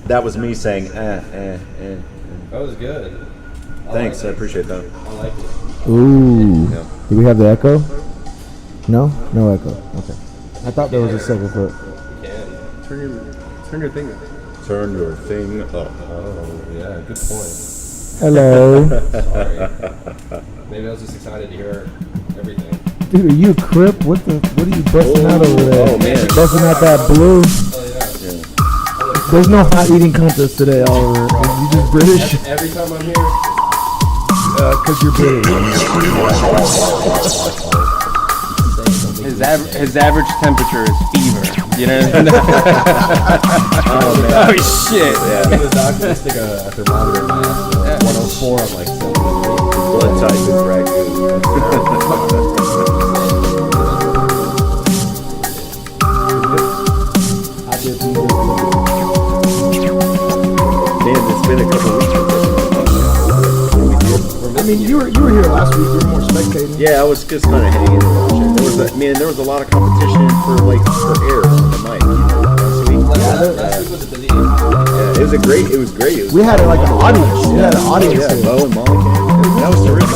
That was me saying, That was good. Thanks, I appreciate that. I like it. Ooh. Yeah. Do we have the echo? No? No echo. Okay. I thought there was a second foot. You can. Turn your thing up. Turn your thing up. Oh, yeah, good point. Hello. Sorry. Maybe I was just excited to hear everything. Dude, are you a Crip? What are you busting out over there? Oh, man. Busting out that blue. Oh, yeah. There's no hot eating contest today, Oliver. You just British? Every time I'm here. Because you're British. His average temperature is fever. You know? Oh shit! Yeah. The doctor stick a thermometer in my ass. 104. I'm like, Blood type is ragu. Man, it's been a couple weeks since I mean, you were here last week. You were more spectating. Yeah, I was just kind of hanging and watching. There was a lot of competition for air on the mic. Last week. last week was a busy. Yeah, it was great. It was We had like an audience. We had an audience. Yeah, Bo and Molly came. That was terrific.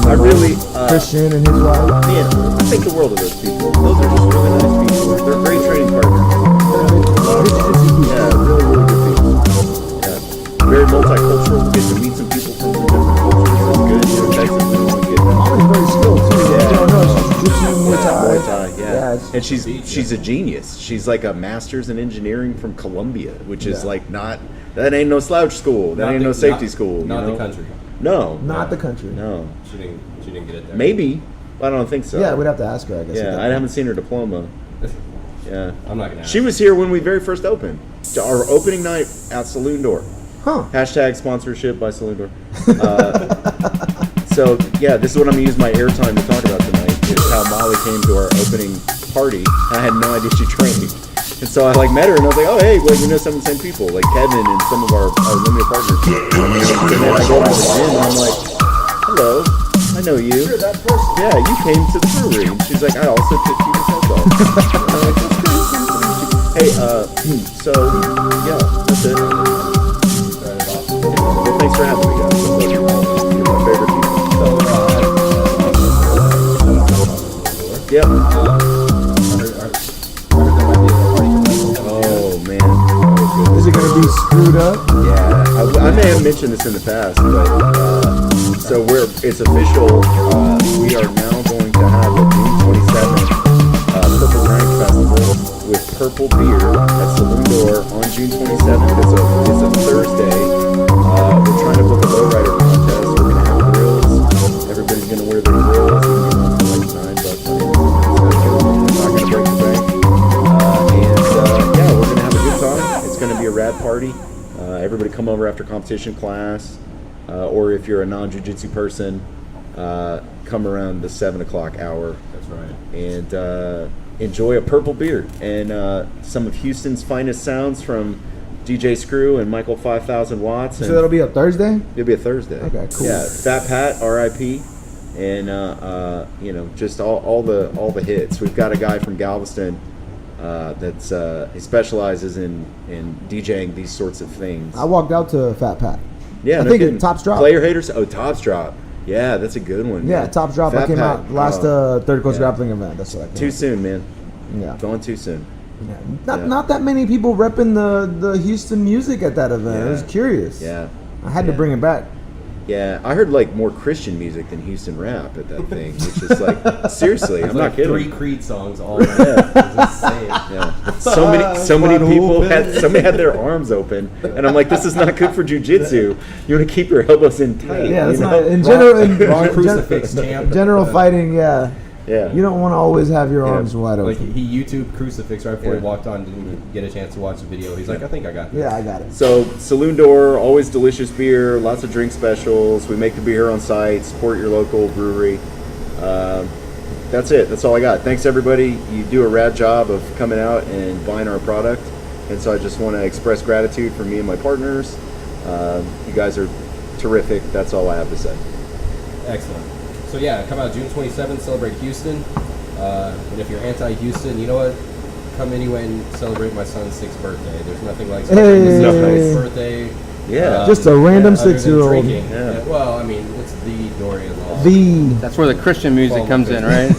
I really Christian and his wife. man, I think the world of those people. Those are just really nice people. They're great training partners. Yeah, really good people. Yeah, very multicultural. Get to meet some people from some different cultures. That's good. You know, Texas, we don't get that. Molly's very skilled too. Yeah. You don't know. She's jiu-jitsu, Muay Thai. Muay Thai, yeah. it's- And she's a genius. She's like a master's in engineering from Columbia, which is like that ain't no slouch school. That ain't no safety school. Not you know? the country. No. Not the country. No. She didn't get it there. Maybe. I don't think so. Yeah, we'd have to ask her, I guess. Yeah, I haven't seen her diploma. Yeah. I'm not gonna ask. She was here when we very first opened. To our opening night at Saloon Door. Huh. Hashtag sponsorship by Saloon Door. So, yeah, this is what I'm going to use my airtime to talk about tonight, is how Molly came to our opening party. I had no idea she trained. And so I met her, and I was like, oh, hey, we know some of the same people, like Kevin and some of our limited partners. And then I go to the gym, and I'm like, hello, I know you. You're that person. Yeah, you came to the brewery. And she's like, I also took you to South. I'm like, that's great. Hey, so, yeah, that's it. Well, thanks for having me, guys. You're my favorite people. Yep. Oh, man. Is it going to be screwed up? Yeah. I may have mentioned this in the past, but so it's official. We are now going to have a June 27th Purple Drink Festival with Purple Beer at Saloon Door on June 27th. It's a Thursday. We're trying to book a lowrider contest. We're going to have grills. Everybody's going to wear their grills. It's going to be like $9. We're not going to break the bank. Yeah, we're going to have a good time. It's going to be a rad party. Everybody come over after competition class. Or if you're a non-jiu-jitsu person, come around the 7 o'clock hour. That's right. And enjoy a purple beer and some of Houston's finest sounds from DJ Screw and Michael 5000 Watts. So that'll be a Thursday? It'll be a Thursday. Okay, cool. Yeah, Fat Pat, R.I.P. And just all the hits. We've got a guy from Galveston he specializes in DJing these sorts of things. I walked out to Fat Pat. Yeah, I think Tops Drop. Player haters. Oh, Tops Drop. Yeah, that's a good one. Yeah, man. Top Drop. Fat I came Pack. out last Third Coast Grappling event. That's what I came Too out. soon, man. Yeah. Going too soon. Yeah. Not that many people repping the Houston music at that event. I was curious. Yeah. I had to bring it back. Yeah, I heard like more Christian music than Houston rap at that thing, which is like seriously, I'm not kidding. 3 Creed songs all night. It's insane. Yeah, so many people had their arms open, and I'm like, this is not good for jujitsu. You want to keep your elbows in tight. Yeah, that's you know? not in general. Wrong crucifix, champ. General fighting, yeah. Yeah. You don't want to always have your arms wide Like open. he YouTubed crucifix right before he walked on. Didn't get a chance to watch the video. He's like, I think I got this. Yeah, I got it. So Saloon Door, always delicious beer, lots of drink specials. We make the beer on site. Support your local brewery. That's it. That's all I got. Thanks everybody. You do a rad job of coming out and buying our product, and so I just want to express gratitude for me and my partners. You guys are terrific. That's all I have to say. Excellent. So yeah, come out June 27th, celebrate Houston. And if you're anti-Houston, you know what? Come anyway and celebrate my son's 6th birthday. There's nothing like celebrating his Hey. 6th birthday. Yeah. Just a random other than 6-year-old. drinking. Yeah. Well, I mean, it's the Dorian Law. That's where the Christian music comes in, right?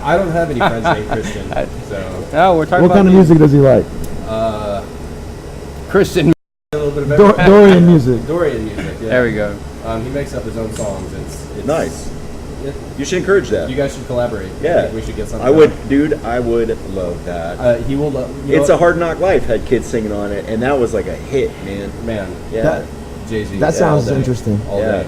I don't have any friends named Christian, so Oh, we're talking What about kind of music does he like? Christian. a little bit of everything. Dorian music. Dorian music. Yeah. There we go. He makes up his own songs. It's Nice. it- You should encourage that. you guys should collaborate. I Yeah. think we should get something. I would, dude. I would love that. He will love. It's a Hard Knock Life had kids singing on it, and that was like a hit, man. man. Yeah. That- Jay-Z. That sounds all day. interesting. All Yeah. day.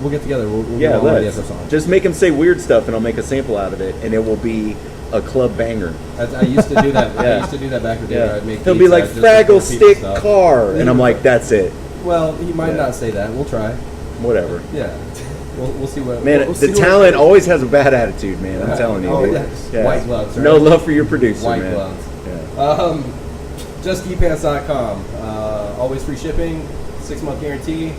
We'll get together. We'll Yeah, get all the let's. songs. Just make them say weird stuff, and I'll make a sample out of it, and it will be a club banger. I used to do that. I Yeah. used to do that back in the day. Where I'd make He'll be beats like out just Fraggle before people Stick stuff. Car, and I'm like, that's it. Well, he might Yeah. not say that. We'll try. Whatever. Yeah. We'll see what. Man, we'll see the what- talent always has a bad attitude, man. I'm telling you. Oh, dude. yeah. White gloves, right? No love for your producer, White man. gloves. Yeah. JustGeekPants.com. Always free shipping. 6-month guarantee.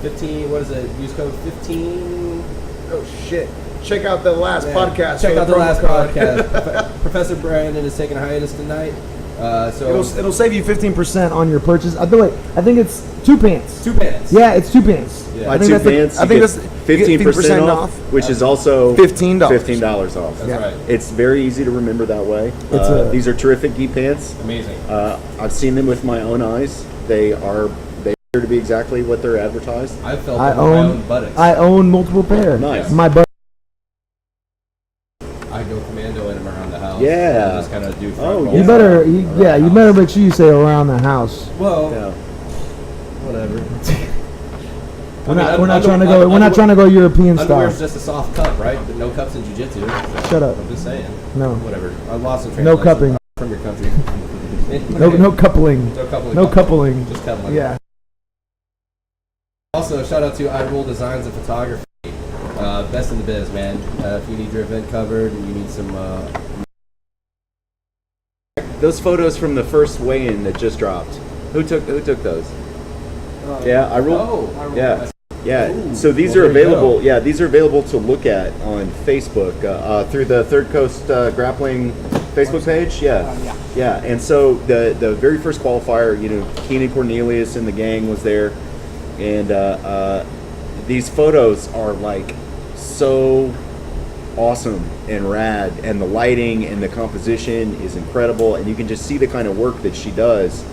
15. What is it? Use code 15. Oh shit! Check out the last podcast. Check for out the promo last code. podcast. Professor Brandon is taking a hiatus tonight. So It'll save you 15% on your purchase. By the way, I think it's 2 pants. 2 pants. Yeah, it's 2 pants. Yeah. Buy I think two that's the- pants, I you think get that's 15% off, which is also $15. $15 off. That's Yeah. right. It's very easy to remember that way. It's These are terrific gi pants. Amazing. I've seen them with my own eyes. They appear to be exactly what they're advertised. I felt I them on my own own buttocks. I own multiple pair. Nice. My butt. I go commando in them around the house. Yeah. And just kind of do front Oh, rolls yeah. You better, around you the house. better make sure you say around the house. Well, Yeah. whatever. We're not trying to go European Underwear's style. just a soft cup, right? But no cups in jiu-jitsu. So Shut up. I'm just saying. No. Whatever. I lost some No translation cupping. from your country. No coupling. No coupling. No coupling. Just cuddling. Yeah. Also, shout out to iRullDesigns and Photography. Best in the biz, man. If you need your event covered and you need some... Those photos from the first weigh-in that just dropped. Who took those? Yeah, I rolled. Yeah. Yeah, Ooh. so these Well, are there you available. go. Yeah, these are available to look at on Facebook through the Third Coast Grappling Facebook page. Yeah. And so the very first qualifier, Keenan Cornelius and the gang was there, and these photos are like so awesome and rad, and the lighting and the composition is incredible, and you can just see the kind of work that she does.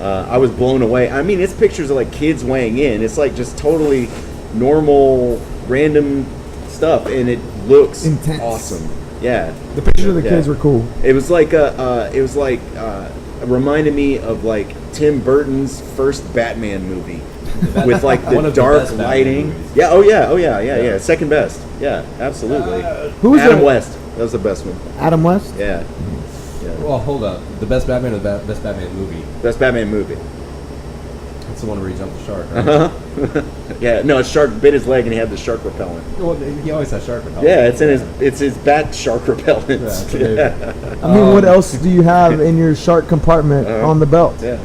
I was blown away. I mean, it's pictures of like kids weighing in. It's like just totally normal, random stuff, and it looks Intense. awesome. Yeah, The pictures of the Yeah. kids were cool. it was like it reminded me of like Tim Burton's first Batman movie with like One the of the dark best Batman lighting. movies. Yeah. Oh yeah. Second best. Yeah, absolutely. Who was Adam that? West. That was the best one. Adam West? Yeah. Well, hold up. The best Batman or the best Batman movie? Best Batman movie. That's the one where he jumped the shark, right? Uh-huh. Yeah, no, a shark bit his leg and he had the shark repellent. Well, he always has shark repellent. Yeah, it's his bat shark repellent. Yeah, so maybe. I mean, what else do you have in your shark compartment on the belt? Yeah.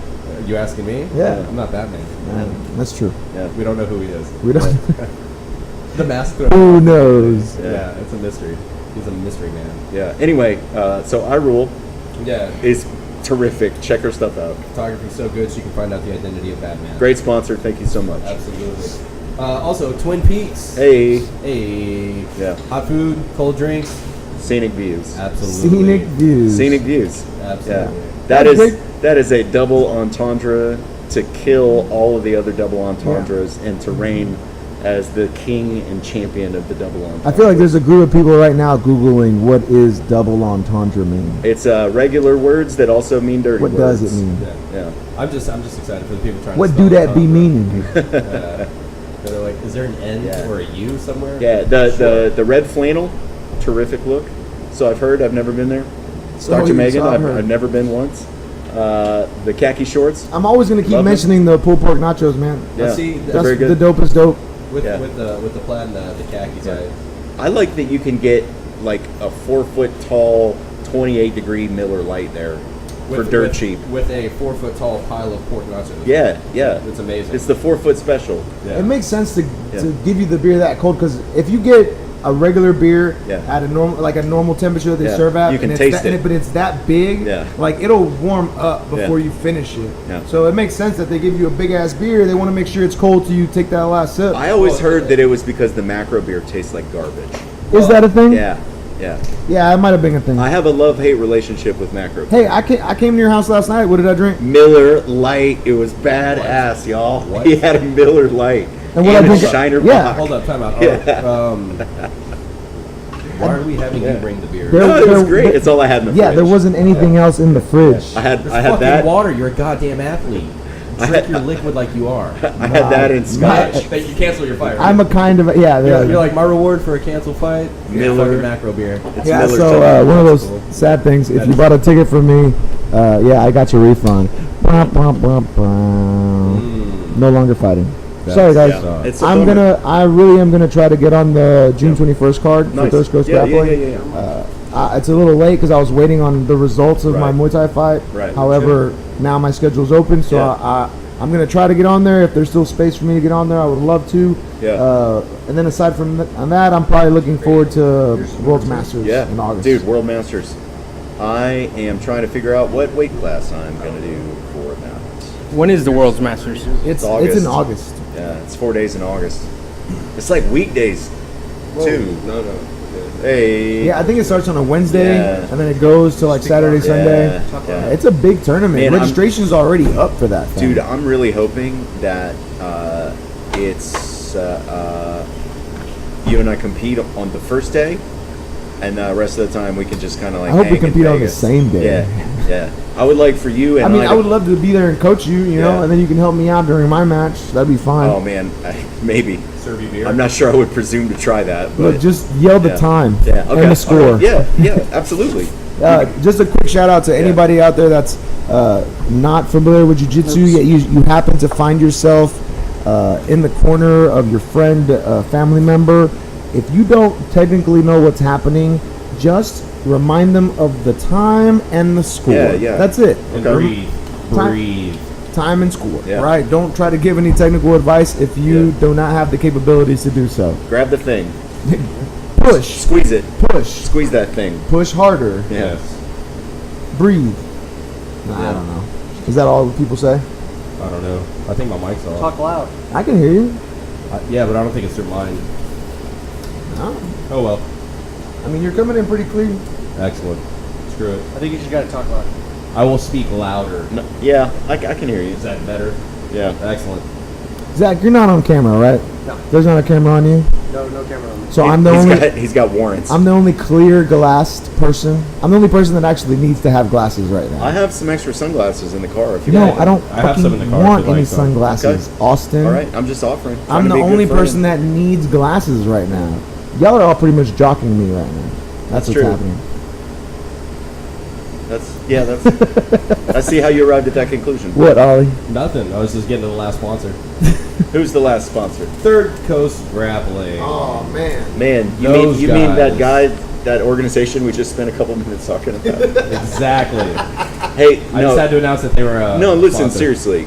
You asking me? Yeah. I'm not Batman. That's true. We don't know who he is. We don't. The mask. Who knows? Yeah, it's a mystery. He's a mystery man. Yeah. Anyway, so iRull Yeah. is terrific. Check her stuff out. Photography's so good, she can find out the identity of Batman. Great sponsor. Thank you so much. Absolutely. Also, Twin Peaks. Hey, Hey. yeah, Hot food, cold drinks. scenic views. Absolutely. Scenic views. Scenic views. Absolutely. Yeah, That's that is a double entendre to kill all of the other double entendres and to reign as the king and champion of the double entendre. I feel like there's a group of people right now Googling what is double entendre mean. It's regular words that also mean dirty What words. does it mean? Yeah. Yeah. I'm just excited for the people trying What to do spell that be entendre. meaning? They're like, is there an N Yeah. or a U somewhere? Yeah, the red flannel, terrific look. So I've heard, I've never been there. So Dr. you- Megan, so I've I've heard. never been once. The khaki shorts, I'm always gonna keep Love them. mentioning the pulled pork nachos, man. yeah, see, they're That's very the good. dopest dope. With Yeah. with the plaid and the khakis. Yeah. I like that you can get like a 4 foot tall, 28 degree Miller Light there for dirt cheap. With a 4 foot tall pile of pork nachos. Yeah, yeah. It's amazing. It's the 4 foot special. Yeah. It makes sense to Yeah. give you the beer that cold because if you get a regular beer Yeah. at a normal temperature that they Yeah. serve at, You can and taste it's it. but it's that big, Yeah. like it'll warm up before Yeah. you finish it. Yeah. So it makes sense that they give you a big ass beer. They want to make sure it's cold till you take that last sip. I always heard that it was because the macro beer tastes like garbage. Is that a thing? Yeah, yeah. Yeah, it might have been a thing. I have a love-hate relationship with macro. Hey, I came to your house last night. What did I drink? Miller Light. It was badass, y'all. What? He had a Miller Light. And what I a drink- Shiner yeah. Bock. Hold up, time out. Why are we having you bring the beer? There- No, it was there- great. It's all I had in the Yeah, fridge. there wasn't anything else in the fridge. I had There's I had fucking that. water. You're a goddamn athlete. Drink your liquid like you are. I had that in scotch. That you cancel your fight. Right? I'm a kind of You're like my reward for a cancel fight. Miller. Fucking macro beer. It's Yeah, Miller so Time. one of those Cool. sad things. If That you is- bought a ticket from me, yeah, I got your refund. Bah, bah, bah, bah. No longer fighting. Sorry, guys. Yeah, it's a I'm bummer. I really am gonna try to get on the June 21st card for Nice. Thirst Coast Yeah, yeah, Grappling. yeah. It's a little late because I was waiting on the results of my Right. Muay Thai fight. Right. However, now my schedule's open, so Yeah. I'm gonna try to get on there. If there's still space for me to get on there, I would love to. Yeah. And then aside from that, I'm probably looking forward to World Masters Yeah, in August. dude, World Masters. I am trying to figure out what weight class I'm gonna do for that. When is the World's Masters? It's August. in August. Yeah, it's 4 days in August. It's like weekdays, too. No. Hey. Yeah, I think it starts on a Wednesday Yeah. and then it goes to like Saturday, Sunday. Yeah. It's a big tournament. Man, Registration's already up for that thing. Dude, I'm really hoping that it's you and I compete on the first day, and the rest of the time we can just kind of like. I hope we hang in compete on the Vegas. same day. Yeah, yeah. I would like for you and I mean, I to- would love to be there and coach you, you know, Yeah. and then you can help me out during my match. That'd be fine. Oh man, maybe. Serve you beer. I'm not sure I would presume to try that. But Look, just yell the yeah. time Yeah, okay. and the score. All right. Yeah, absolutely. Just a quick shout out to anybody out there that's not familiar with jiu-jitsu, yet you happen to find yourself in the corner of your friend, family member. If you don't technically know what's happening, just remind them of the time and the score. Yeah. That's it. And Okay. breathe. Time and score. Yeah. Right. Don't try to give any technical advice if you Yeah. do not have the capabilities to do so. Grab the thing, Push. squeeze it, Push. squeeze that thing. Push harder. Yeah. Yes. Breathe. Nah, I Yeah. don't know. Is that all people say? I don't know. I think my mic's off. Talk loud. I can hear you. Yeah, but I don't think it's through mine. No. Oh well. I mean, you're coming in pretty clear. Excellent. Screw it. I think you just gotta talk loud. I will speak louder. No, yeah, I can hear you. Is that better? Yeah. Excellent. Zach, you're not on camera, right? No. There's not a camera on you. No camera on me. So I'm the He's got warrants. I'm the only clear glassed person. I'm the only person that actually needs to have glasses right now. I have some extra sunglasses in the car if you No, want. I don't I have some in the fucking car if want you'd any like some. sunglasses, Austin. All right, I'm just offering. I'm Trying to the be a good only friend. person that needs glasses right now. Y'all are all pretty much jocking me right now. That's what's true. happening. That's I see how you arrived at that conclusion. What, Ollie? Nothing. I was just getting to the last sponsor. Who's the last sponsor? Third Coast Grappling. Oh man. Man, you Those mean that guys. guy, that organization we just spent a couple minutes talking about? Exactly. Hey, I just had to announce that they were. no, listen, sponsor. seriously.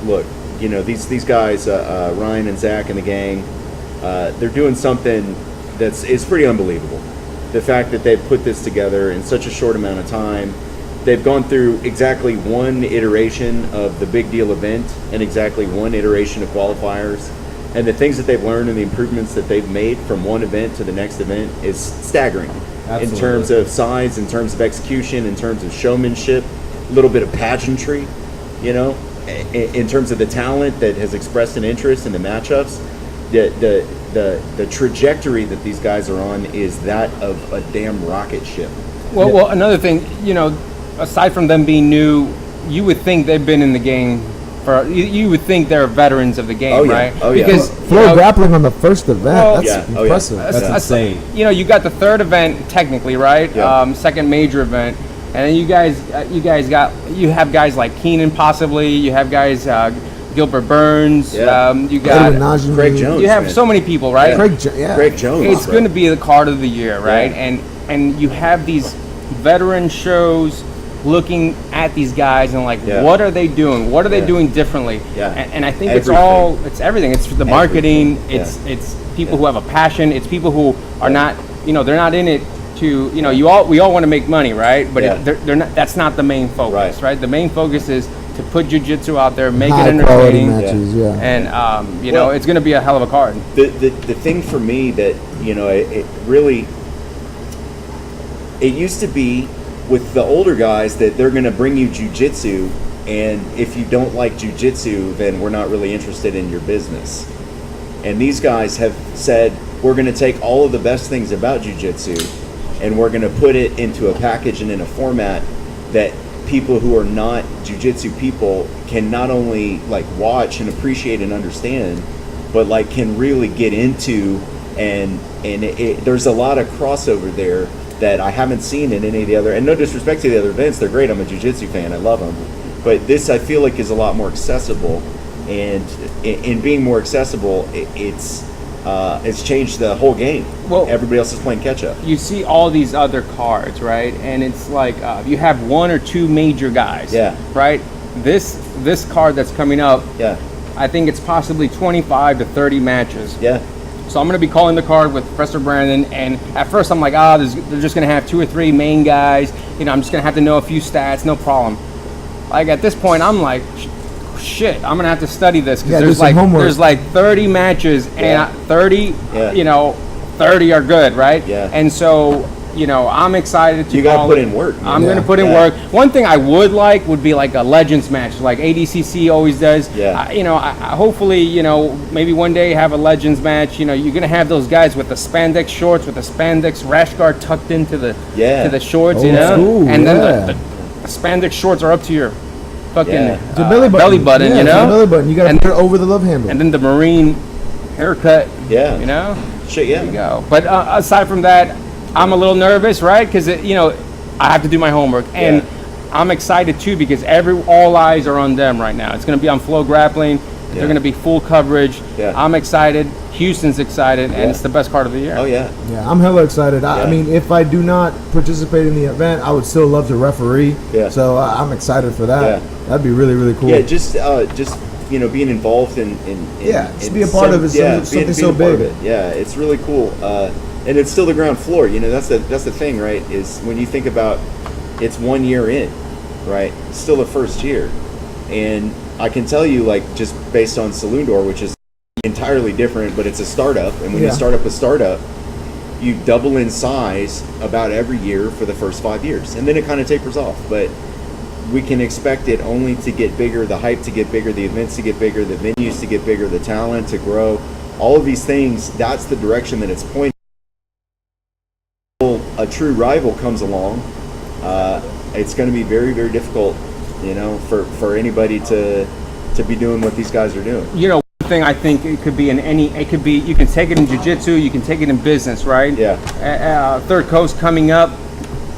Look, you know these guys, Ryan and Zach and the gang, they're doing something is pretty unbelievable. The fact that they've put this together in such a short amount of time, they've gone through exactly one iteration of the big deal event and exactly one iteration of qualifiers, And the things that they've learned and the improvements that they've made from one event to the next event is staggering. Absolutely. In terms of size, in terms of execution, in terms of showmanship, a little bit of pageantry, you know, in terms of the talent that has expressed an interest in the matchups. The trajectory that these guys are on is that of a damn rocket ship. Well, another thing, you know, aside from them being new, you would think they've been in the game for. You would think they're veterans of the game, Oh, yeah. right? Oh, yeah. Because Flow grappling on the first event. Well, That's Yeah. Oh, yeah. impressive. That's insane. You know, you got the third event technically, right? Yeah. Second major event, and then you have guys like Keenan possibly. You have guys Gilbert Burns. Yeah. You got Edwin Najee. Craig Jones. you have man. so many people, right? Craig Jones. It's right? going to be the card of the year, right? Yeah. And you have these veteran shows looking at these guys and like, Yeah. what are they doing? What are they Yeah. doing differently? Yeah. And I think Everything. it's everything. It's the marketing. Everything. Yeah. It's people who have a passion. It's people who are not, you know, they're not in it to, you know, we all want to make money, right? But Yeah. they're not. That's not the main focus, right? The main focus is to put jiu-jitsu out there, make it High quality entertaining, matches, yeah. and you know, Well, it's going to be a hell of a card. The thing for me that, you know, it really, it used to be with the older guys that they're going to bring you jiu-jitsu, and if you don't like jiu-jitsu, then we're not really interested in your business. And these guys have said, we're going to take all of the best things about jiu-jitsu and we're going to put it into a package and in a format that people who are not jiu-jitsu people can not only like watch and appreciate and understand, but like can really get into, and there's a lot of crossover there that I haven't seen in any of the other, and no disrespect to the other events, they're great, I'm a jiu-jitsu fan, I love them, but this I feel like is a lot more accessible, and in being more accessible, it's changed the whole game. Well, everybody else is playing catch up. You see all these other cards, right? And it's like you have one or two major guys, Yeah. right? This card that's coming up, Yeah, I think it's possibly 25 to 30 matches. yeah, So I'm going to be calling the card with Professor Brandon, and at first I'm like, they're just going to have 2 or 3 main guys. You know, I'm just going to have to know a few stats, no problem. Like at this point, I'm like, shit, I'm going to have to study this Yeah, because do some homework. there's like 30 matches, Yeah. and 30, Yeah. you know, 30 are good, right? Yeah. And so, you know, I'm excited to You gotta call put it. in work, man. I'm going to Yeah. put in Yeah. work. One thing I would like would be like a Legends match, like ADCC always does. Yeah. You know, I hopefully, you know, maybe one day have a Legends match. You know, you're going to have those guys with the spandex shorts, with the spandex rash guard tucked into the shorts, you Old know? school, And then yeah. the spandex shorts are up to your fucking Yeah. The belly button. you Yeah, know? the belly button. You got to And- put it over the love handle. And then the Marine haircut, yeah. you know? Shit, yeah. There you go. But aside from that, I'm a little nervous, right? Because you know, I have to do my homework, and I'm excited too because all eyes are on them right now. It's going to be on Flow Grappling. Yeah. They're going to be full coverage. Yeah. I'm excited. Houston's excited, Yeah. and it's the best card of the year. Oh yeah. Yeah, I'm hella excited. I Yeah. mean, if I do not participate in the event, I would still love to referee. Yeah. So I'm excited for that. Yeah. That'd be really, really cool. Yeah, just you know, being involved in Yeah, just in be a part of it, something so a part of big. it. Yeah, it's really cool. And it's still the ground floor. You know, that's the thing, right? Is when you think about it's 1 year in, right? It's still the first year, and I can tell you, like, just based on Saloon Door, which is entirely different, but it's a startup, and when you Yeah. start up a startup, you double in size about every year for the first 5 years, and then it kind of tapers off. But we can expect it only to get bigger, the hype to get bigger, the events to get bigger, the venues to get bigger, the talent to grow. All of these things, that's the direction that it's pointing. A true rival comes along, it's going to be very, very difficult, you know, for anybody to be doing what these guys are doing. You know, one thing I think it could be you can take it in jiu-jitsu, you can take it in business, right? Yeah. Third Coast coming up,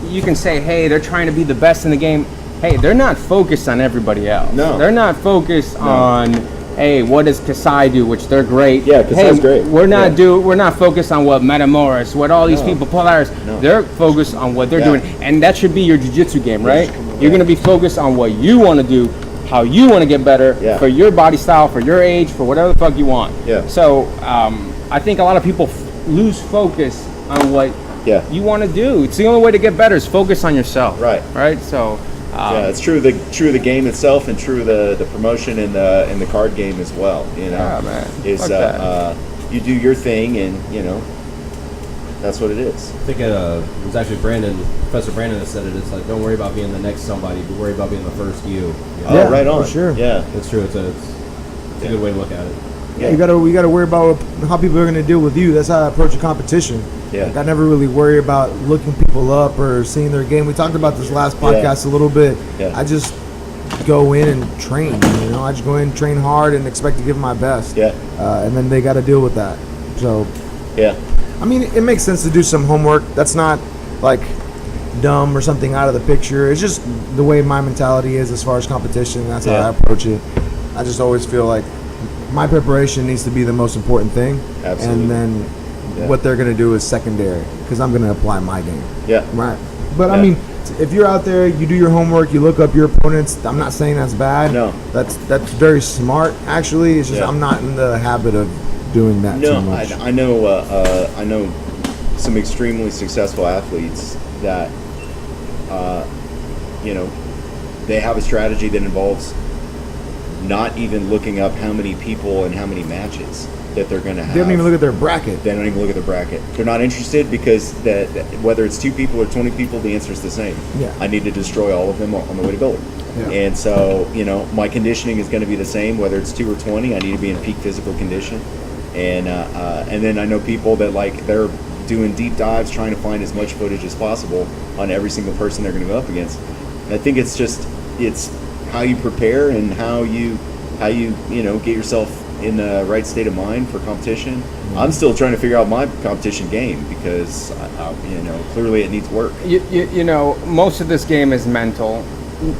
you can say, hey, they're trying to be the best in the game. Hey, they're not focused on everybody else. No. They're not focused on, hey, what does Kasai do, which they're great. Yeah, Kasai's hey, great. We're not Yeah. we're not focused on what Metamoris, what all these No. people, Polaris. No. They're focused on what they're Yeah. doing, and that should be your jiu-jitsu game, right? Yeah. You're gonna be focused on what you want to do, how you want to get better Yeah. for your body style, for your age, for whatever the fuck you want. Yeah. So I think a lot of people lose focus on what Yeah. you want to do. It's the only way to get better is focus on yourself. Right. Right. So Yeah, it's true of the game itself, and true of the promotion and the card game as well. You know, Yeah, man. is Fuck that. you do your thing, and you know, that's what it is. I think it was actually Professor Brandon that said it. It's like, don't worry about being the next somebody, but worry about being the first you. You know? Oh, Yeah, right on. for sure. Yeah, It's true. It's a good way to look at it. Yeah, you gotta worry about how people are gonna deal with you. That's how I approach a competition. Yeah. Like, I never really worry about looking people up or seeing their game. We talked about this last podcast a little bit. Yeah. I just go in and train. You know, I just go in and train hard and expect to give my best. Yeah. And then they got to deal with that. So, yeah, I mean, it makes sense to do some homework. That's not like dumb or something out of the picture. It's just the way my mentality is as far as competition. That's how I approach it. I just always feel like my preparation needs to be the most important thing. Absolutely. And then what they're going to do is secondary, because I'm going to apply my game. yeah. Right. But I Yeah. mean, if you're out there, you do your homework, you look up your opponents. I'm not saying that's bad. No. That's very smart, actually. It's just I'm not in the habit of doing that too No, much. I know some extremely successful athletes that, you know, they have a strategy that involves not even looking up how many people and how many matches that they're going to have. They don't even look at their bracket. They don't even look at the bracket. They're not interested because whether it's 2 people or 20 people, the answer is the same. Yeah. I need to destroy all of them on the way to building. Yeah. And so, you know, my conditioning is going to be the same, whether it's 2 or 20. I need to be in peak physical condition. And then I know people that, like, they're doing deep dives trying to find as much footage as possible on every single person they're going to go up against. And I think it's how you prepare and how you get yourself in the right state of mind for competition. I'm still trying to figure out my competition game because clearly it needs work. You know, most of this game is mental.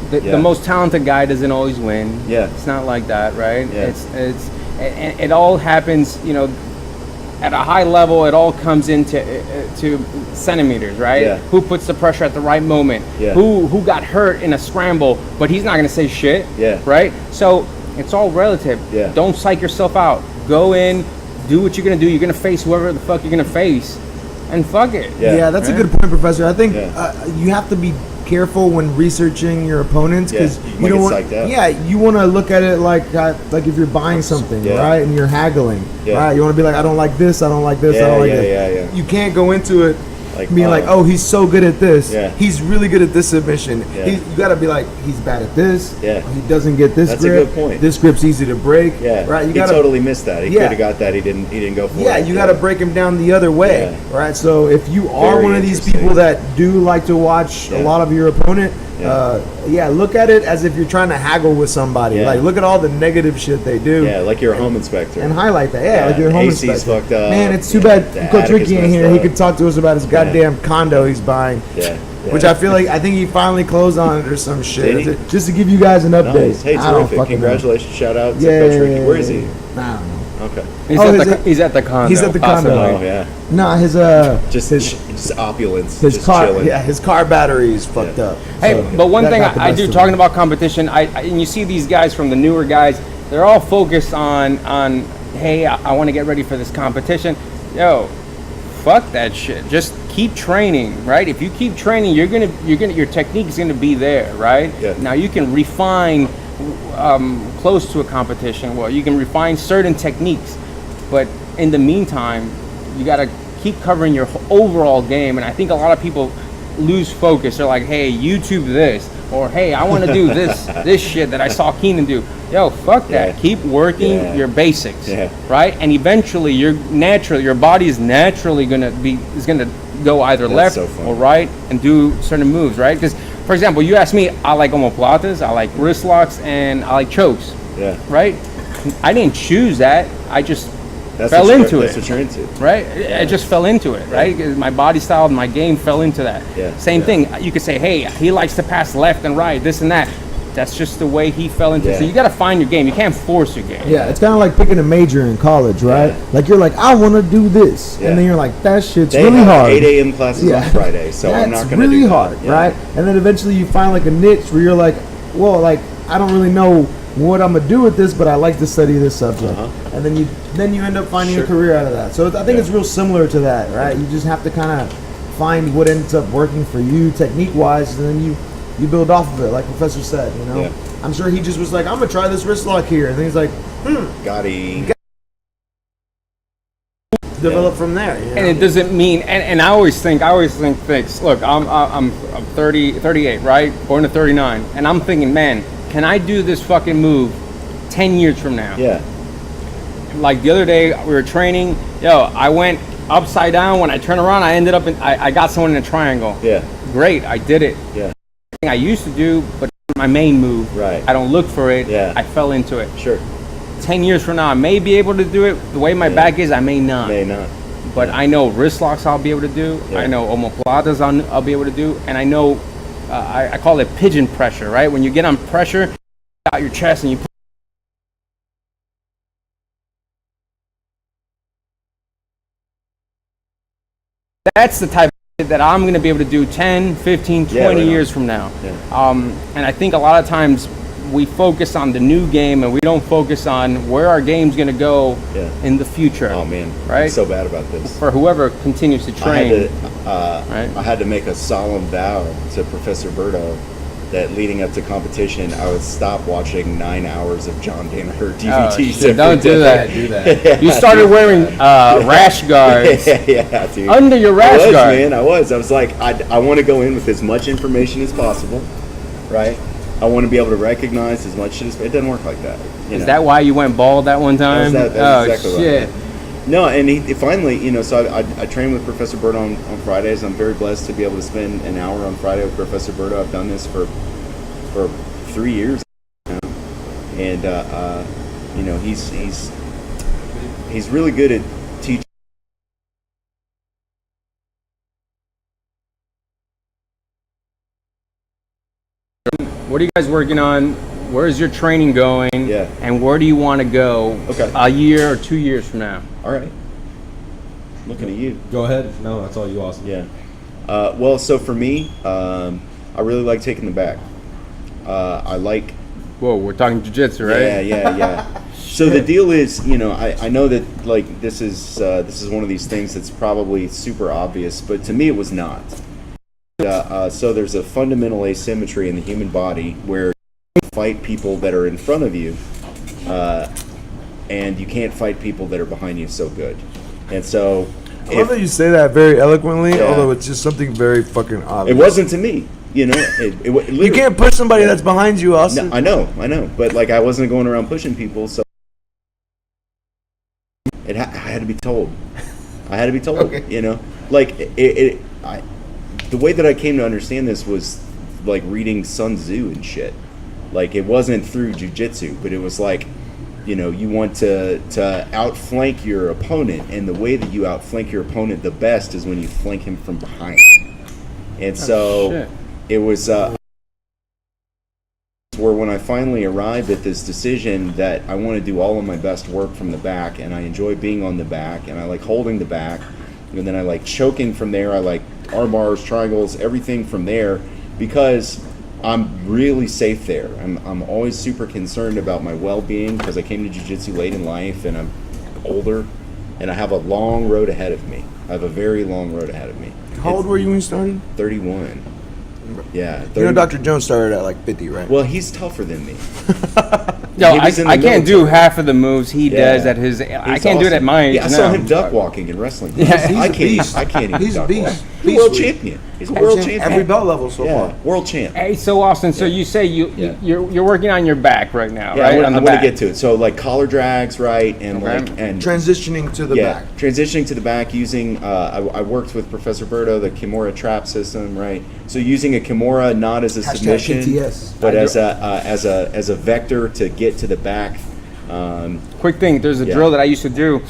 The most talented guy doesn't always win. Yeah. It's not like that, right? Yeah. It all happens, you know, at a high level. It all comes into to centimeters, right? Yeah. Who puts the pressure at the right moment? Yeah. Who got hurt in a scramble, but he's not going to say shit. Yeah. Right? So it's all relative. Yeah. Don't psych yourself out. Go in, do what you're going to do. You're going to face whoever the fuck you're going to face, and fuck it. Yeah. That's a good point, Professor. I think you have to be careful when researching your opponents, because you you might don't get want. psyched out. Yeah, you want to look at it like if you're buying something, Yeah. right, and you're haggling, Yeah. right? You want to be like, I don't like this, I don't like this, I Yeah, don't like yeah, this. yeah. You can't go into it Like, being like, oh, he's so good at this. Yeah. He's really good at this submission. Yeah. You got to be like, he's bad at this. Yeah. He doesn't get this That's a grip. good point. This grip's easy to break. Yeah, Right. he totally missed that. He Yeah. could have got that. He didn't go for it. Yeah, you got to break him down the other way, Yeah. right? So if you are Very one of these interesting. people that do like to watch a Yeah. lot of your opponent, Yeah. look at it as if you're trying to haggle with somebody. Yeah. Like, look at all the negative shit they do. Yeah, like you're a home inspector. And highlight that. Yeah, like Yeah, your home AC's inspector. fucked up. Man, it's too Yeah, bad the Coach attic Ricky is ain't here. messed He up. could talk to us about his goddamn condo he's buying. Yeah. Which I feel like, I think he finally closed on it or some shit. Did he? Just to give you guys an update. Nice. Hey, I don't terrific. fucking know. Congratulations. Shout out to Yeah, Coach Ricky. Where is he? I don't know. Okay. He's at the condo. He's at the condo. possibly. Oh, yeah. Nah, his Just opulence. his just car, chilling. his car battery is fucked Yeah. up. Hey, So but one that thing got the I best do, of talking me. about competition, and you see these guys from the newer guys, they're all focused on hey, I want to get ready for this competition. Yo, fuck that shit. Just keep training, right? If you keep training, your technique is gonna be there, right? Yeah. Now you can refine close to a competition. Well, you can refine certain techniques, but in the meantime, you gotta keep covering your overall game. And I think a lot of people lose focus. They're like, hey, YouTube this, or hey, I want to do this shit that I saw Keenan do. Yo, fuck that. Yeah. Keep working Yeah. your basics, Yeah. right? And eventually, your body is naturally gonna go either That's left so funny. or right and do certain moves, right? Because, for example, you ask me, I like omoplatas, I like wrist locks, and I like chokes, Yeah. right? I didn't choose that. I just That's fell what you're- into That's it. what you're into. Right? I just fell into it, right? 'Cause my body style and my game fell into that. Yeah, Same yeah. thing. You could say, hey, he likes to pass left and right, this and that. That's just the way he fell into it. So Yeah. you got to find your game. You can't force your game. Yeah, it's kind of like picking a major in college, right? Yeah. Like, you're like, I want to do this, Yeah. and then you're like, that shit's They really have hard. 8 a.m. classes on Friday, so I'm not That's going to really do that. hard, Yeah. right? And then eventually you find like a niche where you're like, well, like, I don't really know what I'm gonna do with this, but I like to study this subject. And then you end up finding Sure. a career out of that. So I think Yeah. it's real similar to that, right? You just have to kind of find what ends up working for you technique wise, and then you build off of it, like Professor said. You know, Yeah. I'm sure he just was like, I'm gonna try this wrist lock here, and then he's like, Got him. develop from there. You know? And it doesn't mean, and I always think things. Look, I'm 38, right? Going to 39, and I'm thinking, man, can I do this fucking move 10 years from now? Yeah. Like the other day, we were training. I went upside down. When I turn around, I ended up I got someone in a triangle. Yeah. Great, I did it. Yeah. I used to do, but my main move. Right. I don't look for it. Yeah. I fell into it. Sure. 10 years from now, I may be able to do it the way my back is. I may not. May not. But I know wrist locks I'll be able to do. Yeah. I know omoplatas I'll be able to do. And I know, I call it pigeon pressure, right? When you get on pressure, out your chest and you that's the type of that I'm going to be able to do 10, 15, 20 right on. years from now. Yeah. And I think a lot of times we focus on the new game and we don't focus on where our game's going to go in the future. Oh man, Right? I'm so bad about this. For whoever continues to train. I had to make a solemn vow to Professor Berto that leading up to competition, I would stop watching 9 hours of John Danaher DVDs. Shit, don't do that. Do that. You started wearing rash guards Yeah, dude. under your rash guard. Man, I was like, I want to go in with as much information as possible, right? I want to be able to recognize as much as it doesn't work like that. Is that why you went bald that one time? That's exactly shit. right. No, and he finally, so I train with Professor Berto on Fridays. I'm very blessed to be able to spend an hour on Friday with Professor Berto. I've done this for 3 years now, and he's really good at teaching. What are you guys working on? Where is your training going? Yeah. And where do you want to go Okay. a year or 2 years from now? All right, looking at you. Go ahead. No, that's all you, Austin. Yeah. Well, so for me, I really like taking the back. I like. Whoa, we're talking jiu-jitsu, right? Yeah. So the deal is, I know that like this is one of these things that's probably super obvious, but to me it was not. So there's a fundamental asymmetry in the human body where you can't fight people that are in front of you, and you can't fight people that are behind you so good. And so I love that you say that very eloquently, Yeah. although it's just something very fucking it obvious. wasn't to me, it You literally- can't push somebody that's behind you, Austin. No, I know, but like I wasn't going around pushing people, so I had to be told. I had to be told, Okay. like the way that I came to understand this was like reading Sun Tzu and shit. Like it wasn't through jujitsu, but it was like, you want to outflank your opponent, and the way that you outflank your opponent the best is when you flank him from behind. And so shit. it was where when I finally arrived at this decision that I want to do all of my best work from the back, and I enjoy being on the back, and I like holding the back, and then I like choking from there, I like arm bars, triangles, everything from there, because I'm really safe there. I'm always super concerned about my well-being because I came to jiu-jitsu late in life, and I'm older, and I have a long road ahead of me. I have a very long road ahead of me. How old were you when you started? 31. Yeah. 30. You know, Dr. Jones started at like 50, right? Well, he's tougher than me. No, He was in the I can't do military. half of the moves he Yeah. does at his. I He's can't do it at awesome. my age Yeah, I saw now. him duck walking in wrestling. He's I a can't. beast. I can't even He's a duck beast. walk. He's a world Beast. champion. He's a world champion. Every belt level so Yeah, far. world champ. Hey, so Austin, so you say Yeah. you're working on your back right now, Yeah, right? I on the want to back. get to it. So like collar drags, right, and Okay. and Transitioning to the back. transitioning to the back using. I worked with Professor Berto, the Kimura trap system, right. So using a Kimura not as a Hashtag submission, KTS. but as a vector to get to the back. Quick thing, there's a Yeah. drill that I used to do.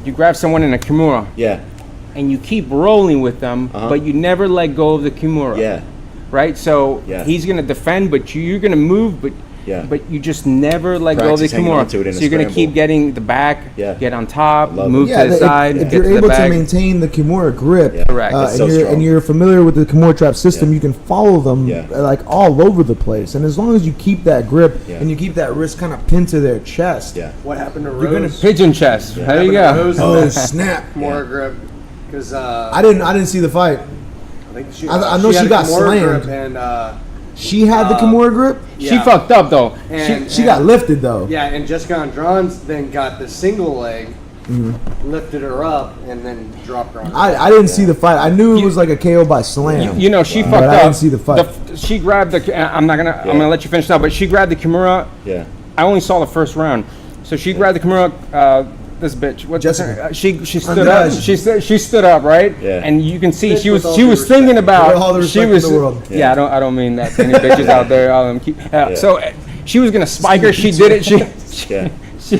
You grab someone in a kimura Yeah, and you keep rolling with them, Uh-huh. but you never let go of the kimura. yeah, Right? So Yeah. he's gonna defend, but you're gonna move, but Yeah. but you just never let go of the Practice hanging kimura. on to it in So a you're gonna scramble. keep getting the back, Yeah. get on top, Love it. move Yeah, to the side, if get you're to the able to back. maintain the Kimura grip, Yeah. Correct. and, It's so you're, strong. and you're familiar with the Kimura trap system, Yeah. you can follow them Yeah. like all over the place. And as long as you keep that grip Yeah. and you keep that wrist kind of pinned to their chest, yeah. What happened to You're gonna Rose? Pigeon chest. There you Happened to go. Rose oh in that snap! Kimura grip, because I didn't see the fight. I think she. I know she had a got Kimura slammed. grip, and She had the Kimura grip. She Yeah. fucked up though. And, She got lifted though. Yeah, and Jessica Andrade then got the single leg, lifted her up, and then dropped her on. I didn't see the fight. I knew it was like a KO by slam. You know, she fucked But up. I didn't see the fight. She grabbed the. I'm gonna let you finish now. But she grabbed the Kimura. Yeah. I only saw the first round. So she grabbed the Kimura. This bitch. What's Jessica. her? She stood up. Andrade. She stood up, right? Yeah. And you can see Bitch she was with all she due was respect. thinking about. With all the She respect was. in the world. Yeah, I don't mean that to any bitches out there. So she was gonna spike her. She did it. She. Yeah. She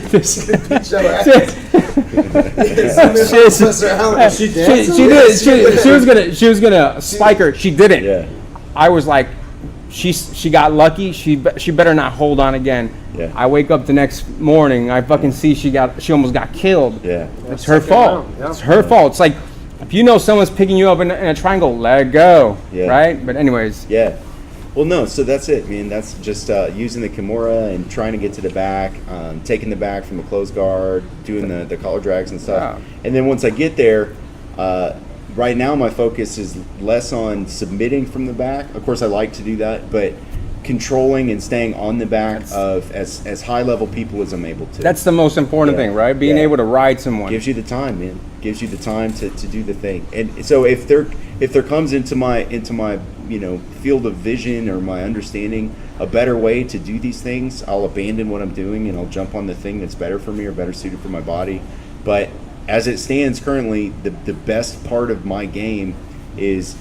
she was gonna spike her. She didn't. Yeah. I was like, she got lucky. She better not hold on again. Yeah. I wake up the next morning. I fucking see she almost got killed. Yeah. It's her fault. round, yeah. It's her fault. It's like if you know someone's picking you up in a triangle, let go. Yeah. Right. But anyways. Yeah. Well, no, so that's it, man. That's just using the Kimura and trying to get to the back, taking the back from the closed guard, doing the collar drags and stuff. Yeah. And then once I get there, right now my focus is less on submitting from the back. Of course, I like to do that, but controlling and staying on the back of as high level people as I'm able to. That's the most important Yeah. thing, right? Being Yeah. able to ride someone. Gives you the time, man. Gives you the time to do the thing. And so if there comes into my field of vision or my understanding a better way to do these things, I'll abandon what I'm doing and I'll jump on the thing that's better for me or better suited for my body. But as it stands currently, the best part of my game is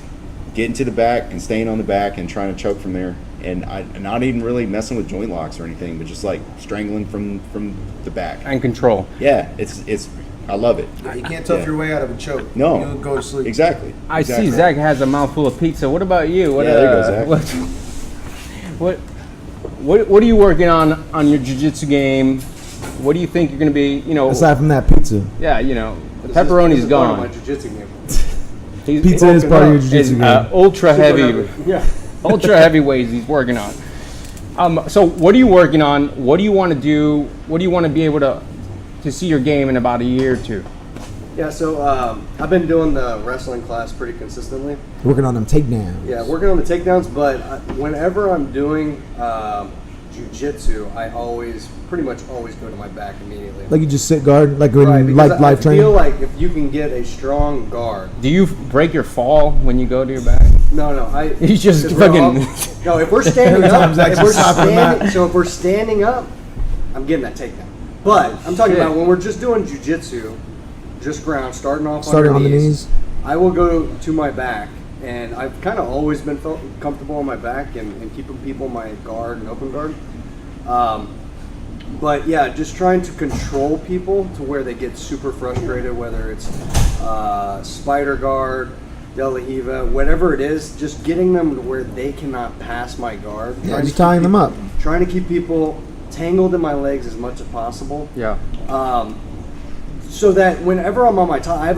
getting to the back and staying on the back and trying to choke from there. And not even really messing with joint locks or anything, but just like strangling from the back. And control. Yeah, it's I love it. You can't tough your way out of a choke. No. You'll go to sleep. Exactly. I Exactly. see Zach has a mouthful of pizza. What about you? What, Yeah, there you go, Zach. What are you working on your jiu-jitsu game? What do you think you're going to be, Aside from that pizza. yeah, the pepperoni's gone. My jiu-jitsu game. Pizza is part of your jiu-jitsu It's game. ultra heavy, Yeah. ultra heavyweights he's working on. So what are you working on? What do you want to do? What do you want to be able to see your game in about a year or two? Yeah, so I've been doing the wrestling class pretty consistently. Working on them takedowns. Yeah, working on the takedowns, but whenever I'm doing jiu-jitsu, I pretty much always go to my back immediately. Like you just sit guard, like Right, in because life I training. feel like if you can get a strong guard. Do you break your fall when you go to your back? No, You just 'cause we're fucking- no, if we're standing Every up, time Zach's if we're just stopping standing, that. so if we're standing up, I'm getting that takedown. But I'm talking Shit. about when we're just doing jiu-jitsu, just ground, starting off Starting on on the the knees. I will go to my back, and I've kind of always been felt comfortable on my back and keeping people my guard and open guard. But yeah, just trying to control people to where they get super frustrated, whether it's spider guard, De La Hiva, whatever it is, just getting them to where they cannot pass my guard. Yeah, Trying to just keep tying them people- up. Trying to keep people tangled in my legs as much as possible. Yeah. So that whenever I'm on my top, I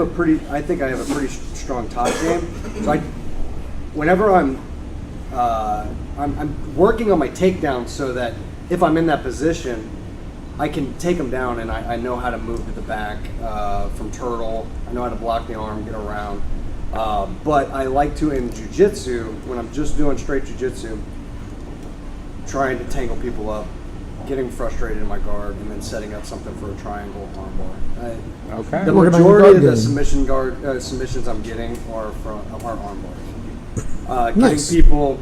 think I have a pretty strong top game. So whenever I'm working on my takedown so that if I'm in that position, I can take them down and I know how to move to the back from turtle. I know how to block the arm, get around. But I like to, in jiu-jitsu, when I'm just doing straight jiu-jitsu, trying to tangle people up, getting frustrated in my guard, and then setting up something for a triangle armbar. Okay. The Working on your majority guard of the game. submissions I'm getting are arm bars. Nice. Getting people.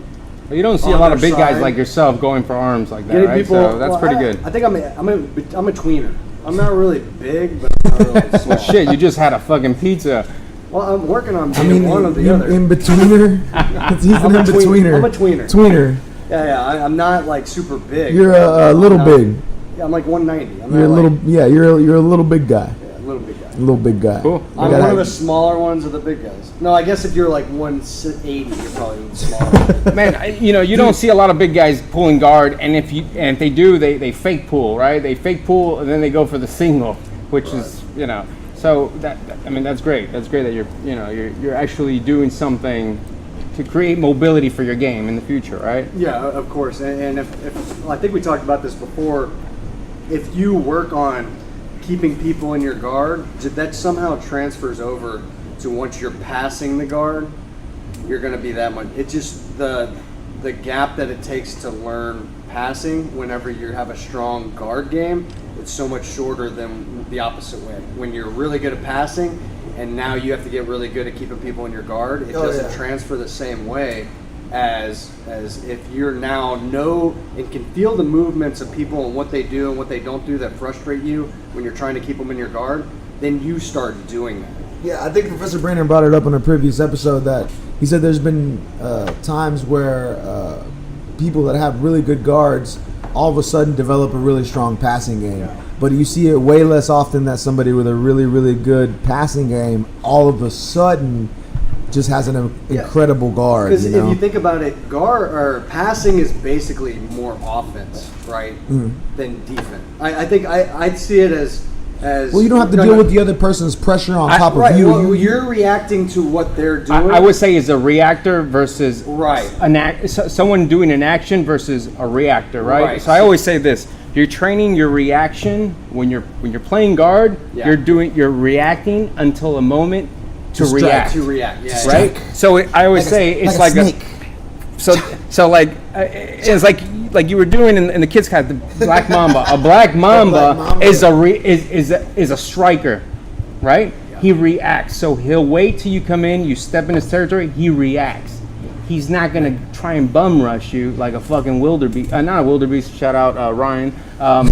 Well, you don't see a on lot of their big guys side. like yourself going for arms like that, Getting right? people. So that's well, pretty I- good. I think I'm a tweener. I'm not really big, but I'm not really small. Shit, you just had a fucking pizza. Well, I'm working on I being mean, one or the you other. in betweener. He's an I'm a in tween- betweener. I'm a tweener. Tweener. Yeah, I'm not like super big. You're a little I'm big. Yeah, I'm like 190. I'm You're a not little. like, Yeah, you're a little big guy. yeah, a little big guy. A little big guy. Cool. You I'm gotta- one of the smaller ones of the big guys. No, I guess if you're like 180, you're probably smaller. Man, you don't see a lot of big guys pulling guard, and if they do, they fake pull, right? They fake pull, and then they go for the single, which is So that's great. That's great that you're actually doing something to create mobility for your game in the future, right? Yeah, of course. And if I think we talked about this before, if you work on keeping people in your guard, that somehow transfers over to once you're passing the guard, you're going to be that much. It's just the the gap that it takes to learn passing whenever you have a strong guard game, it's so much shorter than the opposite way. When you're really good at passing and now you have to get really good at keeping people in your guard, it doesn't transfer the same way as if you're now know and can feel the movements of people and what they do and what they don't do that frustrate you when you're trying to keep them in your guard, then you start doing that. Yeah, I think Professor Brandon brought it up on a previous episode that he said there's been times where people that have really good guards all of a sudden develop a really strong passing game. Yeah. But you see it way less often that somebody with a really, really good passing game all of a sudden just has an incredible guard. Because if you think about it, guard or passing is basically more offense, right, than defense. I think I'd see it as well, you don't have to deal with the other person's pressure on top of you. Well, you're reacting to what they're doing. I would say is a reactor versus someone doing an action versus a reactor, right? So I always say this: you're training your reaction when you're playing guard. Yeah. You're reacting until a moment to react. Yeah. Right. So I always say it's like a snake. So like it's like you were doing in the kids' class, the black mamba. A black mamba is a striker, right? Yeah. He reacts. So he'll wait till you come in, you step in his territory, he reacts. He's not gonna try and bum rush you like a fucking wildebeest. Not a wildebeest. Shout out Ryan. I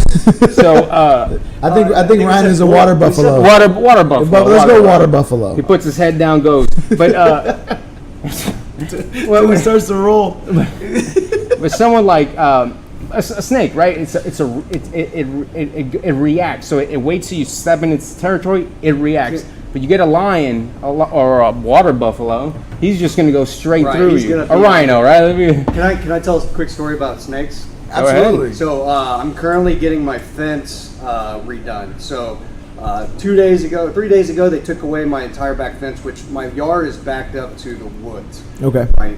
think Ryan is a water buffalo. Water buffalo. Let's go water buffalo. He puts his head down, goes. But well, he starts to roll. With someone like a snake, right? It reacts. So it waits till you step in its territory. It reacts. But you get a lion or a water buffalo, he's just going to go straight through you. A rhino, right? Can I tell a quick story about snakes? Absolutely. So I'm currently getting my fence redone. So 3 days ago, they took away my entire back fence, which my yard is backed up to the woods. Okay. Right.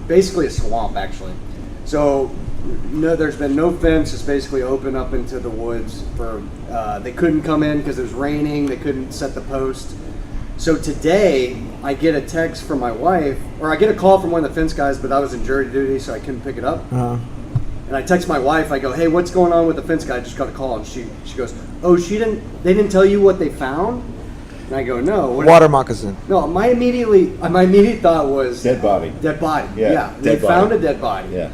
Basically a swamp, actually. So there's been no fence. It's basically open up into the woods. They couldn't come in because it was raining. They couldn't set the post. So today, I get a text from my wife, or I get a call from one of the fence guys, but I was in jury duty, so I couldn't pick it up. Uh-huh. And I text my wife. I go, "Hey, what's going on with the fence guy? I just got a call." And she goes, "Oh, they didn't tell you what they found?" And I go, "No." Water moccasin. No, my immediate thought was dead body. Dead body. Yeah. They found a dead body. Yeah.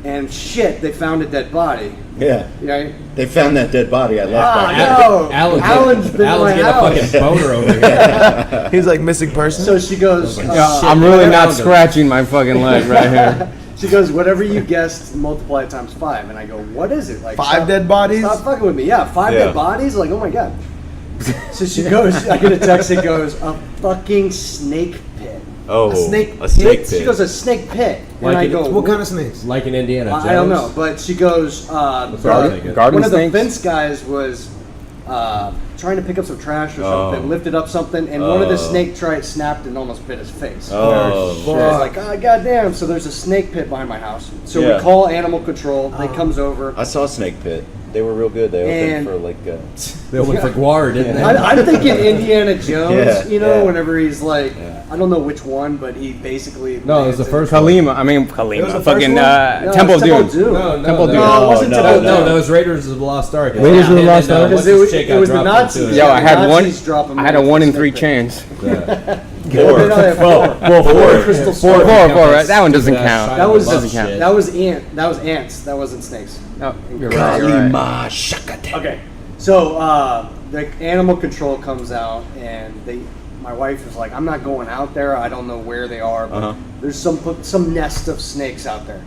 And shit, they found a dead body. Yeah. Right? They found that dead body I left back no. Alan's been getting a fucking boner over here. He's like missing person. So she goes, I'm really not scratching my fucking leg right here. She goes, whatever you guessed, multiply it times 5. And I go, what is it? Like 5 dead bodies? Stop fucking with me. Yeah, 5 dead bodies? Like, oh my God. So she goes, I get a text that goes, a fucking snake pit. Oh, a snake pit. She goes, a snake pit. Like and I go, what kind of snakes? Like in Indiana Jones? I don't know, but she goes, garden one of the snakes? fence guys was trying to pick up some trash or something, lifted up something, and one of the snake snapped and almost bit his face. Oh, shit. I was like, goddamn. So there's a snake pit behind my house. So we call animal control. They comes over. I saw a snake pit. They were real good. They opened for like... They opened for Guar, didn't they? I'm thinking Indiana Jones, Yeah. whenever he's like, I don't know which one, but he basically... No, it was the first Kalima. Fucking Temple of Doom. No, No, it wasn't Temple of Doom. No, that was Raiders of the Lost Ark. Raiders of the Lost Ark? Because it was the Nazis. Yo, I had Nazis I had a 1 in 3 chance. 4. Crystal Four, right? That one doesn't count. That was doesn't count. That was ants. That wasn't snakes. Oh, you're right. Okay, so the animal control comes out, and my wife was like, "I'm not going out there. I don't know where they are, but there's some nest of snakes out there."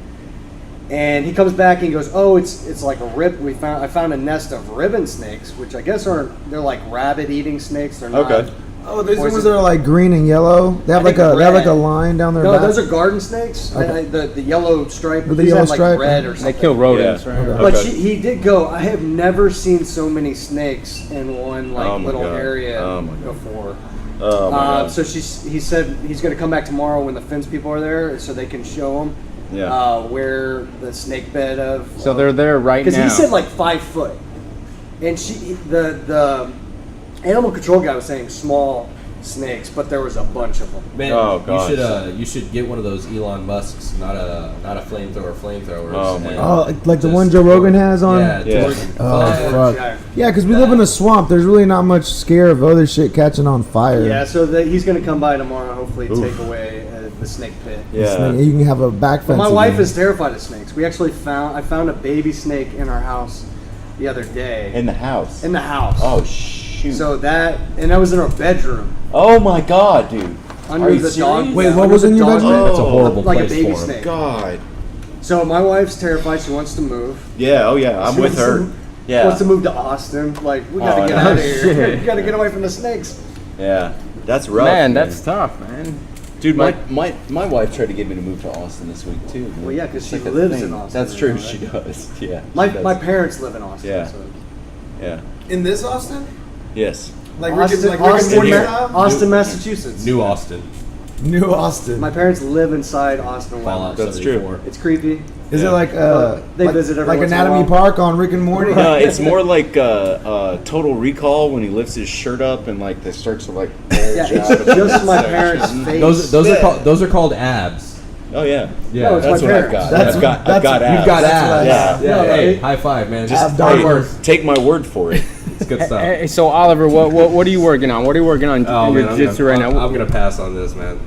And he comes back and he goes, "Oh, it's like a rib. I found a nest of ribbon snakes, which I guess they're like rabbit eating snakes. They're not." Okay. Oh, these ones that are like green and yellow. They have like a line down their back. No, those are garden snakes. Okay. The yellow stripe. The yellow stripe. Like red or something. They kill rodents, right? Okay. But he did go. I have never seen so many snakes in one little area before. Oh my God. So he said he's going to come back tomorrow when the fence people are there, so they can show him where the snake bed of. So they're there right now. Because he said like 5 foot, and the animal control guy was saying small snakes, but there was a bunch of them. Man, Oh, gosh. you should get one of those Elon Musk's, not a flamethrowers. Oh, my and God. Oh, like the just one Joe Rogan has on? Yeah, Yeah. just Oh, fire. fuck. Yeah, because we live in a swamp. There's really not much scare of other shit catching on fire. Yeah, so he's going to come by tomorrow, hopefully take away the snake pit. Yeah. You can have a back fence. But my wife again. is terrified of snakes. We actually I found a baby snake in our house the other day. In the house. In the house. Oh, shoot. So that was in our bedroom. Oh, my God, dude. Under Are you the dog. serious? Wait, yeah, what under was the in your dog bedroom? bed. That's a horrible like a place baby for 'em. snake. God. So my wife's terrified. She wants to move. Yeah, oh, yeah. I'm She with wants her. to- Yeah. Wants to move to Austin. Like, we gotta Oh, get no. out of here. Shit. We gotta get away from the snakes. Yeah. That's rough. Man, that's tough, man. Dude, my wife tried to get me to move to Austin this week, too. man. Well, yeah, 'cause she It's like a lives thing. in Austin, That's true. right? She does. Yeah. My she does. my parents live in Austin. Yeah. So. Yeah. In this Austin? Yes. Like Austin, Rick and Austin, Morty New- style? Austin, Massachusetts. New Austin. New Austin. My parents live inside Austin. Fallout That's 74. true. It's creepy. Is Yeah. it like They like, visit every like once in a Anatomy while. Park on Rick and Morty? No, it's more like Total Recall when he lifts his shirt up and like the starts to like bulge Yeah, out it's of just my section. parents' face. Those are called abs. Oh yeah. Yeah, No, it's That's my what I've parents. got. I've got abs. You've got That's abs. what I got. Yeah. No, Hey, it- high five, man. Just Dog hey, work. take my word for it. It's good stuff. Hey, so Oliver, what are you working on? What are you working on Oh in man, your I'm jiu-jitsu right now? I'm gonna pass on this, man.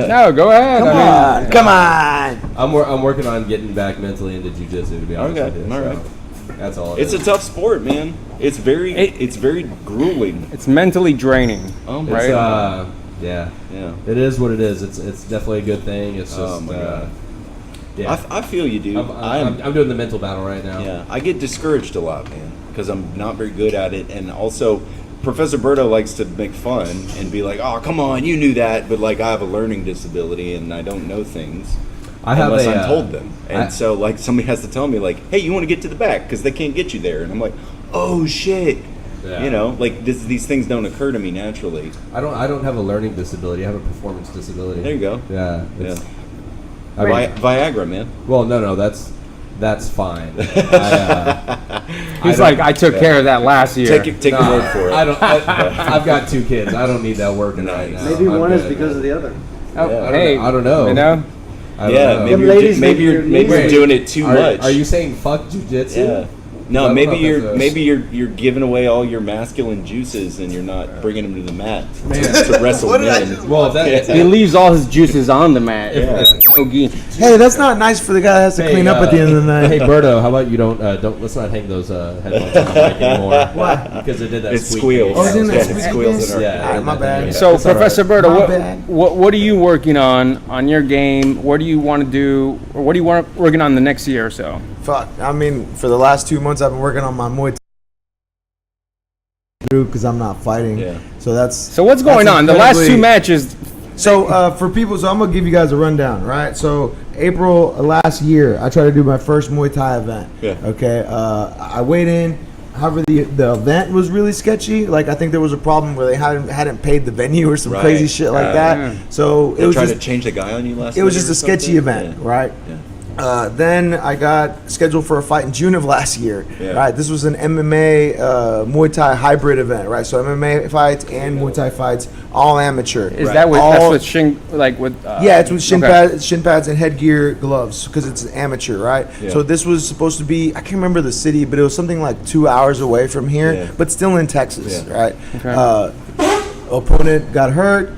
No, go ahead. Come on. I'm working on getting back mentally into jiu-jitsu, to be honest Okay, with you. all so right. That's all. It's a tough sport, man. It's very grueling. It's mentally draining. Oh my It's god. yeah. Yeah. It is what it is. It's definitely a good thing. It's just Oh, my God. yeah. I feel you, dude. I'm doing the mental battle right now. Yeah, I get discouraged a lot, man, because I'm not very good at it, and also Professor Berto likes to make fun and be like, "Oh, come on, you knew that," but like I have a learning disability and I don't know things I have unless a, I'm told them, and I- so like somebody has to tell me like, "Hey, you want to get to the back because they can't get you there," and I'm like, "Oh shit." Yeah. You know, like these things don't occur to me naturally. I don't have a learning disability. I have a performance disability. There you go. Yeah. It's, Yeah. Viagra, man. Well, no, that's fine. He's like, I took care of that last year. Take your word for it. I've got 2 kids. I don't need that working right now. Maybe I'm one is good, because man. of the other. Oh, Yeah. hey, I don't know. You know, I don't Yeah, know. maybe Them you're, ladies maybe make you're your maybe you're knees- doing it too much. Are you saying fuck jujitsu? Yeah. No, I don't know maybe if that's a- you're giving away all your masculine juices and you're not bringing them to the mat Man. to wrestle What did I men. just- Well, that, he leaves all his juices on the mat. Yeah. It's no gi. Hey, that's not nice for the guy that has to clean up at the end of the night. Hey, Berto, how about you don't let's not hang those headphones on the mic anymore. Why? Because it did that It squeak. squeals. Oh, it's in Yeah, that it squeaky squeals thing? in our Yeah. Alright, my bad. So, That's all Professor right. Berto, My bad. what are you working on your game? What do you want to do, or what do you want working on the next year or so? Fuck. I mean, for the last 2 months, I've been working on my Muay Thai because I'm not fighting. Yeah. So that's. So what's going that's on? The last incredibly- 2 matches. So for people, so I'm gonna give you guys a rundown, right? So April last year, I tried to do my first Muay Thai event. Yeah. Okay. I weighed in. However, the event was really sketchy. Like I think there was a problem where they hadn't paid the venue or some Right. crazy shit like that. Yeah. So They it was tried just to change the guy on you last it was night just or a sketchy something? event, Yeah. right? Yeah. Then I got scheduled for a fight in June of last year. Yeah. Right, this was an MMA Muay Thai hybrid event, right? So MMA fights and Muay Thai fights, all amateur. Is right? that what that's All- what Shin like with? Yeah, it's with shin, okay. shin pads and headgear gloves because it's amateur, right? Yeah. So this was supposed to be, I can't remember the city, but it was something like 2 hours away from here, Yeah. but still in Texas, Yeah. right? Okay. Opponent got hurt.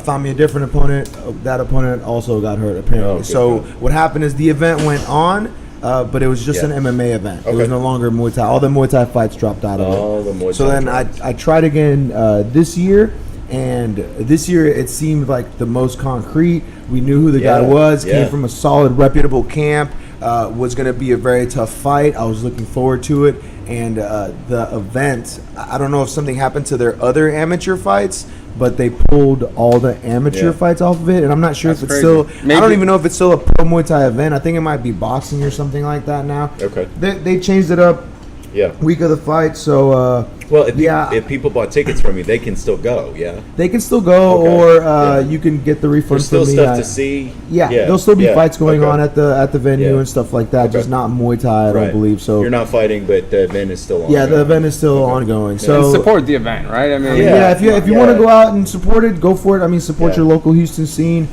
Found me a different opponent. That opponent also got hurt apparently. Oh, okay. So what happened is the event went on, but it was just Yeah. an MMA event. It Okay. was no longer Muay Thai. All the Muay Thai fights dropped out of All it. the Muay So Thai then dropped. I tried again this year, and this year it seemed like the most concrete. We knew who the guy Yeah, was. yeah. Came from a solid, reputable camp. Was going to be a very tough fight. I was looking forward to it. And the event, I don't know if something happened to their other amateur fights, but they pulled all the amateur Yeah. fights off of it. And I'm not sure That's if it's crazy. still, I don't Maybe- even know if it's still a pro Muay Thai event. I think it might be boxing or something like that now. Okay. They changed it up. Yeah. week of the fight. So Well, if, Yeah. if people bought tickets from you, they can still go. Yeah. they can still go, Okay. or Yeah. you can get the refund There's still from me. stuff to see. Yeah, there'll still be yeah, fights going okay. on at the venue Yeah. and stuff like that. Okay. Just not Muay Thai, I don't Right. believe. So You're not fighting, but the event is still on. yeah, the event is still ongoing. And So support the event, right? I mean, yeah, if you Yeah. want to go out and support it, go for it. I mean, support Yeah. your local Houston scene.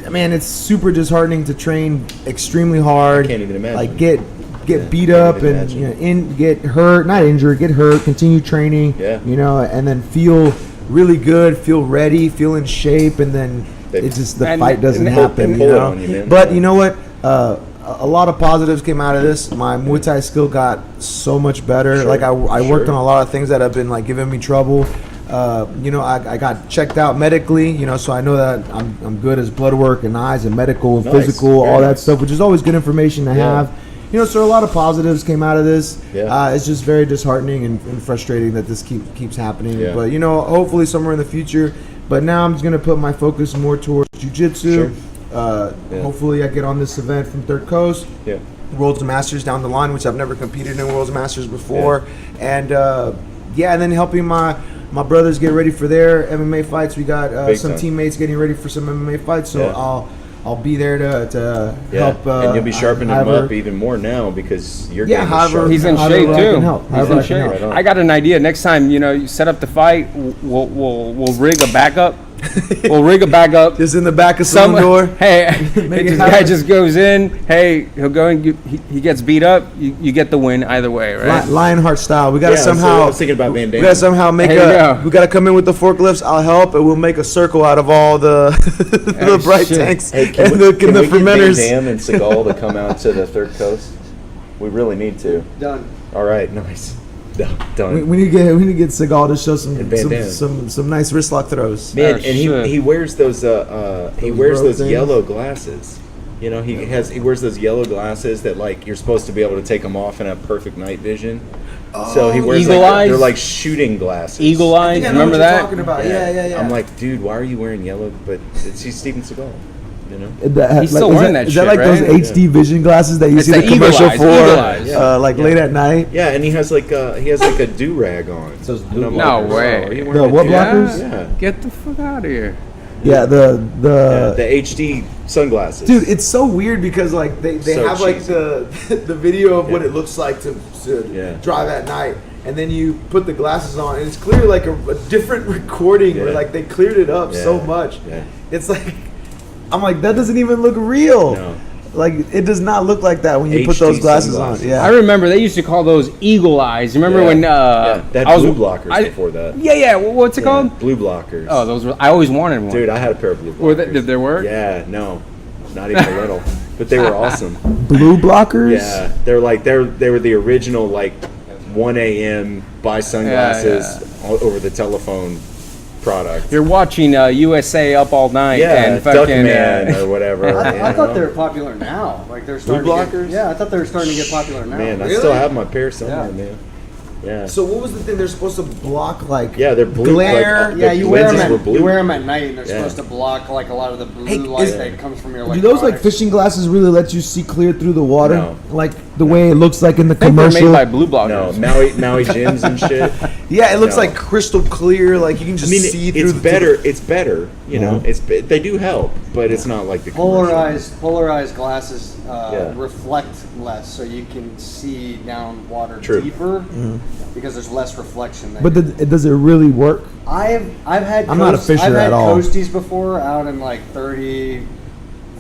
Man, it's super disheartening to train extremely hard. I can't even imagine. Like get beat can't up even and imagine. get hurt, not injured, get hurt, continue training. Yeah. And then feel really good, feel ready, feel in shape, and then it's just the And- fight doesn't and happen. they pull it on you, man. But you know what? A lot of positives came out of this. My Muay Thai skill got so much better. Sure, Like I worked sure. on a lot of things that have been like giving me trouble. I got checked out medically, so I know that I'm good as blood work and eyes and medical and Nice. physical, Very all that nice. stuff, which is always good information to Yeah. have. So a lot of positives came out of this. Yeah. It's just very disheartening and frustrating that this keeps happening. Yeah. But hopefully somewhere in the future. But now I'm just gonna put my focus more towards jiu-jitsu. Sure. Yeah. Hopefully I get on this event from Third Coast. Yeah. Worlds and Masters down the line, which I've never competed in Worlds and Masters before, and and then helping my brothers get ready for their MMA fights. We got Big some time. teammates getting ready for some MMA fights, so Yeah. I'll be there to Yeah. help. And you'll be sharpening them however- up even more now because you're Yeah, getting however- He's in However shape I can too. help. He's However in I can shape. help. Right on. I got an idea. Next time, you set up the fight, we'll rig a backup. We'll rig a backup. Just in the back of Saloon Door. Hey, Make this it guy happen. just goes in. Hey, he'll go and he gets beat up. You get the win either way, right? Lionheart style. We gotta Yeah, so I somehow. was thinking about Van We Damme. gotta somehow make There you go. We gotta come in with the forklifts. I'll help, and we'll make a circle out of all the the Oh, bright shit. tanks Hey, and can the we get Van fermenters. Damme and Seagal to come out to the Third Coast? We really need to. Done. All right, nice. Done. We need to get Seagal to show some And Van Damme. some nice wrist lock throws. Man, Oh, and shit. he wears those robe things. yellow glasses. He wears those yellow glasses that like you're supposed to be able to take them off and have perfect night vision. So he wears Eagle like eyes? they're like shooting glasses. Eagle I eyes. think I know Remember what you're that? talking about. Yeah. I'm like, dude, why are you wearing yellow? But he's Steven Seagal. He's still wearing that Is shit, that like right? those HD vision glasses that you It's see the the eagle commercial eyes, for, eagle eyes. like late at night? Yeah, and he has like a do rag on. So it's And blue I'm No like, way. "Oh, are you The wearing a what do-rag?" blockers? Yeah. Get the fuck out of here. Yeah, the The HD sunglasses. dude, it's so weird because like they So have like cheesy. the video of what Yeah. it looks like to Yeah. drive at night, and then you put the glasses on, and it's clearly like a different recording where Yeah. like they cleared it up so Yeah. much. Yeah. It's like I'm like that doesn't even look real. No. Like it does not look like that when you put HD those glasses sunglasses. on. Yeah. I remember they used to call those eagle eyes. You remember Yeah. when Yeah, they had I was blue blockers before that. Yeah. What's it called? Blue blockers. Oh, those were. I always wanted one. Dude, I had a pair of blue Were blockers. did they work? Yeah, no, not even a little. But they were awesome. Blue blockers. Yeah, they're like they were the original like 1 a.m. buy sunglasses over the telephone product. You're watching USA Up All Night Yeah, and fucking. Duckman or whatever. I you thought know? they were popular now. Like they're starting Blue to get, blockers? yeah, I thought they were starting to get popular now. Man, I Really? still have my pair somewhere, Yeah. man. Yeah. So what was the thing? They're supposed to block like Yeah, they're blue. glare. Like, Yeah, the you wear lenses them were at blue. you wear 'em at night, and they're Yeah. supposed to block like a lot of the blue Hey, light is- that comes from your Do electronics. those like fishing glasses really let you see clear through the water? No. Like the way it looks like in the I think they're commercial? made by blue No, blockers. Maui gyms and shit. Yeah, it looks No. like crystal clear. Like you can I just mean, see through it's the better. It's better. You know, Uh-huh. they do help, but it's not like the commercial. Polarized glasses Yeah. reflect less, so you can see down water True. deeper because there's less reflection there. But does it really work? I've had I'm not a fisher I've had at all. coasties before out in like 30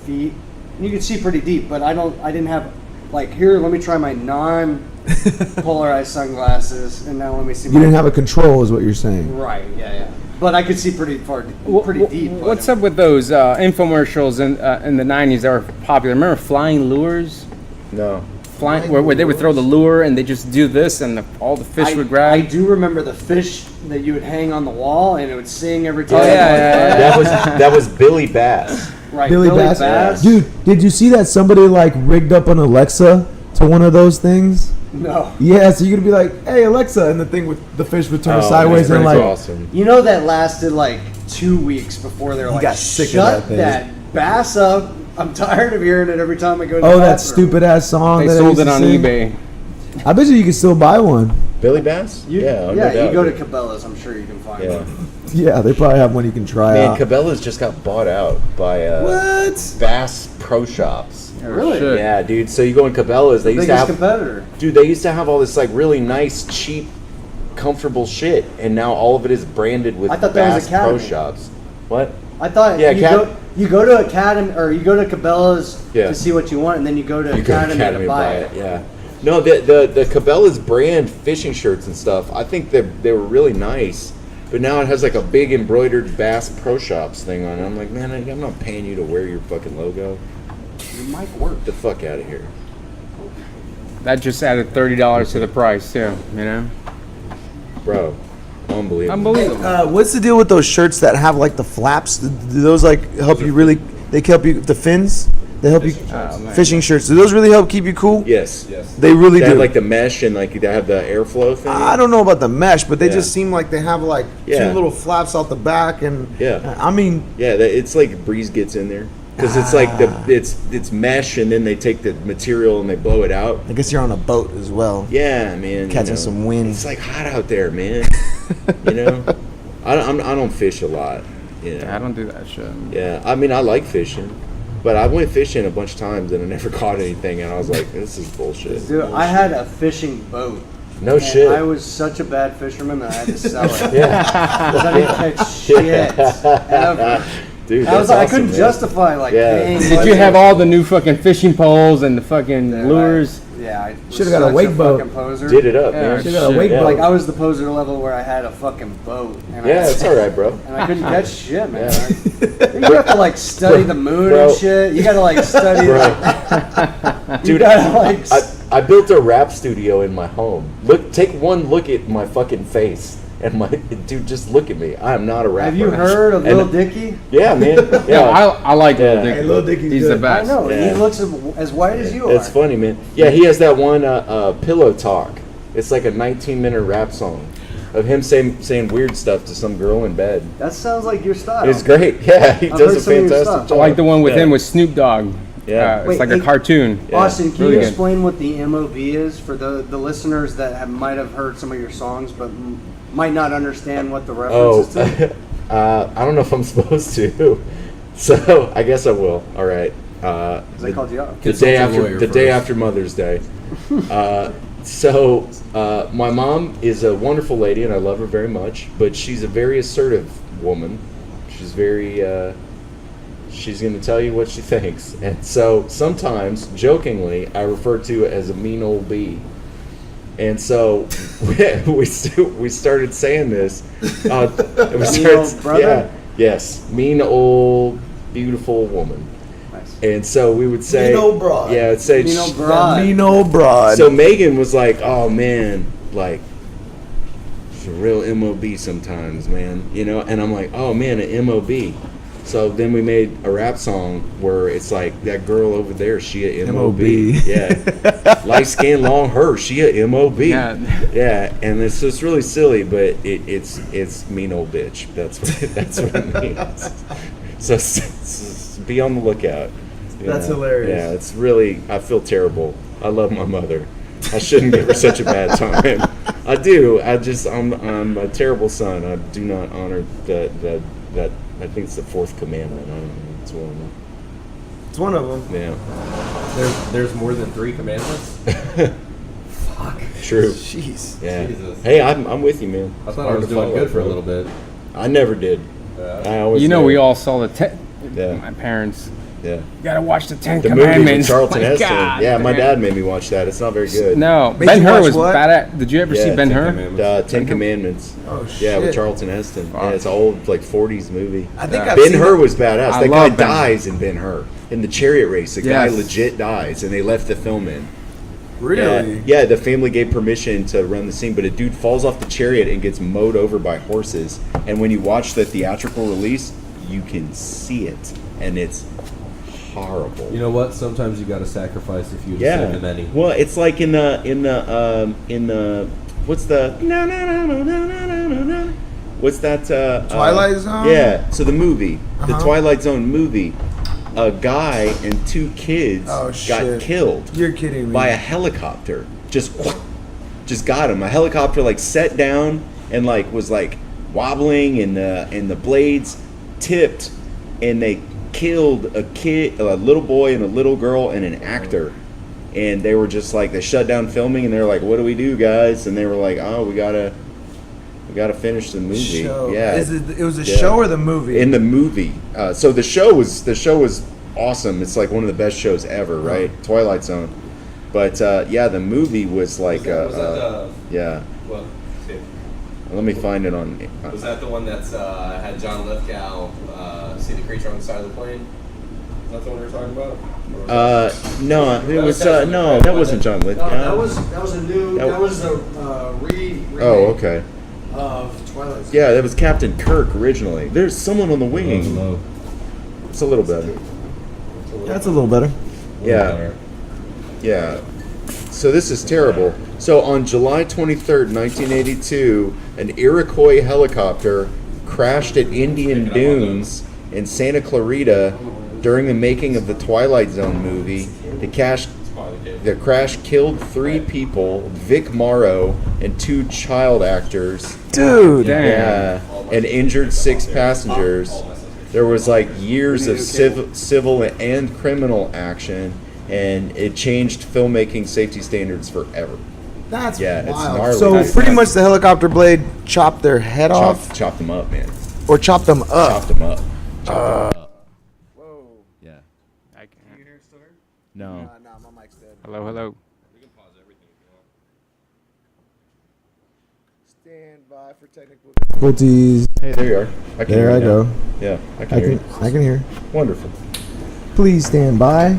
feet. And you can see pretty deep, but I didn't have like here. Let me try my non-polarized sunglasses, and now let me see. You didn't have a control, is what you're saying. right. Yeah. But I could see pretty far, pretty deep. but- What's up with those infomercials in the '90s that were popular? Remember flying lures? No. Flying where they would throw the lure and they just do this and all the fish would I grab. do remember the fish that you would hang on the wall, and it would sing every time. yeah. That was Billy Bass. Right, Billy Bass. Bass. Dude, did you see that somebody like rigged up an Alexa to one of those things? No. Yeah, so you're gonna be like, "Hey Alexa," and the thing with the fish would turn Oh, sideways that's and pretty like, awesome. You know that lasted like 2 weeks before they were like, got sick of shut that thing." that bass up. I'm tired of hearing it every time I go to the "Oh, that bathroom." stupid ass song." They that I sold used it to on sing. eBay. I bet you can still buy one. Billy Bass? You, no yeah, doubt, you go to dude. Cabela's, I'm sure you can find Yeah. one. Yeah, they probably have one you can try Man, out. Cabela's just got bought out by What? Bass Pro Shops. Really? Shit. Yeah, dude. So you go in Cabela's, they used to Biggest have, competitor. dude. They used to have all this like really nice, cheap, comfortable shit, and now all of it is branded with I thought that was Bass Pro Academy. Shops. What? I thought Yeah, you go to Academy or you go to Cabela's Yeah. to see what you want, and then you go to You go to Academy, Academy to buy it. Yeah. No, the Cabela's brand fishing shirts and stuff. I think they were really nice, but now it has like a big embroidered Bass Pro Shops thing on it. I'm like, man, I'm not paying you to wear your fucking logo. It might work. Get the fuck out of here, That just added $30 to the price too. You know. bro. Unbelievable. Unbelievable. What's the deal with those shirts that have like the flaps? Do those like help you really? They help you the fins. They help you man. fishing shirts. Do those really help keep you cool? Yes. Yes. They really They do. have like the mesh and like they have the airflow thing. I don't know about the mesh, but they Yeah. just seem like they have like Yeah. two little flaps out the back, and Yeah. I mean, Yeah, it's like breeze gets in there because it's like it's mesh and then they take the material and they blow it out. I guess you're on a boat as well. Yeah, man. Catching some wind. It's like hot out there, man. You know, I don't fish a lot. You know? I don't do that shit. Yeah, I mean I like fishing, but I went fishing a bunch of times and I never caught anything, and I was like, this is bullshit. Dude, I had a fishing boat. No and shit. I was such a bad fisherman that I had to sell it. Yeah, 'Cause I didn't catch shit ever. dude. I was That's like, I awesome, couldn't man. justify like Yeah. paying. Did you have all the new fucking fishing poles and the fucking lures? Yeah, I was Should've got a such wake boat. fucking poser. Did it up, Yeah, man. Should've got a wake Yeah. Like I was the poser level where I had a fucking boat. And Yeah, it's all right, bro. And I couldn't catch shit, man. Yeah. You have to like study the moon Bro. and shit. You gotta like study. Bro. You Dude, gotta like. I built a rap studio in my home. Take one look at my fucking face, and my dude, just look at me. I am not a rapper. Have you heard of And- Lil Dicky? Yeah, man. Yeah, Yeah, I like Yeah. Lil Dicky. Hey, Lil Dicky's He's good. the best. I know. Yeah. He looks as white as you are. it's funny, man. Yeah, he has that one pillow talk. It's like a 19-minute rap song of him saying weird stuff to some girl in bed. That sounds like your style. It's great. Yeah, he I've does heard a some of your fantastic stuff. job. I like the one with Yeah. him with Snoop Dogg. Yeah. It's Wait, like a hey, cartoon. Yeah. Austin, can Really you good. explain what the MOV is for the listeners that might have heard some of your songs but might not understand what the reference Oh, is to? I don't know if I'm supposed to. So I guess I will. All right. 'Cause I called you out. The Consult day a after lawyer the day first. after Mother's Day. My mom is a wonderful lady, and I love her very much. But she's a very assertive woman. She's very. She's going to tell you what she thinks, and so sometimes, jokingly, I refer to it as a mean old bee. And so we started saying this. Old brother? Yeah, yes, mean old beautiful woman. Nice. And so we would say, Mean old broad. Yeah, I'd say, Mean old That broad. mean old broad. so Megan was like, oh man, like, she's a real MOB sometimes, man, you know? And I'm like, oh man, an MOB. So then we made a rap song where it's like, that girl over there, she a MOB. MOB. Yeah. Light skin, long hair, she a MOB. Yeah. Yeah, and it's just really silly, but it's mean old bitch. That's what it means. So be on the lookout. you That's know? hilarious. Yeah, it's really. I feel terrible. I love my mother. I shouldn't give her such a bad time. I do. I'm a terrible son. I do not honor that. I think it's the fourth commandment. I don't know. It's one of them. It's one of them. Yeah. There's more than 3 commandments. True. Jeez. Yeah. Jesus. Hey, I'm with you, man. I thought I was doing good for a little bit. I never did. I always. You know, we did. all saw the Yeah. my parents. Yeah. You gotta watch the Ten The movie with Commandments. Charlton My Heston. God, Yeah, my man. dad made me watch that. It's not very good. No, Made Ben you Hur watch was what? bad at. Did you ever see Yeah, Ben Ten Hur? Commandments. Ten Commandments. Oh shit. Yeah, with Charlton Heston. Yeah, it's an old like 40s movie. I think Yeah. I've Ben seen Hur it. was badass. I That guy love Ben Hur. dies in Ben Hur. In the chariot race, the guy Yes. legit dies, and they left the film in. Really? Yeah, the family gave permission to run the scene, but a dude falls off the chariot and gets mowed over by horses. And when you watch the theatrical release, you can see it, and it's horrible. You know what? Sometimes you got to sacrifice a few to save Yeah. the many. Well, it's like in the what's the what's that Twilight Zone? Yeah. So the movie, the Uh-huh. Twilight Zone movie, a guy and 2 kids Oh, got shit. killed You're kidding me. by a helicopter. just got him. A helicopter like set down and like was like wobbling, and the blades tipped, and they killed a little boy and a little girl and an actor. And they were just like, they shut down filming, and they were like, "What do we do, guys?" And they were like, "Oh, we gotta finish the movie." Show. Yeah, It was a show or the movie? in the movie. So the show was awesome. It's like one of the best shows ever, right? Twilight Zone. But yeah, the movie was like, yeah. Well, see, Let me find it on. was that the one that's had John Lithgow see the creature on the side of the plane? Is that the one we were talking about? No, it was no, that wasn't John Lithgow. that was a remake Oh, okay. of Twilight Zone. Yeah, that was Captain Kirk originally. There's someone on the wing. No. It's a little better. That's a little better. Yeah. Yeah. So this is terrible. So on July 23rd, 1982, an Iroquois helicopter crashed at Indian Dunes in Santa Clarita during the making of the Twilight Zone movie. The crash killed 3 people, Vic Morrow and 2 child actors. Dude. Yeah, and injured 6 passengers. There was like years of civil and criminal action, and it changed filmmaking safety standards forever. That's Yeah, it's wild. gnarly. So That's pretty nasty. much the helicopter blade chopped their head off, Chopped them up, man. or chopped them up. Chopped them up. Chopped them up. Yeah. I can't. No. my mic's dead. Hello, hello. Stand by for technical difficulties. Hey, there you are. I can There hear I you go. now. Yeah, I can hear you. I can hear. Wonderful. Please stand by.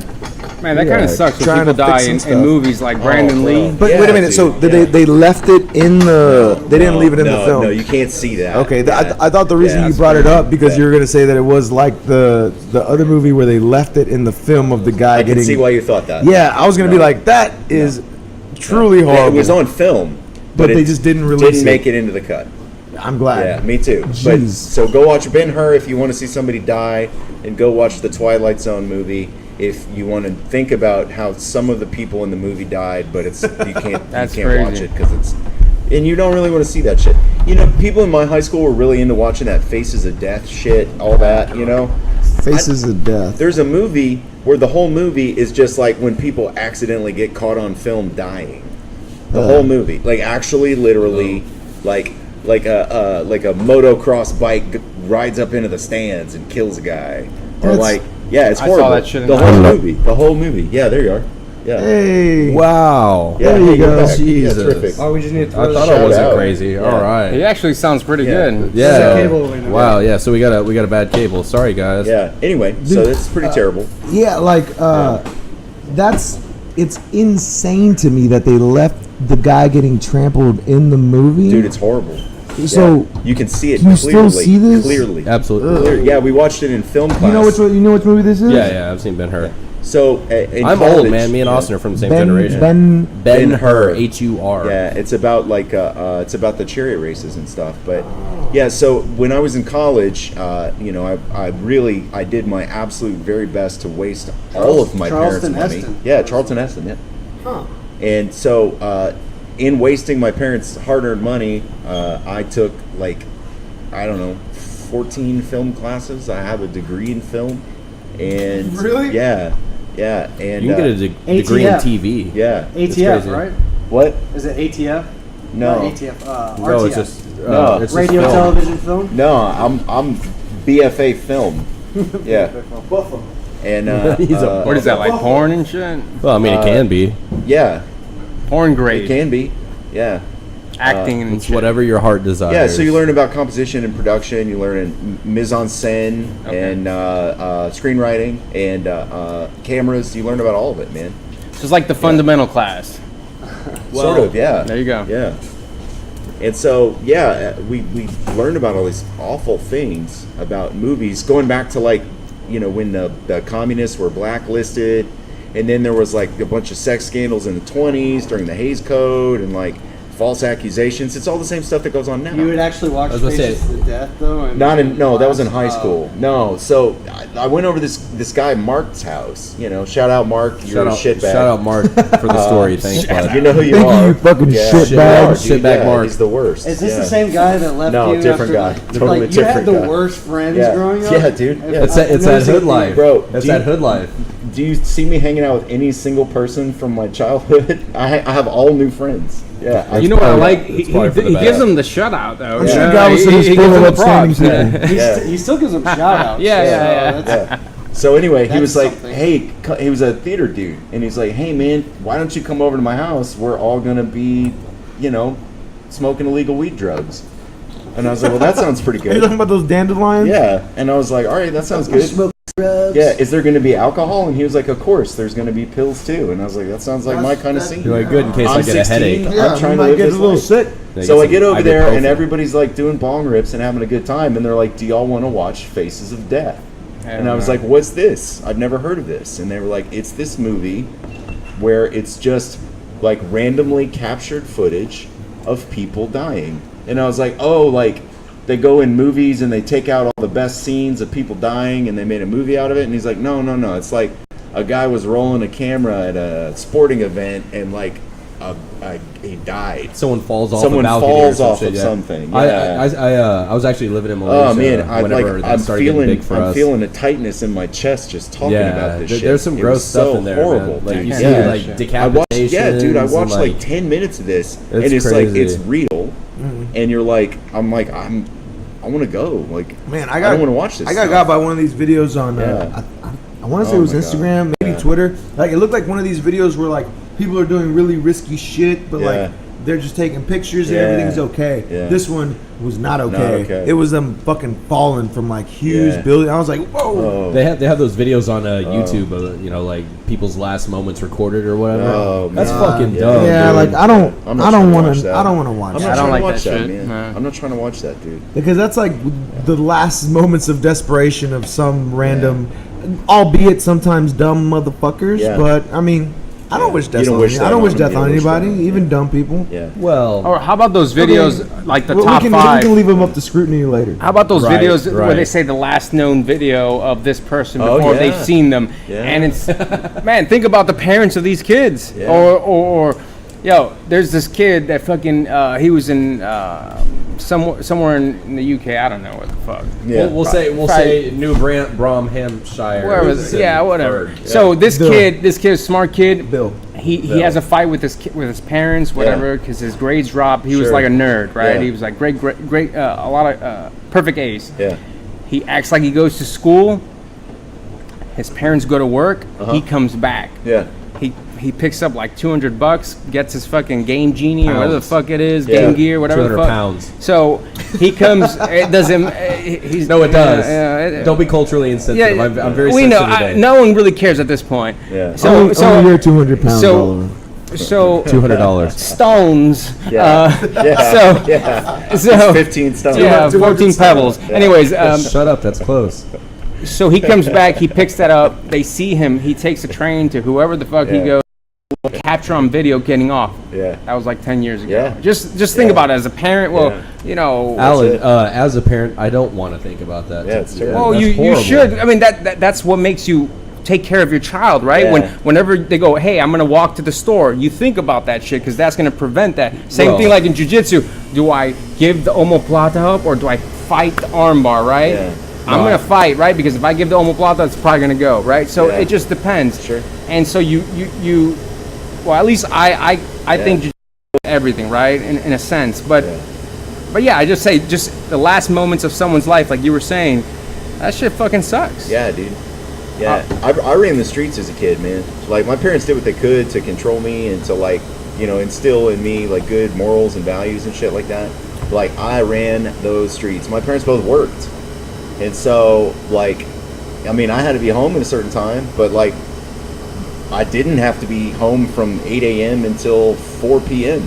Man, that Yeah, kind of sucks when trying people to fix die some in stuff. movies like Brandon bro. Lee. But Yeah, wait a minute. So dude, did yeah. they left it in the? They didn't leave it in the film. No, you can't see that. Okay, Yeah. I thought the reason Yeah, you it's brought it crazy. up because Yeah. you were gonna say that it was like the other movie where they left it in the film of the guy I can getting. see why you thought that. Yeah, I was gonna be No. like, that is truly horrible. It was on film, But it they just didn't release Didn't it. make it into the cut. I'm glad. Yeah, me too. But Jeez. so go watch Ben-Hur if you want to see somebody die, and go watch the Twilight Zone movie if you want to think about how some of the people in the movie died, but it's you can't That's you can't watch crazy. it because it's and you don't really want to see that shit. You know, people in my high school were really into watching that Faces of Death shit, all that. You know, Faces of Death. there's a movie where the whole movie is just like when people accidentally get caught on film dying. The whole movie, like actually, literally, like a motocross bike rides up into the stands and kills a guy, or That's- like yeah, it's I saw horrible. that shit in the high whole school. movie, the whole movie. Yeah, there you are. Yeah, Hey. Wow. yeah. there you hey, you're go. back. Jesus. Yeah, terrific. Oh, we just need to throw I the thought shout I wasn't out. crazy. Yeah. All right. He actually sounds pretty Yeah. good. Yeah. cable over there. Wow. Yeah. So we got a bad cable. Sorry, guys. Yeah. Anyway, so it's pretty terrible. Yeah, like it's insane to me that they left the guy getting trampled in the movie. Dude, it's horrible. So Yeah. You can see it can you clearly. still see this? Clearly. Absolutely. Clear- Yeah, we watched it in film class. you know which movie this is? Yeah. Yeah. I've seen Ben-Hur. So in I'm college, old, man. Me and yeah. Austin are from the same Ben generation. Ben. Ben-Hur. H-U-R. Yeah, it's about like it's about the chariot races and stuff. But yeah, so when I was in college, you know, I did my absolute very best to waste all of my Charleston parents' money. Heston. Yeah, Charlton Heston. Yeah. Huh. And so in wasting my parents' hard-earned money, I took like I don't know 14 film classes. I have a degree in film, and Really? yeah, and You can get a degree in ATF. TV. yeah. It's ATF, crazy. right? What? Is it ATF? No. Not ATF. No, RTF. it's just No. it's just Radio, film. television, film. No, I'm BFA film. Yeah, Buffalo. and He's a- What is that, like porn and shit? Well, I mean, it can be. yeah, Porn it grade. can be. Yeah, Acting and It's shit. whatever your heart desires. yeah. So you learn about composition and production. You learn in mise en scène Okay. and screenwriting and cameras. You learn about all of it, man. So it's like the fundamental class. Sort of, yeah. There you go. Yeah. And so, yeah, we learned about all these awful things about movies, going back to like, you know, when the communists were blacklisted, and then there was like a bunch of sex scandals in the 20s during the Hays Code, and like false accusations. It's all the same stuff that goes on now. You would actually watch I was gonna Faces say- to Death though. No, that was in high class? school. No, so I went over this guy Mark's house. You know, shout out Mark, you're a shitbag. Shout out Mark for the story. Thanks, bud. You know who you Thank are. you, fucking yeah. shitbag. You are, dude. Shitbag Yeah, Mark. He's the worst. Is this yeah. the same guy that left No, you? different after, guy. Totally like, you had different the guy. worst friends Yeah. growing up. Yeah, dude. Yeah. It's that hood life, Bro, It's do that you- hood life. Do you see me hanging out with any single person from my childhood? I have all new friends. Yeah. You know what I probably- like? He it's probably for the gives best. them the shutout though. I'm you sure know? God was in his He full gives of them the upstanding props. people. Yeah. He still gives them shout outs. Yeah. That's, So anyway, he was That's like, something. "Hey," he was a theater dude, and he's like, "Hey man, why don't you come over to my house? We're all gonna be, you know, smoking illegal weed drugs." And I was like, "Well, that sounds pretty Are you talking good." about those dandelions? Yeah, and I was like, "All right, that sounds good." Yeah, is there going to be alcohol? And he was like, "Of course, there's going to be pills too." And I was like, "That sounds like my kind of scene." You're like, good in case I I'm get a 16. headache. Yeah, I'm trying you to might live get a this little life. sick. So I get over there and ibuprofen. everybody's like doing bong rips and having a good time, and they're like, "Do y'all want to watch Faces of Death?" And I was like, "What's this? I've never heard of this." And they were like, "It's this movie where it's just like randomly captured footage of people dying." And I was like, "Oh, like they go in movies and they take out all the best scenes of people dying and they made a movie out of it." And he's like, no, it's like a guy was rolling a camera at a sporting event and like he died. Someone falls off. Someone a balcony falls or some off shit, of yeah. something, I yeah. was actually living in Malaysia. Oh man, whenever that started getting big for I'm us. feeling a tightness in my chest just talking about this shit. There's some It gross was stuff so in there, horrible, man. Like dude. you Yeah. see, like I watched, decapitations. yeah, dude. I watched and, like 10 minutes of this, and It's it's like crazy. it's real, and you're like, I want to go. Like, Man, I don't want to watch this. I got stuff. by one of these videos on. Yeah. I want to say Oh it was my God. Instagram, maybe Yeah. Twitter. Like it looked like one of these videos where like people are doing really risky shit, but Yeah. like they're just taking pictures and Yeah. everything's okay. Yeah. This one was not okay. okay. It was them fucking falling from like huge Yeah. building. I was like, whoa. Oh. They have those videos on YouTube of like people's last moments recorded or whatever. Oh, That's man. fucking Yeah. dumb. Yeah, dude. like I don't I'm not want trying to watch to. that. I don't want to watch I'm that. not I don't trying like to watch that that, shit. man. No. I'm not trying to watch that, dude. Because that's like the last moments of desperation of some random, albeit sometimes dumb motherfuckers. Yeah. But I mean, I don't wish death You don't on wish any- that I don't on wish them. death You on don't wish that anybody, on even them. dumb people. Yeah. Well, Or how about those videos, like the Well, top we five? can leave them up to scrutiny later. How about those Right, videos where right. they say the last known video of this person Oh, before yeah. they've seen them? Yeah. And it's, man, think about the parents of these kids. Yeah. Or yo, there's this kid that fucking, he was in somewhere in the UK. I don't know what the fuck. Yeah. we'll say New Bromhampshire. Wherever, yeah, whatever. So this Bill. kid, smart kid, Bill. He Bill. has a fight with his parents, whatever, because his grades dropped. He was Sure. like a nerd, right? Yeah. He was like great, a lot of perfect A's. Yeah. He acts like he goes to school. His parents go to work. He comes back. Yeah. He picks up like $200, gets his fucking Game Genie or whatever the Pounds. fuck it is, Yeah. Game Gear, whatever the 200 fuck. pounds. So he comes. It doesn't. He's No, it does. Yeah, Don't be culturally insensitive. I'm very we know. sensitive today. No one really cares at this point. Yeah. So only you're 200 pounds, so- Oliver. so $200. stones. Yeah. Yeah. So Yeah. so 15 stones. yeah, 200 14 stones. pebbles. Anyways, Shut up. That's close. so he comes back. He picks that up. They see him. He takes a train to whoever the fuck he Yeah. goes. Capture on video getting off. Yeah. That was like 10 years ago. Yeah. Just think Yeah. about it as a parent. Well, Yeah. you know. Alan, it. as a parent, I don't want to think about that. Yeah, it's terrible. Well, That's you horrible. should. I mean, that's what makes you take care of your child, right? Yeah. Whenever they go, hey, I'm gonna walk to the store, you think about that shit because that's gonna prevent that. Same Well- thing like in jiu-jitsu. Do I give the omoplata up or do I fight the armbar, right? Yeah. I'm gonna fight, right? Because if I give the omoplata, it's probably gonna go, right? So Yeah. it just depends. Sure. And so you well, at least I think jiu-jitsu is everything, right? In a sense, but. Yeah. But yeah, I just say, just the last moments of someone's life, like you were saying, that shit fucking sucks. Yeah, dude. Yeah, I ran the streets as a kid, man. Like, my parents did what they could to control me and to, like, you know, instill in me, like, good morals and values and shit like that. Like, I ran those streets. My parents both worked. And so, like, I mean, I had to be home at a certain time, but, like, I didn't have to be home from 8 a.m. until 4 p.m.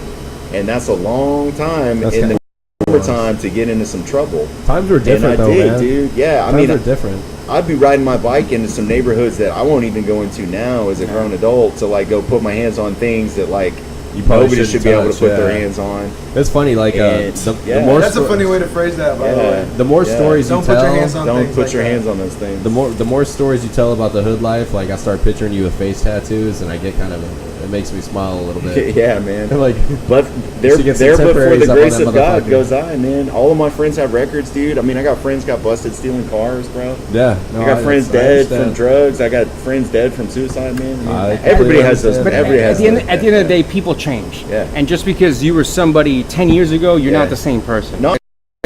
And that's a long time That's in kinda the overtime to get into some trouble. Times were different, and I though, did, man. dude. Yeah, I Times mean, are different. I'd be riding my bike into some neighborhoods that I won't even go into now as a grown adult to like go put my hands on things that like you probably nobody should be able to put their yeah. hands on. It's funny, like And, the yeah. more That's a funny way to phrase that, by the Yeah. way. the more stories Don't you put tell, your hands on Don't things put like your that. hands on those things. the more stories you tell about the hood life, like I start picturing you with face tattoos, and I get kind of it makes me smile a little bit. Yeah, man. Like, But She gets some there before temporaries the up on grace that of God motherfucker. goes I, man. All of my friends have records, dude. I mean, I got friends got busted stealing cars, bro. yeah, no, I got friends dead from understand. drugs. I got friends dead from suicide, man. I Everybody has those. understand. But Everybody at has the, end, those. at the end of the day, people change. Yeah. And just because you were somebody 10 years ago, you're Yeah. not the same person. No,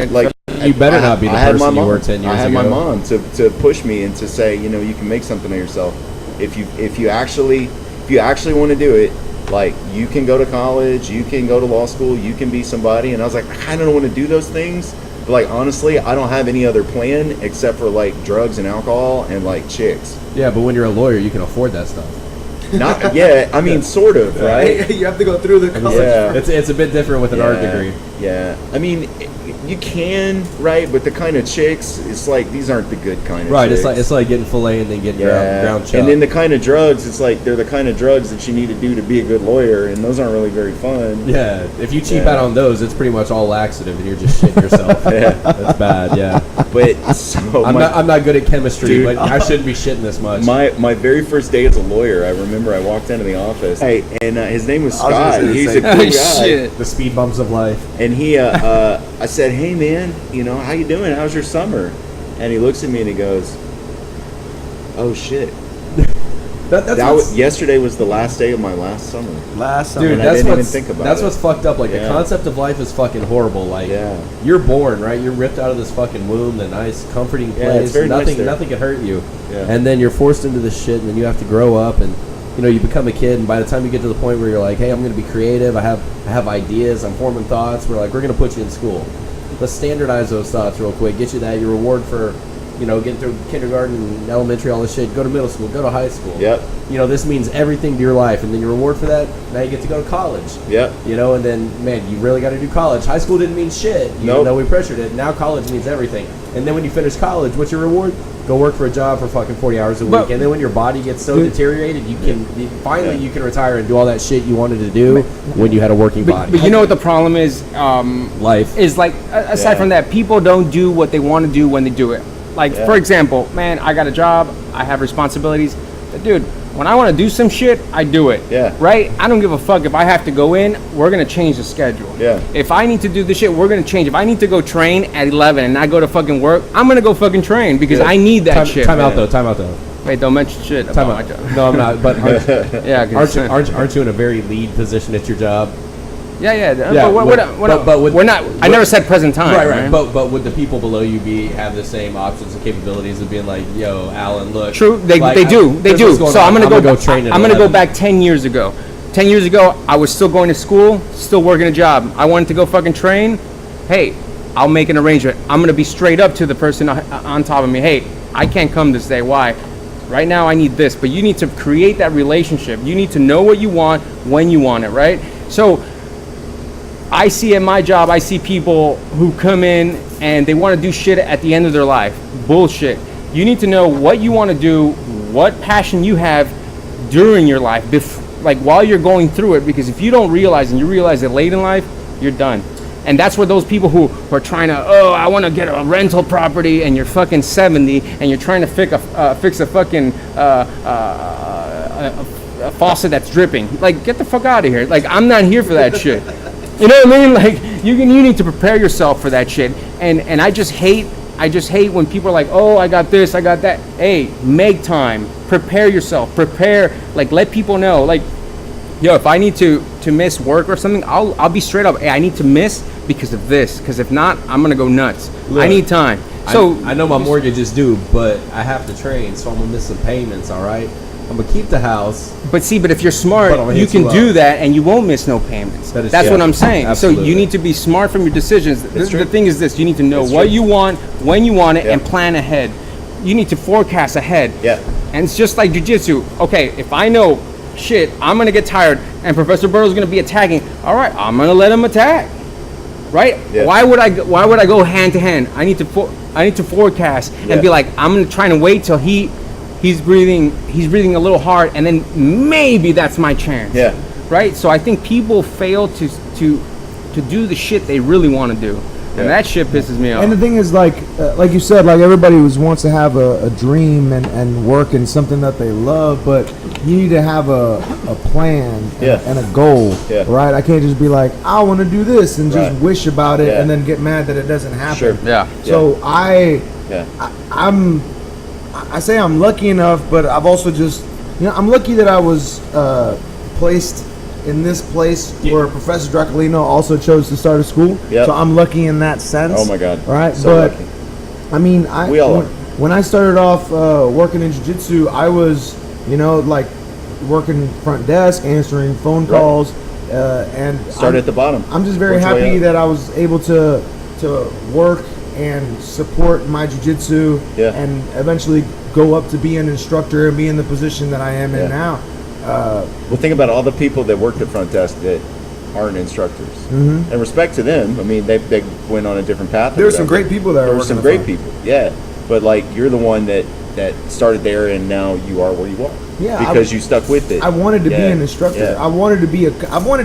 like You better not be the I had my person you mom. were 10 years I had ago. my mom to push me and to say, you know, you can make something of yourself if you actually want to do it. Like, you can go to college, you can go to law school, you can be somebody. And I was like, I kind of don't want to do those things. But like, honestly, I don't have any other plan except for like drugs and alcohol and like chicks. Yeah, but when you're a lawyer, you can afford that stuff. Not yeah, I mean, sort of, right? You have to go through the college. Yeah. It's a bit different with an art degree. Yeah, I mean, you can, right? But the kind of chicks, it's like these aren't the good kind of Right, chicks. it's like getting filet and then getting yeah, ground chuck. and then the kind of drugs, it's like they're the kind of drugs that you need to do to be a good lawyer, and those aren't really very fun. yeah, if you cheap Yeah. out on those, it's pretty much all laxative, and you're just shitting yourself. Yeah. That's bad. Yeah, But so I'm not good at chemistry, Dude. but I shouldn't be shitting this much. my very first day as a lawyer, I remember I walked into the office. Hey, and his name was I was gonna Scott. say the He's a same cool Oh, guy. shit. The speed bumps of life. And he, I said, hey man, you know, how you doing? How's your summer? And he looks at me and he goes, oh shit. That's That what's- was, yesterday was the last day of my last summer. Last summer. Dude, and I that's didn't even what's think about that's it. what's fucked up. Like the Yeah. concept of life is fucking horrible. Like Yeah. you're born, right? You're ripped out of this fucking womb, the nice, comforting Yeah, place. it's very nice nothing, there. nothing can hurt you. Yeah. And then you're forced into this shit, and then you have to grow up, and you know you become a kid. And by the time you get to the point where you're like, hey, I'm going to be creative. I have ideas. I'm forming thoughts. We're like, we're going to put you in school. Let's standardize those thoughts real quick. Get you that. Your reward for, you know, getting through kindergarten, elementary, all this shit. Go to middle school. Go to high school. Yep. You know, this means everything to your life, and then your reward for that, now you get to go to college. Yep. You know, and then, man, you really got to do college. High school didn't mean shit, even Nope. though we pressured it. Now college means everything. And then when you finish college, what's your reward? Go work for a job for fucking 40 hours a week. But- And then when your body gets so deteriorated, finally Yeah. you can retire and do all that shit you wanted to do when you had a working body. But you know what the problem is? Life. Is like, aside Yeah. from that, people don't do what they want to do when they do it. Like, Yeah. for example, man, I got a job, I have responsibilities. But dude, when I want to do some shit, I do it. Yeah. Right? I don't give a fuck if I have to go in, we're going to change the schedule. Yeah. If I need to do this shit, we're going to change. If I need to go train at 11 and not go to fucking work, I'm going to go fucking train because Yeah. I need that shit. Time out though. Time out though. Wait, don't mention shit about Time my out. job. No, I'm not. But Yeah, 'cause- aren't you in a very lead position at your job? yeah. Yeah, But we're with- not, but with- we're not. I with- never said present time. Right. But would the people below you have the same options and capabilities of being like, yo, Alan, look. True, they like, do. They here's do. what's going So on. I'm gonna go train at I'm gonna go 11. back 10 years ago. 10 years ago, I was still going to school, still working a job. I wanted to go fucking train. Hey, I'll make an arrangement. I'm gonna be straight up to the person on top of me. Hey, I can't come this day. Why? Right now, I need this. But you need to create that relationship. You need to know what you want when you want it. Right? So. I see at my job, I see people who come in and they want to do shit at the end of their life. Bullshit. You need to know what you want to do, what passion you have during your life, like while you're going through it, because if you don't realize and you realize it late in life, you're done. And that's where those people who are trying to, oh, I want to get a rental property, and you're fucking 70 and you're trying to fix a fucking a faucet that's dripping. Like, get the fuck out of here. Like, I'm not here for that shit. You know what I mean? Like, you need to prepare yourself for that shit. And I just hate when people are like, oh, I got this, I got that. Hey, make time. Prepare yourself. Prepare. Like, let people know. Like, yo, if I need to miss work or something, I'll be straight up. Hey, I need to miss because of this. Because if not, I'm gonna go nuts. Look, I need time. So I know my mortgage is due, but I have to train, so I'm gonna miss some payments. All right, I'm gonna keep the house. But if you're smart, But I'm gonna you hit can you do up. that and you won't miss no payments. That is That's true. what I'm saying. So Absolutely. you need to be smart from your decisions. The true. thing is this, you need to know It's what true. you want, when you want it, Yeah. and plan ahead. You need to forecast ahead. Yeah. And it's just like jiu-jitsu. Okay, if I know, shit, I'm going to get tired and Professor Burrow's going to be attacking, all right, I'm going to let him attack. Right? Yeah. Why would I go hand to hand? I need to forecast Yeah. and be like, I'm trying to wait till he's breathing a little hard, and then maybe that's my chance. Yeah. right? So I think people fail to do the shit they really want to do, and that shit pisses me off. And the thing is, like you said, like everybody wants to have a dream and work in something that they love, but you need to have a plan and a goal, right? I can't just be like, I want to do this and just wish about it and then get mad that it doesn't happen. Sure. Yeah. So I say I'm lucky enough, but I've also just, I'm lucky that I was placed in this place where Professor Draculino also chose to start a school. Yep. So I'm lucky in that sense. Oh my God. Right. So but lucky. I mean, We all are. when I started off working in jiu-jitsu, I was, like working front desk, answering phone calls, and Start at the bottom. I'm just very Work your way happy up. that I was able to work and support my jiu-jitsu and eventually go up to be an instructor and be in the position that I am in now. Well, think about all the people that worked at front desk that aren't instructors. And respect to them. I mean, they went on a different path. There were some great people there. There were some great people. Yeah, but like you're the one that started there, and now you are where you are. Yeah, because you stuck with it. I wanted to be an instructor. Yeah. I wanted to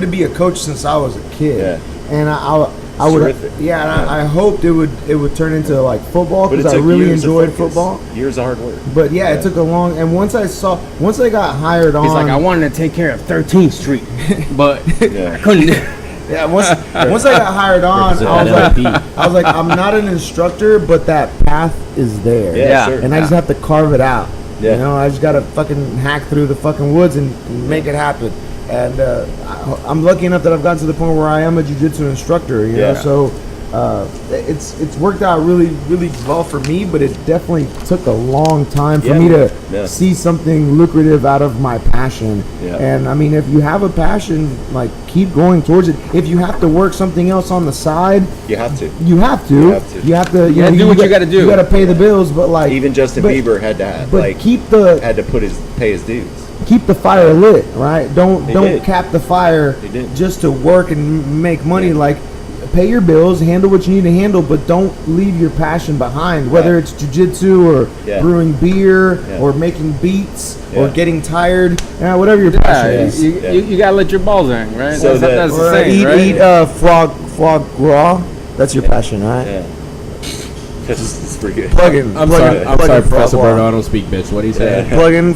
be a coach since I was a kid. Yeah. And I would, Terrific. and I hoped it would turn into like football But it because I took really years of enjoyed focus, football. Years of hard work. But it took a long. And once I got hired on, He's like, I wanted to take care of 13th Street, but I couldn't. Yeah, once I got hired on, I was like, I'm not an instructor, but that path is there. Yeah, sure. And I just have to carve it out. Yeah. I just gotta fucking hack through the fucking woods and make it happen. And I'm lucky enough that I've gotten to the point where I am a jiu-jitsu instructor. You know, so it's worked out really, really well for me. But it definitely took a long time for me to see something lucrative out of my passion. Yeah. And I mean, if you have a passion, like keep going towards it. If you have to work something else on the side, You have to. you have to. You have to. You have to. You gotta know, do what you gotta do. You gotta pay the bills, but like Even Justin Bieber had to have, but keep the had to pay his dues. keep the fire lit, right? Don't did. cap the fire They did. just to work and make money. Like, pay your bills, handle what you need to handle, but don't leave your passion behind. Whether it's jiu-jitsu or brewing beer or making beats or getting tired, whatever your passion is. You gotta let your balls hang, right? So that's the Or saying, right? eat foie gras. That's your passion, right? Yeah. It's pretty good. Plug in. I'm sorry, Professor Bernard, I don't speak bitch. What do you say? Plug in.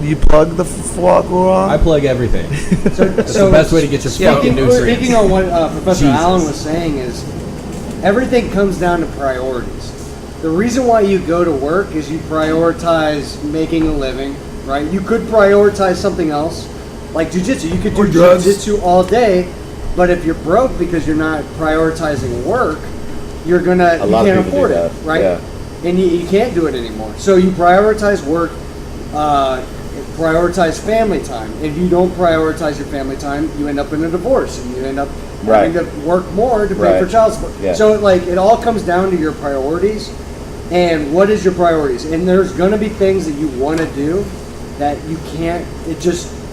You plug the foie gras. I plug everything. That's So the best way to get your fucking nutrients. Speaking on what Professor Jesus. Allen was saying is, everything comes down to priorities. The reason why you go to work is you prioritize making a living, right? You could prioritize something else, like jiu-jitsu. You could do drugs. jiu-jitsu all day, but if you're broke because you're not prioritizing work, you can't afford it, right? Yeah. And you can't do it anymore. So you prioritize work, prioritize family time. If you don't prioritize your family time, you end up in a divorce, and you end up having to work more to pay for child support. Yeah. So it all comes down to your priorities, and what is your priorities? And there's going to be things that you want to do that you can't.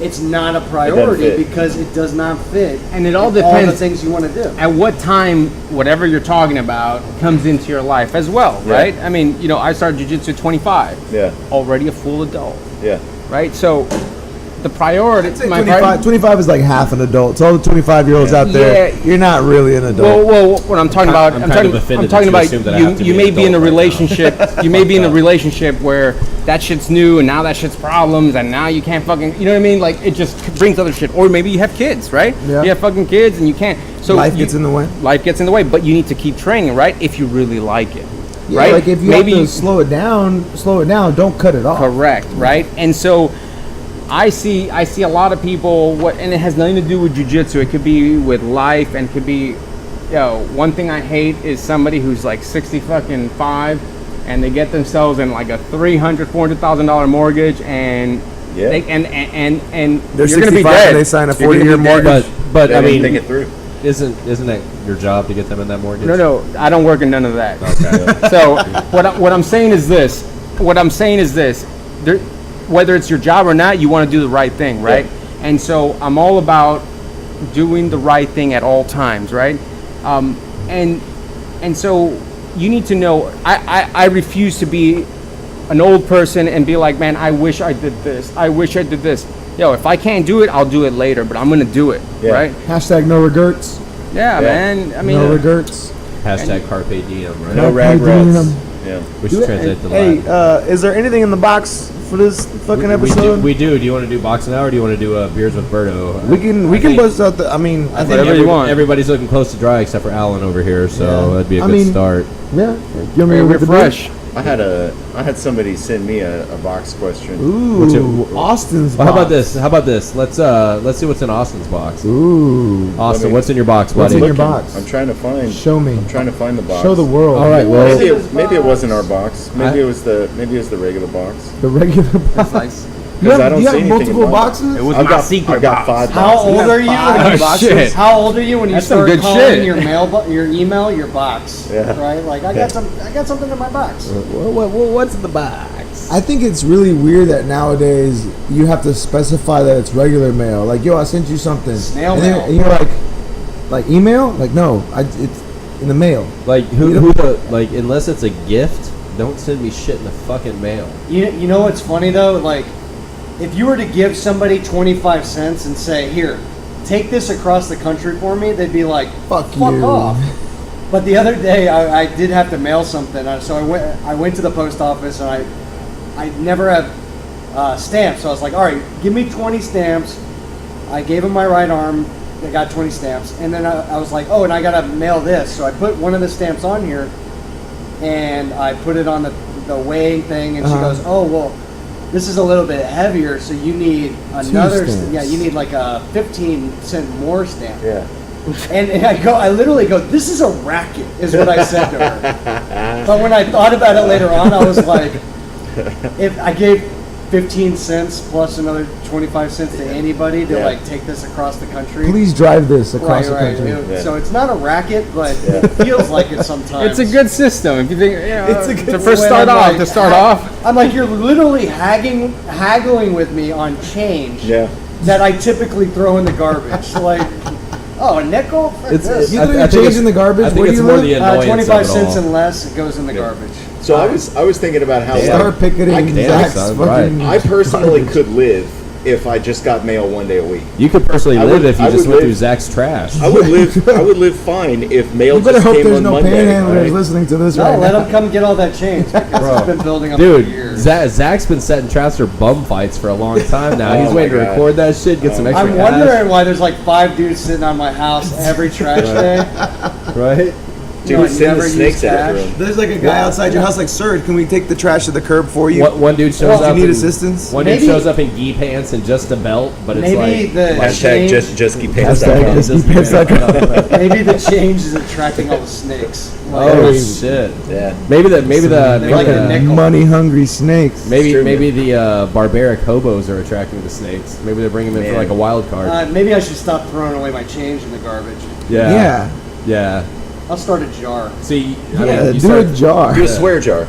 It's not a priority fit. because it does not fit. And it all all the depends things you want to do. at what time whatever you're talking about comes into your life as well, right? I mean, I started jiu-jitsu at 25. Yeah. Already a full adult, Yeah. right? So the priority, 25 is like half an adult. To all the 25-year-olds out there, Yeah. you're not really an adult. Well, what I'm talking about, I'm I'm kind talking, of offended I'm talking that you about assume that I have to you be may an be in a adult right now. relationship, you may be in a relationship where that shit's new and now that shit's problems and now you can't fucking, you know what I mean? Like it just brings other shit. Or maybe you have kids, right? Yeah. You have fucking kids and you can't. So Life gets in the way. Life gets in the way, but you need to keep training, right? If you really like it, Yeah, right? like if you have to slow it down. Don't cut it off. Correct, right? And so I see a lot of people, and it has nothing to do with jiu-jitsu. It could be with life, and it could be, one thing I hate is somebody who's like 65, and they get themselves in like a $400,000 mortgage, and Yeah. They're you're gonna 65 be dead. and they sign a You're gonna 40-year be dead. mortgage. But They I didn't mean, think it through. isn't that your job to get them in that mortgage? No, I don't work in none of that. Okay. So what I'm saying is this. There, whether it's your job or not, you want to do the right thing, right? Yeah. And so I'm all about doing the right thing at all times, right? And so you need to know. I refuse to be an old person and be like, man, I wish I did this. I wish I did this. yo, if I can't do it, I'll do it later, but I'm gonna do it, Yeah. right? Hashtag no regrets. Yeah, man. I mean, No regrets. Hashtag carpe diem, right? No Carpe regrets. diem. Yeah. We should translate to Hey, Latin. is there anything in the box for this fucking episode? We do. Do you want to do boxing now, or do you want to do beers with Berto? We can I think- bust out the. I mean, I think Whatever you want. everybody's looking close to dry except for Alan over here, so Yeah. that'd be a I good mean, start. Yeah. You want me to we're read the fresh. I had somebody send me a box question. What's Ooh, it- Austin's Well, how about box. this? How about this? Let's see what's in Austin's box. Ooh. Austin, Let me- what's in your box, What's buddy? in your box? I'm trying to find. Show me. I'm trying to find the box. Show the world. All right, well, Maybe it wasn't our box. Maybe I- it was the regular box. The regular box. Nice. You have, I don't you see have anything multiple in mine. boxes? It was I've my got secret I've got box. 5 How boxes. old are you? Oh, shit. How old are you when you That's some start good calling shit. your your email your box? Yeah. Right? Like I got something in my box. what's in the box? I think it's really weird that nowadays you have to specify that it's regular mail. Like, yo, I sent you something. Snail and then- mail. And you're like email? Like, no, it's in the mail. Like like unless it's a gift, don't send me shit in the fucking mail. You know what's funny though? Like, if you were to give somebody 25 cents and say, "Here, take this across the country for me," they'd be like, Fuck you." off." But the other day, I did have to mail something, so I went to the post office, and I never have stamps, so I was like, "All right, give me 20 stamps." I gave him my right arm. I got 20 stamps, and then I was like, "Oh, and I gotta mail this," so I put one of the stamps on here, and I put it on the weighing thing, and she goes, "Oh, well, this is a little bit heavier, so you need another. stamps. Yeah, you need like a 15-cent more stamp." Yeah. And I literally go, "This is a racket," is what I said to her. But when I thought about it later on, I was like, if I gave 15 cents plus another 25 cents to anybody to Yeah. like take this across the country. Please drive this across the Right. country. Yeah. So it's not a racket, but Yeah. it feels like it sometimes. It's a good system if you think. It's a good to first when start I'm off. like, To start off. I'm like, you're literally haggling with me on change Yeah. that I typically throw in the garbage. Like, oh, a nickel? For this? You throw your change in the garbage? I think Where it's do you more live? the annoyance 25 of it cents all. and less, it goes in the garbage. So I was thinking about how Start picketing Damn, Zach's son, fucking I personally garbage. could live if I just got mail one day a week. You could personally I live would- if you I just would went through live- Zach's trash. I would live fine if mail You better just hope came there's on no Monday. panhandlers right? listening to this No, right let now. them come get all that change because it's been building up for Dude, years. Zach's been setting traps for bum fights for a long time now. Oh He's my waiting to God. record that shit, get some extra I'm cash. wondering why there's like 5 dudes sitting on my house every trash day. Right? You know, Dude, you send never the use snakes cash. after him. There's like a guy outside your house, like, "Sir, can we take the trash to the curb for you? One dude shows Well, up. do you need in- assistance?" One Maybe- dude shows up in gi pants and just a belt, but it's Maybe like the Hashtag change, just keep Hashtag pants just keep pants back maybe the change is attracting all the snakes. Like, oh it's- shit. Yeah. Maybe the They're like a nickel. money hungry snakes. maybe true, maybe the barbaric hobos are attracting the snakes. Maybe they're bringing them in for Man. like a wild card. maybe I should stop throwing away my change in the garbage. Yeah. Yeah. I'll start a jar. See, I Yeah, mean, you do a start- jar. Do a swear jar.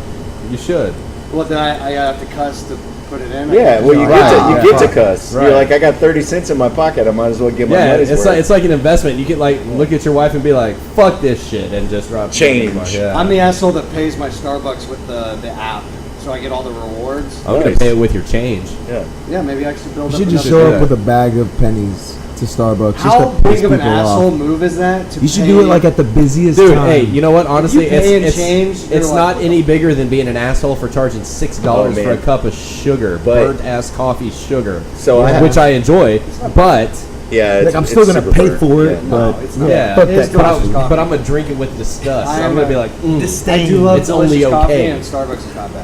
You should. Well, then I have to cuss to put it in. Yeah, well, you Right, get to yeah. cuss. Right. You're like, I got 30 cents in my pocket. I might as well get my Yeah, money's it's worth. like an investment. You can like look at your wife and be like, "Fuck this shit," and just drop Change. Yeah. I'm the asshole that pays my Starbucks with the app, so I get all the rewards. I'm gonna Nice. pay it with your change. Yeah. Yeah, maybe I should build You up should just another- show do up that. with a bag of pennies to Starbucks. just How to piss big of an people asshole off. move is that? To You should pay- do it like at the busiest Dude, time. hey, you know what? Honestly, you pay in it's change, you're it's like, not what any bigger than being an asshole for charging $6 Oh, for a man. cup of sugar, But- burnt ass coffee sugar. So I- which I enjoy, but Yeah. Like, I'm still gonna super pay burnt. for it, Yeah. but No, it's not. yeah, Fuck It is that but, delicious coffee. I'm gonna drink it with disgust. I I'm am gonna a- be like, I do love It's only delicious coffee, okay. and Starbucks is not bad.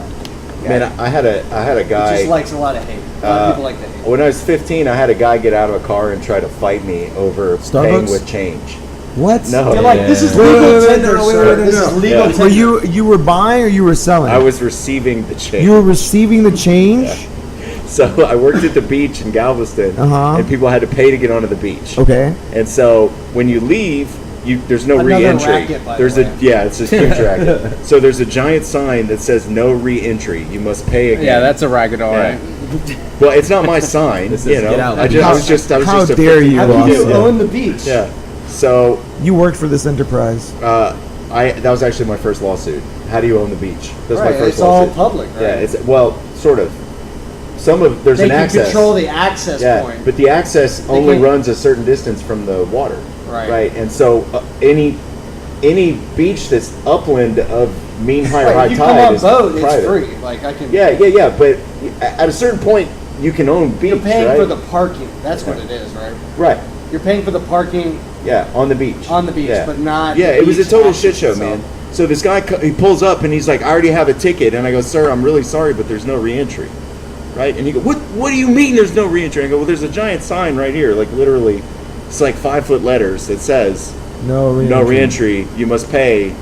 Man, I had a It guy. just likes a lot of hate. A lot of people like to hate. When I was 15, I had a guy get out of a car and try to fight me over paying Starbucks? with change. what? No. They're like, this is Wait, legal wait, wait, tender, no, wait, sir. wait, no, This no. is legal Yeah. tender. Were you were buying or you were selling? I was receiving the change. You were receiving the change. So I worked at the beach in Galveston, Uh-huh. and people had to pay to get onto the beach. Okay. And so when you leave, there's no Another re-entry. racket, by the There's way. it's a huge racket. So there's a giant sign that says no re-entry. You must pay again. Yeah, that's a racket, all right. Well, it's not my sign. This you is know, get out. I was just How a dare you, How do you Austin. own the beach? Yeah. So You worked for this enterprise. that was actually my first lawsuit. How do you own the beach? That's Right, my first it's all lawsuit. public, right? Yeah, it's well, sort of. there's They an can access. control the access Yeah, point. but the access only can- runs a certain distance from the water. Right. And so any beach that's upland of mean high or Right, high if you tide come on is boat, private. it's free. Like I can. Yeah. But at a certain point, you can own beach, You're paying right? for the parking. That's what it is, right? Right. You're paying for the parking Yeah, on the beach. on the beach, Yeah. but not. Yeah, the it was a beach total access shit show, itself. man. So this guy, he pulls up and he's like, I already have a ticket. And I go, sir, I'm really sorry, but there's no reentry. Right? And he goes, what do you mean there's no reentry? I go, well, there's a giant sign right here. Like literally, it's like 5-foot letters that says, No no reentry, you must pay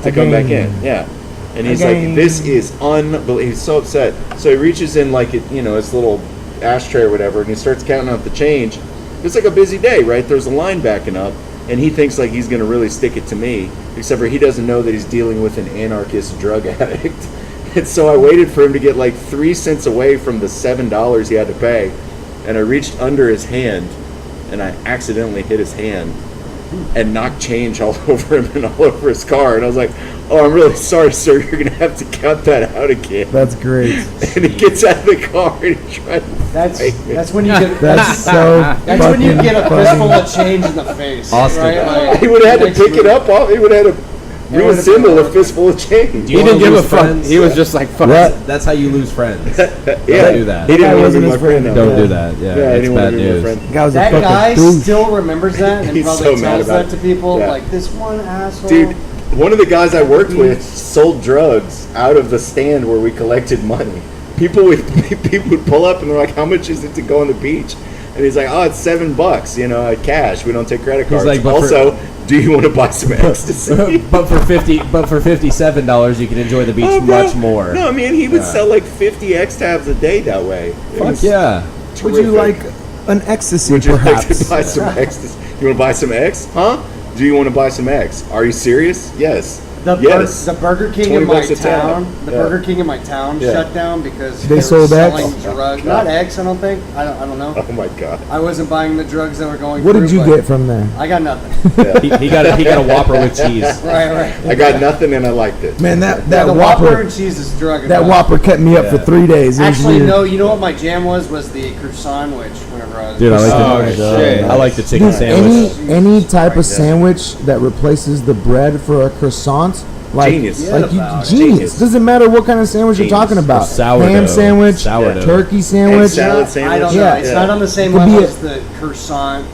to come back in. Yeah. And he's like, this is unbelievable. He's so upset. So he reaches in like, his little ashtray or whatever, and he starts counting out the change. It's like a busy day, right? There's a line backing up, and he thinks like he's going to really stick it to me, except for he doesn't know that he's dealing with an anarchist drug addict. And so I waited for him to get like 3 cents away from the $7 he had to pay, and I reached under his hand, and I accidentally hit his hand and knocked change all over him and all over his car. And I was like, oh, I'm really sorry, sir. You're going to have to count that out again. That's great. And he gets out of the car and he tries to fight me. That's when you get. That's so. That's when you fucking get a funny. fistful of change in the face. Austin. Right? Like, He would have had to pick it up off. He would have had to would've reassemble been- a fistful of change. He didn't give a lose fuck. friends? He was just like, fuck. That's how you lose friends. Yeah, Don't do that. He That didn't want to wasn't be my his friend. friend. no. Don't do that. Yeah, Yeah, I it's didn't want bad to be my news. friend. Guy was a that fucking guy douche. still remembers that and He's probably so mad tells about that to it. people. Yeah. Like this one asshole. Dude, one of the guys I worked with sold drugs out of the stand where we collected money. People would pull up and they're like, how much is it to go on the beach? And he's like, oh, it's $7, cash. We don't take credit cards. like, but also, do you want to buy some ecstasy? but for $57, you can enjoy the beach Oh, bro. much more. No, man, he would sell like 50 X tabs a day that way. It Fuck was yeah. Would you like terrific. an ecstasy, Would you perhaps? like to buy some ecstasy? You want to buy some X? Huh? Do you want to buy some X? Are you serious? Yes. Yes. The Burger King 20 in my bucks a tab. town. The Yeah. Burger King in my town Yeah. shut down because They were sold X? selling Oh, drugs. God. Not X, I don't think. I don't know. Oh my God. I wasn't buying the drugs that were going. What through, did you but get from there? I got nothing. Yeah. He got a Whopper with cheese. right. I got nothing and I liked it. Man, that Yeah, the Whopper, Whopper and cheese is drug. that enough. Whopper kept me up for 3 days. It was Actually, weird. no. You know what my jam was the croissant sandwich. Whenever I was. Dude, I like Oh, the shit. I like the chicken Dude, sandwich. any type of sandwich that replaces the bread for a croissant, like Genius. like you, About it. genius. Genius. Doesn't matter what kind of sandwich Genius. you're talking about. Or sourdough. Ham sandwich, Sourdough. turkey And sandwich. salad I sandwich. don't know. Yeah. It's not on the same Could be level a- as the croissant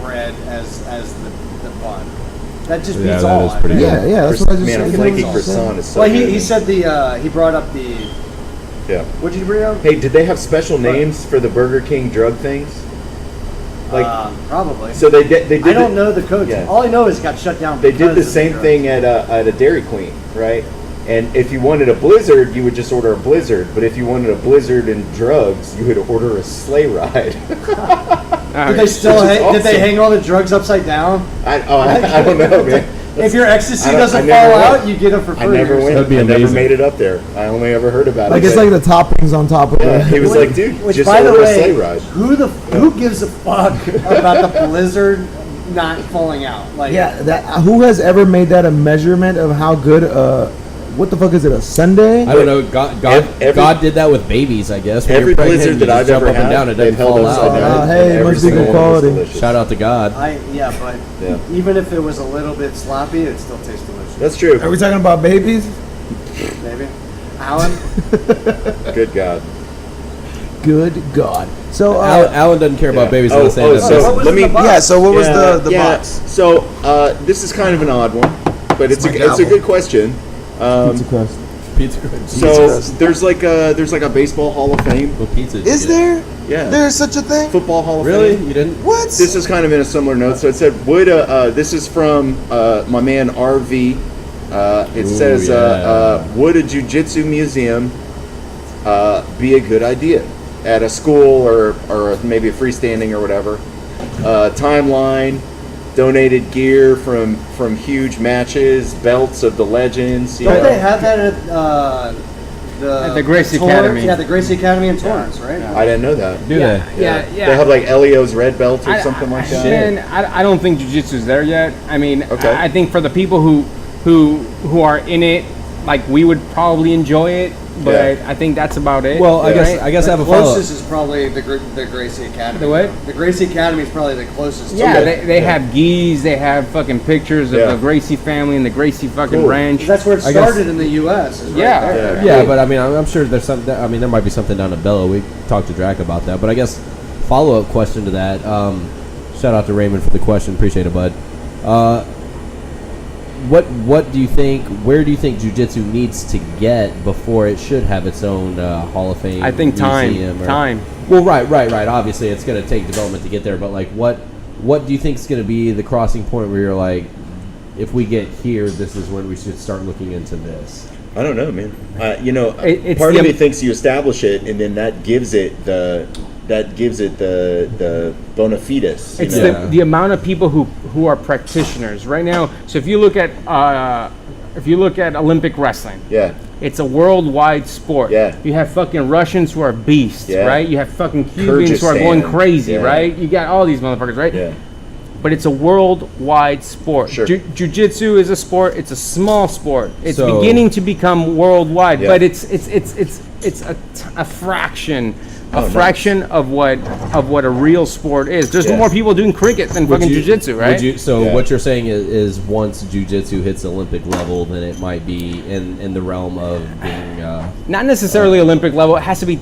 bread as the bun. That just Yeah, beats that all. is I pretty think. Yeah, that's what I just Man, a said. flaky That's croissant is so Well, good. he said he brought up the. Yeah. What did you bring up? Hey, did they have special names for the Burger King drug things? Like, Probably. so they did. I don't know the code. Yeah. All I know is it got shut down. They did because the of same drugs. thing at a Dairy Queen, right? And if you wanted a Blizzard, you would just order a Blizzard. But if you wanted a Blizzard and drugs, you would order a sleigh ride. Did they still? Which is Did they awesome. hang all the drugs upside down? I don't know, man. If your ecstasy I don't- doesn't I never fall went. out, you get it for free. I never or went. That'd be I never amazing. made it up there. I only ever heard about Like it. it's like the toppings on top of Yeah, it. he was like, dude, Which, just by the order a way, sleigh ride. who gives a fuck about the blizzard not falling out? Like, Yeah, that who has ever made that a measurement of how good what the fuck is it, a Sunday? I don't know. Every- God did that with babies, I guess. When Every you're pregnant, Blizzard you that just I've jump ever up and down, had, it they've doesn't held fall upside out. down. Oh, hey, and every must be single good one was quality. delicious. Shout out to God. but Yeah. even if it was a little bit sloppy, it still tastes delicious. That's true. Are we talking about babies? Maybe. Alan, Good God. Good God. So Alan doesn't care about Yeah. babies Oh, unless they oh, end up so what was let in me. the box? Yeah, so what was Yeah, the yeah. box? So this is kind of an odd one, but it's my a gavel. good question. pizza crust. pizza crust. So there's like a baseball Hall of Fame. What pizza? did Is you get? there? Yeah. There's such a thing? Football Hall of Really? Fame. You didn't? What? This is kind of in a similar note. So it said, would this is from my man RV. It Ooh, says, yeah. would a jiu-jitsu museum be a good idea at a school or maybe a freestanding or whatever? Timeline, donated gear from huge matches, belts of the legends. don't they have that at the Gracie Torrance? Academy. Yeah, the Gracie Academy in Torrance, right? I didn't know that. Do they? Yeah. They have like Elio's red belt or something like that. Man, I don't think jiu-jitsu's there yet. I mean, Okay. I think for the people who are in it, like we would probably enjoy it. but I think that's about it. Well, I right? guess I have a The follow-up. closest is probably the Gracie Academy. The what? The Gracie Academy is probably the closest. Yeah, to it. they have geese, they have fucking pictures of Yeah. the Gracie family and the Gracie fucking Cool. ranch. That's where it I guess- started in the U.S. is right Yeah. there. Yeah, but I mean, I'm sure there's something. I mean, there might be something down in Bella. We talked to Drac about that, but I guess follow-up question to that. Shout out to Raymond for the question. Appreciate it, bud. What do you think? Where do you think jiu-jitsu needs to get before it should have its own Hall of Fame? I think museum time. Well, right. Obviously, it's going to take development to get there, but like, what do you think is going to be the crossing point where you're like, if we get here, this is when we should start looking into this? I don't know, man. It's Part the- of me thinks you establish it, and then that gives it the bona fides. It's Yeah. the amount of people who are practitioners right now. So if you look at Olympic wrestling, Yeah. it's a worldwide sport. Yeah. You have fucking Russians who are beasts, Yeah. right? You have fucking Cubans who are going Kyrgyzstan. crazy, Yeah. right? You got all these motherfuckers, right? Yeah. But it's a worldwide sport. Sure. Jiu-jitsu is a sport. It's a small sport. It's So- beginning to become worldwide, Yeah. but it's a fraction. Oh, nice. Fraction of what a real sport is. There's Yeah. more people doing cricket than fucking jiu-jitsu, right? Yeah. What you're saying is once jiu-jitsu hits Olympic level, then it might be in the realm of being. Not necessarily Olympic level. It has to be,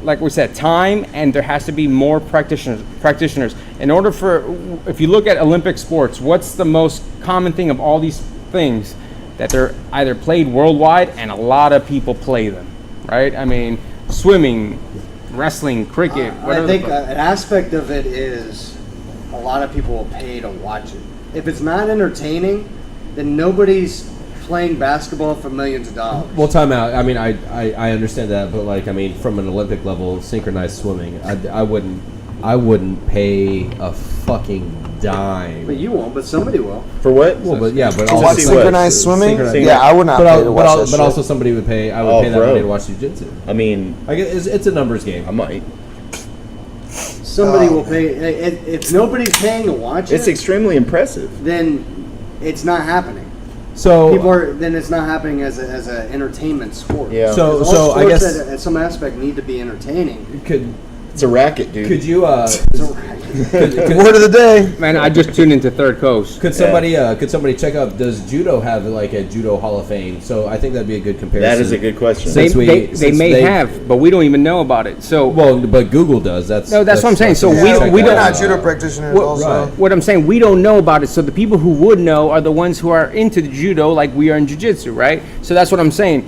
like we said, time, and there has to be more practitioners. In order for, if you look at Olympic sports, what's the most common thing of all these things? That they're either played worldwide, and a lot of people play them, right? I mean, swimming, wrestling, cricket, I whatever. think the fuck. an aspect of it is a lot of people will pay to watch it. If it's not entertaining, then nobody's playing basketball for millions of dollars. Well, time out. I mean, I understand that, but like, I mean, from an Olympic level, synchronized swimming, I wouldn't pay a fucking dime. But you won't, but somebody will. For what? Well, but yeah, but To also see synchronized what? swimming? Synchronized- Yeah, I would not pay to watch that but shit. also somebody would pay. I would Oh, pay that bro. money to watch jiu-jitsu. I mean, I guess it's a numbers game. I might. Somebody will pay. If nobody's paying to watch It's it, extremely impressive. then it's not happening. So Then it's not happening as an entertainment sport. Yeah. So- Because all I sports guess- at some aspect need to be entertaining. It's a racket, dude. could you So, Word of the day. Man, I just tuned into Third Coast. could somebody check out, does judo have like a judo Hall of Fame? So I think that'd be a good comparison. That is a good question. They, Since we- they since may they- have, but we don't even know about it. So Well, but Google does. That's what I'm saying. So check we that don't- We're out. not judo practitioners What- also. right. what I'm saying, we don't know about it. So the people who would know are the ones who are into the judo, like we are in jiu-jitsu, right? So that's what I'm saying.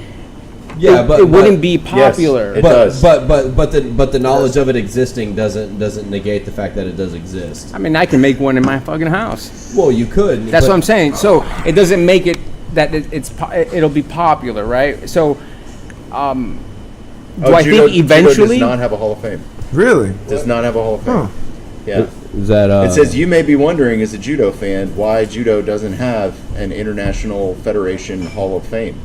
Yeah, it, but it wouldn't be popular. It but, does. But the knowledge of it existing doesn't negate the fact that it does exist. I mean, I can make one in my fucking house. Well, you could. That's but- what I'm saying. So it doesn't make it that it'll be popular, right? So, do I Judo, think eventually? Judo does not have a Hall of Fame. Really? Does not have a Hall of Fame. Huh. Yeah. Is that It says you may be wondering, as a judo fan, why judo doesn't have an International Federation Hall of Fame.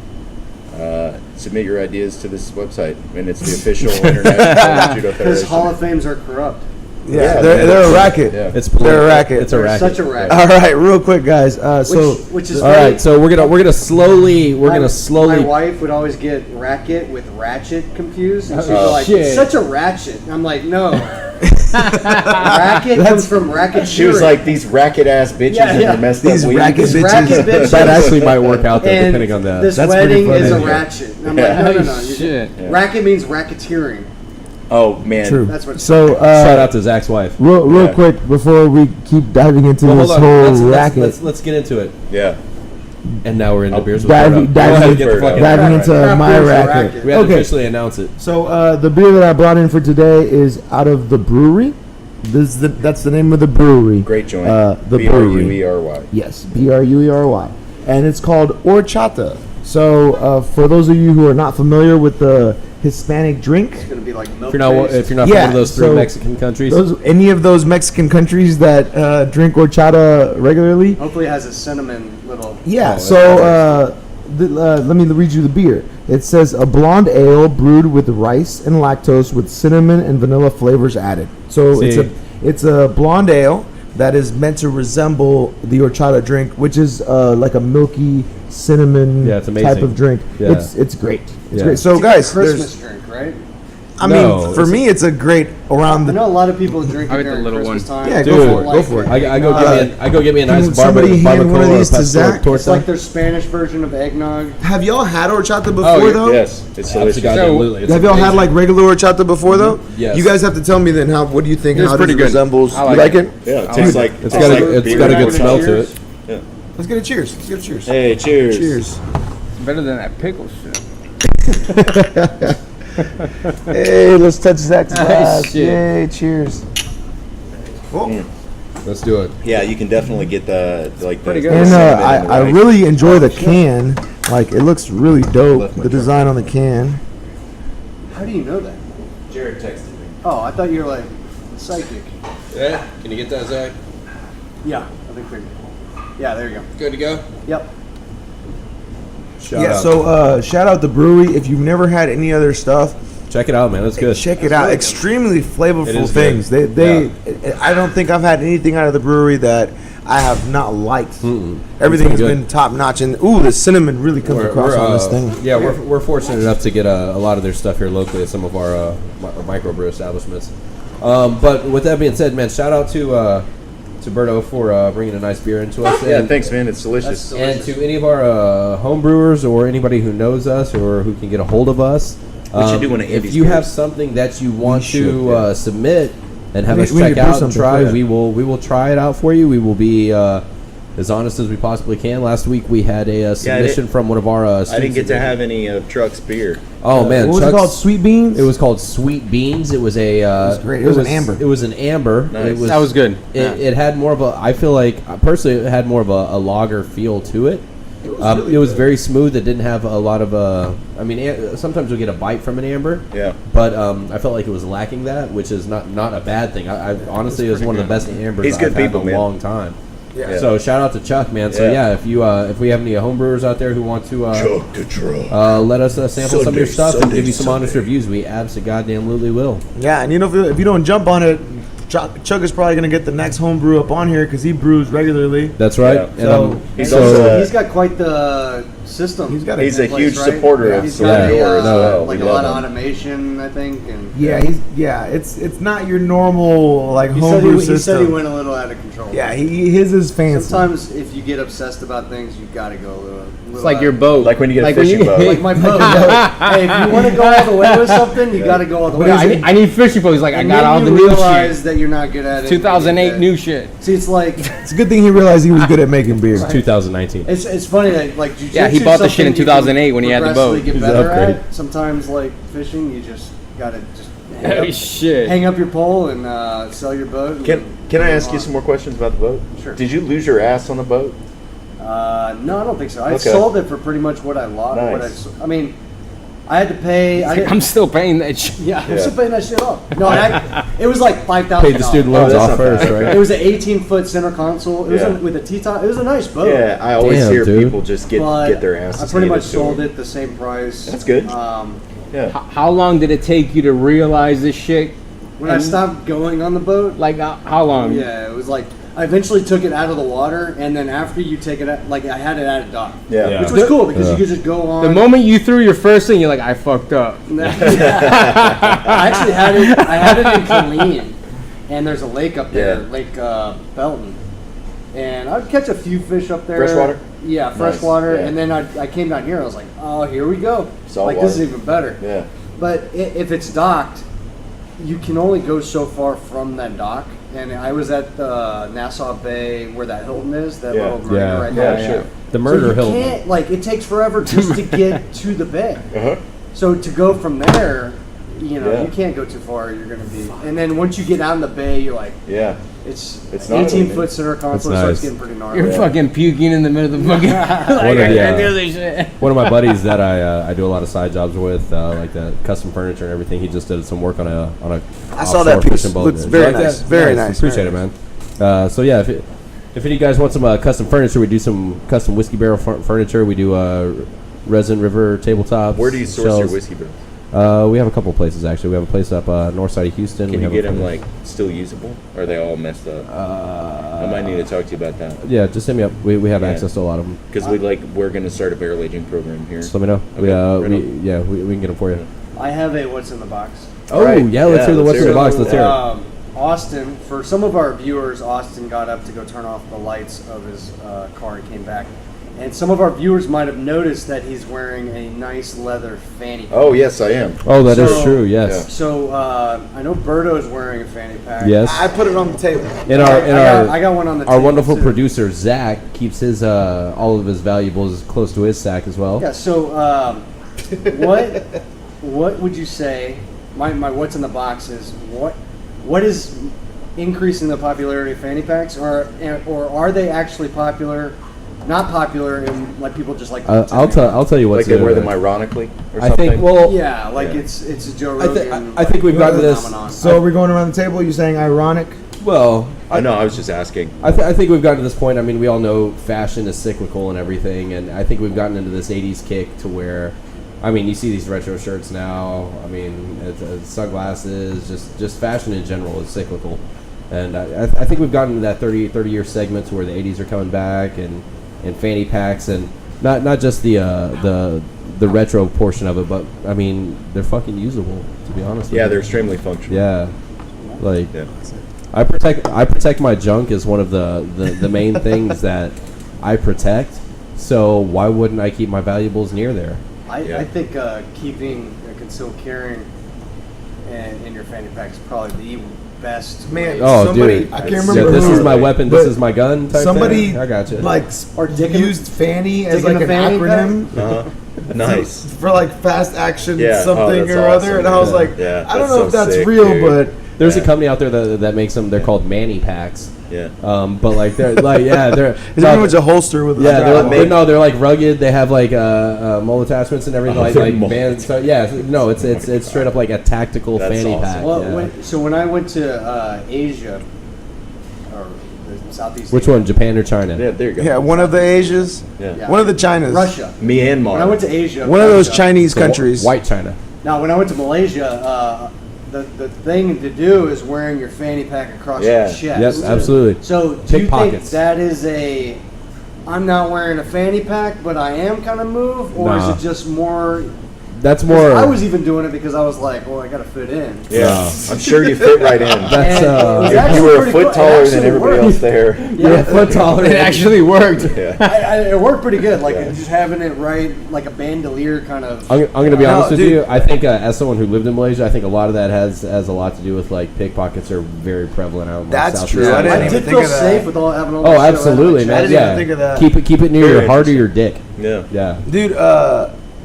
Submit your ideas to this website, and it's the official International Judo because Federation. Hall of Fames are corrupt. Yeah, they're a racket. Yeah. it's They're a racket. It's a They're racket. such a racket. All right, real quick, guys. So Which is All very- right, so we're gonna slowly My slowly. wife would always get racket with ratchet confused, and she'd be Oh, like, shit. "It's such a ratchet." And I'm like, "No, racket comes from racketeering." She was like, "These racket ass bitches Yeah, and yeah. their messed These up weed." racket These racket bitches. That actually might work out there, and depending on that. this That's pretty wedding is a funny. ratchet. And I'm like, no, no, no. Oh, shit. Racket means racketeering. Oh man, True. That's what. So, Shout out to Zach's wife. real Yeah. quick before we keep diving into Well, this hold on. whole racket, Let's get into it. Yeah. And now we're into beers with diving- Birdo. diving Go ahead, into- get the fucking- diving into Craft my beer's a racket. racket. We had to Okay. officially announce it. So the beer that I brought in for today is out of the brewery. That's the name of the brewery. Great joint. The brewery. BRUERY. Yes, BRUERY, and it's called Horchata. So for those of you who are not familiar with the Hispanic drink, It's gonna be like milk. If you're not from Yeah, one of those three so Mexican countries, any of those Mexican countries that drink horchata regularly, Hopefully, it has a cinnamon little. yeah. Oh, So let me read you the beer. It says a blonde ale brewed with rice and lactose with cinnamon and vanilla flavors added. So See. it's a blonde ale that is meant to resemble the horchata drink, which is like a milky cinnamon Yeah, it's amazing. type of drink. Yeah. It's great. It's Yeah. great. So guys, Christmas drink, right? I No, mean, for me, it's a great around I the. know a lot of people drink I it get the during little Christmas one. time. Yeah, Dude, go for it. I go get me a nice can somebody hand one of barbacoa or these to pastor Zach? torta. It's like their Spanish version of eggnog. Have y'all had horchata before yeah. though? Yes, it's delicious. Absolutely. It's Have y'all had amazing. like regular horchata before though? Yes. You guys have to tell me then. How? What do you think? It's How pretty does it good. resembles? I You like like it. it? Yeah, it tastes like It's got a beer. good smell to it. Yeah. Let's get a cheers. Let's get a cheers. Hey, cheers. Cheers. It's better than that pickle shit. Hey, let's touch Zach's glass. shit. Yay, cheers. Let's do it. Yeah, you can definitely get the like Pretty the good. And cinnamon and the I rice. really enjoy the can. Like, it looks really dope. Left my The design on the can. How do you know that? Jared texted me. Oh, I thought you were like psychic. Yeah. Can you get that, Zach? Yeah, I think we're. Yeah, there you go. Good to go. Yep. Shout Yeah, out. so shout out the brewery. If you've never had any other stuff, Check it out, man. That's good. check it out. Extremely flavorful It is things. good. They I don't think I've had anything out of the brewery that I have not liked. Everything has good. been top notch, and ooh, the cinnamon really comes across on this thing. Yeah, we're fortunate enough to get a lot of their stuff here locally at some of our microbrew establishments. But with that being said, man, shout out to Berto for bringing a nice beer into us. Yeah, and, thanks, man. It's delicious. and to any of our home brewers or anybody who knows us or who can get a hold of us. We should do one of if Andy's you have beers. something that you want should, to yeah. submit and have We us need to check do out and something try, for that. we will try it out for you. We will be as honest as we possibly can. Last week we had a submission from one of our I students. didn't get to have any of Truck's beer. Oh man, What was it Chuck's- called? Sweet beans. It was called Sweet Beans. It was a. was great. It was an amber. It was an amber. Nice. It was, That was good. It had more of a. I feel like personally, it had more of a lager feel to it. It was very smooth. It didn't have a lot of I mean, sometimes you'll get a bite from an amber. Yeah. But I felt like it was lacking that, which is not a bad thing. I honestly, it was one of the best ambers He's good I've had people, in a man. long time. Yeah. So shout out to Chuck, man. So Yeah. if we have any homebrewers out there who want to Truck to truck. let us sample some of your stuff and Sunday, give you some honest Sunday. reviews, we absolutely will. Yeah, and you know, if you don't jump on it, Chuck is probably gonna get the next homebrew up on here because he brews regularly. That's right. Yeah. And So- He's so- also He's got quite the system. He's got a He's a place, huge right? supporter of He's Saloon got Door as well. like We a lot love of him. automation, I think. And It's not your normal like he said homebrew he said system. he went a little out of control. Yeah, his is fancy. Sometimes if you get obsessed about things, you got to go a little. It's like your boat. Like when you get a when fishing boat. Like my boat. Hey, if you want to go all the way with something, you got to go all the way. Yeah, I need fishing boats. Like, I And got then all you the new realize shit. that you're not good at it. 2008 and new shit. See, it's like It's a good thing he realized he was good at making beer. 2019. it's funny that like jiu-jitsu Yeah, he bought the shit in something you 2008 when he had the progressively boat. Get It was an better upgrade. at. Sometimes like fishing, you just gotta just Oh, shit. hang up your pole and sell your boat. and Can I move ask you on. some more questions about the boat? Sure. Did you lose your ass on the boat? No, I don't think so. I Okay. sold it for pretty much what I lost. Nice. I mean, I had to pay. I didn't, I'm still paying that shit. yeah, I'm Yeah. still paying that shit off. No, it was like $5,000. Paid the student loans that's off not first, bad. right? It was an 18-foot center console. It was Yeah. with a T-top. It was a nice boat. Yeah, I always Damn, hear dude. people just get their asses I pretty handed much to sold them. it the same price. That's good. Yeah. How long did it take you to realize this shit? When I stopped going on the boat, Like, how long? yeah, it was like I eventually took it out of the water, and then after you take it out, like I had it at a dock, Yeah. which was cool because you could just go on. The moment you threw your first thing, you're like, I fucked up. I actually had it. I had it in Killeen, and there's a lake up there, Yeah. Lake Belton, and I'd catch a few fish up there. Freshwater? Yeah, Nice, freshwater, yeah. and then I came down here. I was like, oh, here we go. Saltwater. Like this is even better. Yeah. But if it's docked, you can only go so far from that dock. And I was at the Nassau Bay where that Hilton is, that Yeah. little marina Yeah. right Yeah, there. sure. The murder so you hill. can't, like, it takes forever just to get to the bay. Uh-huh. So to go from there, you know, Yeah. you can't go too far. You're going to be. And then once you get out in the bay, you're like, Yeah. it's gnarly, 18-foot man. center console, That's so nice. it's getting pretty gnarly. You're fucking puking in the middle of the fucking. One of I the, can't do this shit. One of my buddies that I do a lot of side jobs with, like the custom furniture and everything. He just did some work on a I saw that offshore piece. fishing boat. Looks Did you very like nice. that? Very nice. Appreciate Very it, man. So yeah, if any of you guys want some custom furniture, we do some custom whiskey barrel furniture. We do resin river tabletops. Where do you source your shelves. whiskey barrels? We have a couple places actually. We have a place up north side of Houston. Can we you have get a them place- like still usable? Or are they all messed up? I might need to talk to you about that. Yeah, just hit me up. We have Yeah. access to a lot of them. Because we're gonna start a barrel aging program here. Just let me know. Okay, right We can get them for you. I have a what's in the box. Oh Right. yeah, let's Yeah, hear the what's in the it. box. Let's hear it. Austin, for some of our viewers, Austin got up to go turn off the lights of his car and came back. And some of our viewers might have noticed that he's wearing a nice leather fanny pack. Oh yes, I am. Oh, that is So- true. Yes. So I know Berto is wearing a fanny pack. Yes. I put it on the table. I got one on the our table, wonderful too. producer Zach keeps his all of his valuables close to his sack as well. Yeah. So what would you say? My what's in the box is what is increasing the popularity of fanny packs, or are they actually popular? Not popular, and like people just like. I'll tell you what's Like they wear them ironically or I something. think well Yeah, like Yeah. it's a Joe I Rogan. think we've gotten to this. phenomenon. So are we going around the table? You're saying ironic? Well, I know. I was just asking. I think we've gotten to this point. I mean, we all know fashion is cyclical and everything, and I think we've gotten into this '80s kick to where, I mean, you see these retro shirts now. I mean, it's sunglasses, just fashion in general is cyclical, and I think we've gotten to that 30 year segments where the '80s are coming back and fanny packs and not just the retro portion of it, but I mean they're fucking usable, to be honest. Yeah, with they're you. extremely functional. Yeah, like. Yeah. I protect my junk is one of the main things that I protect. So why wouldn't I keep my valuables near there? I think keeping a concealed carrying in your fanny pack is probably the best. Man, way. Oh, somebody, dude. I can't Yeah, remember. Yeah, this who, is my weapon. This but is my gun. Type Somebody thing. I got you. like Or dicking- used fanny as dicking like a an fanny acronym. Uh-huh. Nice. For like fast action Yeah, oh, something that's or other, awesome. and I was Yeah. like, Yeah, I don't that's know so if that's sick, real, dude. but There's Yeah. a company out there that makes them. They're called Manny packs. Yeah. But like they're like they're it's pretty much a holster with yeah, a they're, strap. they're like rugged. They have like mole attachments and everything. Oh, like they're mole bands. So yeah, no, it's straight up like a tactical That's fanny awesome. pack. Well, yeah. when I went to Asia or the Southeast. Which Asia, one, Japan or China? Yeah, there you go. Yeah, one of the Asias, Yeah. Yeah. one of the Chinas, Russia. Myanmar. When I went to Asia, one of those Russia. Chinese So, countries. White China. Now, when I went to Malaysia, the thing to do is wearing your fanny pack across Yeah. your chest. Yes, absolutely. So, do you think Pickpockets. that is I'm not wearing a fanny pack, but I am kind of move, or Nah. is it just more? That's more. I was even doing it because I was like, well, I got to fit in. Yeah. Wow. I'm sure you fit right in. That's And it was You actually were a pretty foot cool. It taller than actually everybody worked. else there. You're a foot taller. It actually worked. Yeah. It worked pretty good. Like Yeah. just having it right, like a bandolier kind of. I'm going to be No, honest with dude. you. I think as someone who lived in Malaysia, I think a lot of that has a lot to do with like pickpockets are very prevalent out in That's Southeast true. I Asia. didn't I even did think feel of that. safe with all having all. Oh, that shit around absolutely, my man. I didn't Yeah, even think of that. Keep it near Very your heart or interesting. your dick. Yeah. Yeah. Dude,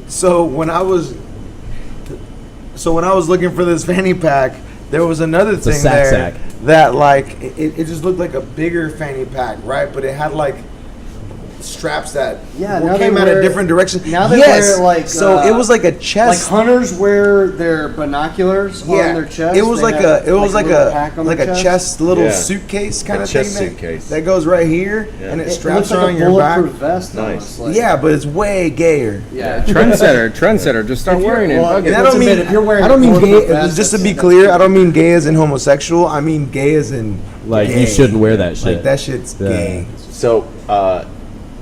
so when I was looking for this fanny pack, there was another a thing sack there sack. that like it just looked like a bigger fanny pack, right? But it had like straps that Yeah, now came they out wear- a different direction. now they yes. wear, like, so it was like a Like chest. hunters wear their binoculars on their chest. It was They like have, a little pack on like their a chest little Yeah. suitcase kind A of thing chest that, suitcase. that goes right here Yeah. and it It straps looks like around a your back. bulletproof vest. Nice. Almost, like, Yeah, but it's way gayer. yeah. Trendsetter. Just start wearing it. Well, Fuck it. And I let's don't mean admit, if you're wearing I don't a mean bulletproof gay. vest, Just to be that's clear, I don't mean gay as in homosexual. I mean gay as in Like gay. you shouldn't wear that shit. Like that shit's Yeah. gay. So,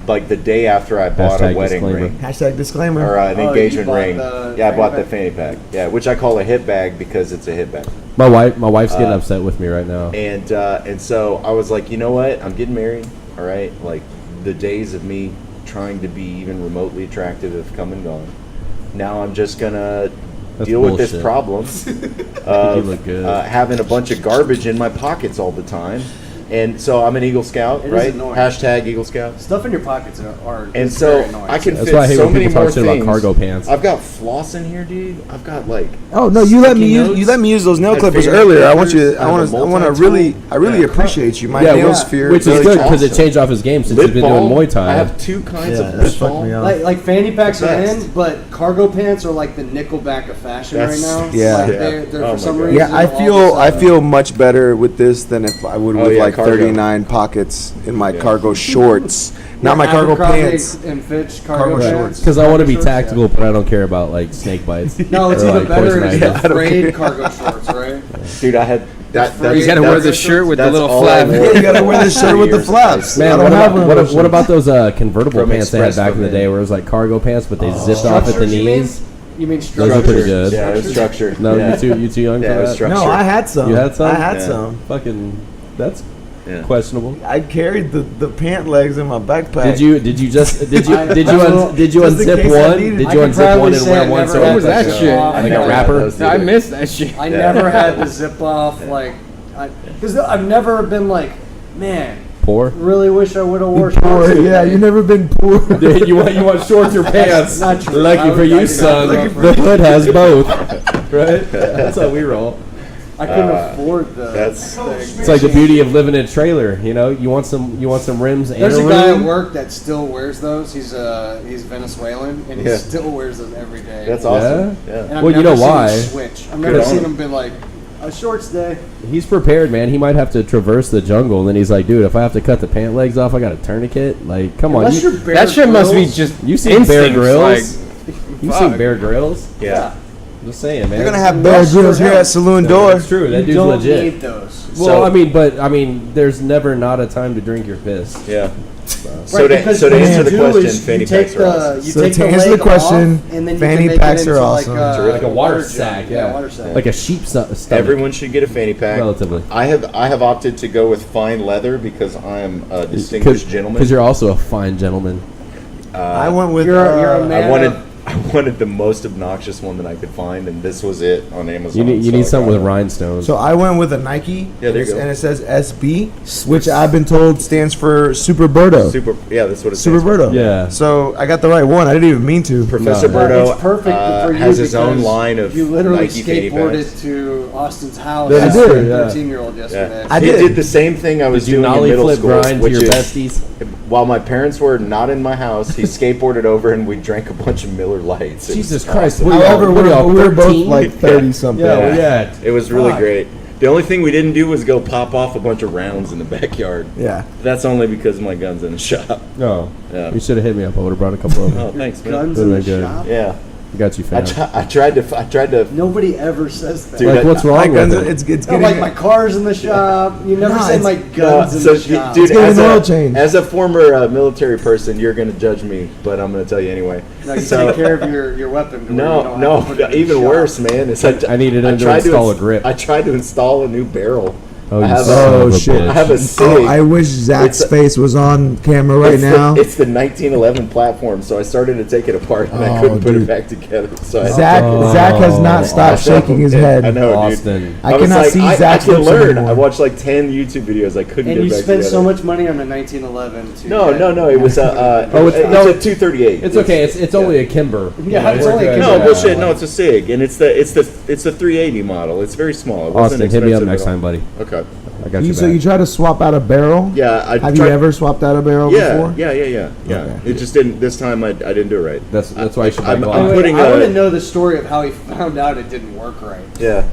like the day after I bought Hashtag a wedding disclaimer. ring Hashtag disclaimer. or an Oh, you engagement bought ring, the yeah, I fanny bought the pack? fanny pack. Yeah, which I call a hip bag because it's a hip bag. My wife's getting upset with me right now. And so I was like, you know what? I'm getting married. All right, like the days of me trying to be even remotely attractive have come and gone. Now I'm just gonna That's deal with this bullshit. problem You of look good. having a bunch of garbage in my pockets all the time. And so I'm an Eagle Scout, It is right? annoying. Hashtag Eagle Scout. Stuff in your pockets are And is so very annoying. I can That's fit why I hate so when many people more talk shit about things. cargo pants. I've got floss in here, dude. I've got like Oh no, you let me sticky use notes. you let me use those nail Had clippers finger earlier. I want you. clippers. I want have to. a I want to multi-tool. really. I really Yeah. appreciate you. My Yeah, nails yeah. feel Which is really good awesome. because it changed off his game since lip he's been doing balm. Muay Thai. I have two kinds Yeah, of that's lip fucked me balm. up. Like fanny packs are Best. in, but cargo pants are like the Nickelback of fashion That's- right now. yeah. Like Yeah. they're Oh my for some God. reason. Yeah, I all feel. of a I sudden- feel much better with this than if I would Oh with yeah, like Cargo. 39 pockets in my Yeah. cargo shorts, not my cargo Abercrombie pants. and Fitch cargo Cargo pants. shorts. Because I want to be Cargo shorts, tactical, but I don't care about like snake bites. No, it's Or, even like, better poison if ivy. it's frayed cargo shorts, right? Dude, I had that. You got to wear the that's- shirt with the that's little all I flap. wore Yeah, you gotta wear the for shirt with the years. flaps. Man, I what don't have about, one what, of those what about those convertible From pants they had Express back in the Women. day where it was like cargo pants, but they zipped off at the Structures, you mean? knees? You mean Those structure? are pretty good. Yeah, it was structured. No, yeah. you too young Yeah, for it was that? structured. No, I had some. You had some? I had Yeah. some. Fucking, that's Yeah. questionable. I carried the pant legs in my backpack. Did you just did you I- did you I will- un, did you just in unzip case I one? needed- Did I you can unzip proudly one and say wear I one never so had What was that zip shit? off. I like never a had rapper? those I either. missed that shit. I Yeah. never had the zip off, like, because I've never been like, man, Poor. really wish I would have wore poor? shorts. Yeah, you never been poor. Dude, you want shorts or pants? Not true. I Lucky would- for I you, could son. not go for The hood has both. Right? That's how we roll. I couldn't afford the. That's- thing. It's like the beauty of living in a trailer. You know, you want some rims and There's a a guy at room. work that still wears those. He's Venezuelan and he Yeah. still wears those every day. That's awesome. Yeah? Yeah. And I've Well, you never know seen him why. switch. I've Good never on seen him. him been like a shorts day. He's prepared, man. He might have to traverse the jungle, and then he's like, "Dude, if I have to cut the pant legs off, I got a tourniquet." Like, come on, Unless you, you're Bear That shit must be Grylls. just you seen Bear instincts, Grylls? like, You fuck. seen Bear Grylls? Yeah. I'm just saying, man. They're gonna have Bear Bear Grylls here at Saloon Door. That's true. That You dude's don't legit. need those. Well, So- I mean, there's never not a time to drink your piss. Yeah. So Right, to, because so to what answer you the do question, is fanny you take packs are awesome. You So take to the answer the leg question, off, and then you fanny can make packs it are into awesome. like a, Like a water jug. sack, Yeah, water sack. Like a sheep's stomach. Everyone should get a fanny pack. Relatively. I have opted to go with fine leather because I am a distinguished gentleman. Because you're also a fine gentleman. I went with. You're a man. I wanted the most obnoxious one that I could find, and this was it on Amazon. You need so I something got with it. rhinestones. So I went with a Nike. Yeah, there you go. And it says SB, which I've been told stands for Super Birdo. Super. Yeah, that's what it Super stands for. Birdo. Yeah. So I got the right one. I didn't even mean to. Professor No. Birdo It's perfect for you has his own because line of you literally Nike fanny skateboarded packs. to Austin's house. That as is a true, yeah. 13-year-old yesterday. Yeah. I He did. did the same thing I was Did you doing in nollie middle flip school, grind to which your is besties? while my parents were not in my house, he skateboarded over and we drank a bunch of Miller Lights. It Jesus was Christ. awesome. What are y'all- However, what are y'all, we were both 13? like 30 something. Yeah, well, yeah. It was really Fuck. great. The only thing we didn't do was go pop off a bunch of rounds in the backyard. Yeah. That's only because my gun's in the shop. No. Yeah. You should have hit me up. I would have brought a couple of them. Oh, thanks, man. Guns Would've in the been good. shop. Yeah, I got you, fam. I tried to. Nobody ever says that. Dude, Like, what's wrong My with guns, it? it's No, getting. like my car's in the shop. You never No, say it's- my guns in so, the shop. dude, getting as an oil a, change. as a former military person, you're gonna judge me, but I'm gonna tell you anyway. No, you So- take care of your weapon. to where you don't No, have to put it in the even shop. worse, man. It's I needed him to tried install a grip. I tried to install a new barrel. Oh, I you have son Oh, of a shit. bitch. I have a SIG. Oh, I wish Zach's It's a- face was on camera right now. It's the 1911 platform, so I started to take it apart and I Oh, couldn't put dude. it back together. So I Zach has not stopped shaking his head. I know, Austin. dude. I was cannot see I Zach's can lips learn. anymore. I watched like 10 YouTube videos. I couldn't And get you it back spent so together. much money on a 1911 to No. It was no, it's a 238. It's okay. It's only a Kimber. Yeah, it's we're only a good. Kimber. No Yeah. bullshit. No, it's a SIG, and it's the 380 model. It's very small. It wasn't Austin, hit me up expensive next at all. time, buddy. Okay. I got you So back. you try to swap out a barrel? Yeah, I Have tried- you ever swapped out a barrel Yeah, before? yeah. Okay. It just didn't. This time I didn't do it right. That's why you should buy I'm gloves. putting I a- want to know the story of how he found out it didn't work right. Yeah.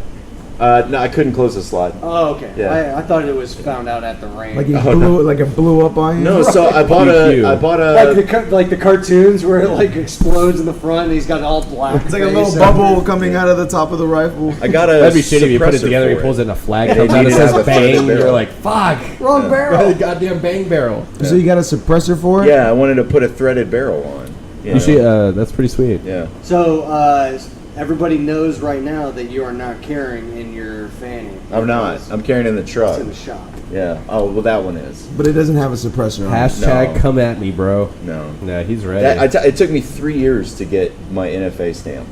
No, I couldn't close the slot. Oh, okay. Yeah. I thought it was found out at the range. Like Oh, it blew up on you? No, so I bought Pew. a like the cartoons where it like explodes in the front and he's got all black. It's like a face little and- bubble coming out of the top of the rifle. I got a That'd be shitty if you put it suppressor together, he for pulls it in a flag, And comes it out, it needed to says have a bang, threaded you're barrel. like, fuck. Wrong barrel. Goddamn bang barrel. So you got a suppressor for it? Yeah, I wanted to put a threaded barrel on. You should, that's pretty sweet. Yeah. So everybody knows right now that you are not carrying in your fanny. I'm not. because I'm carrying it in the It's truck. in the shop. Yeah. Oh, well, that one is. But it doesn't have a suppressor on it. Hashtag No. come at me, bro. No. Nah, he's ready. It took me 3 years to get my NFA stamp.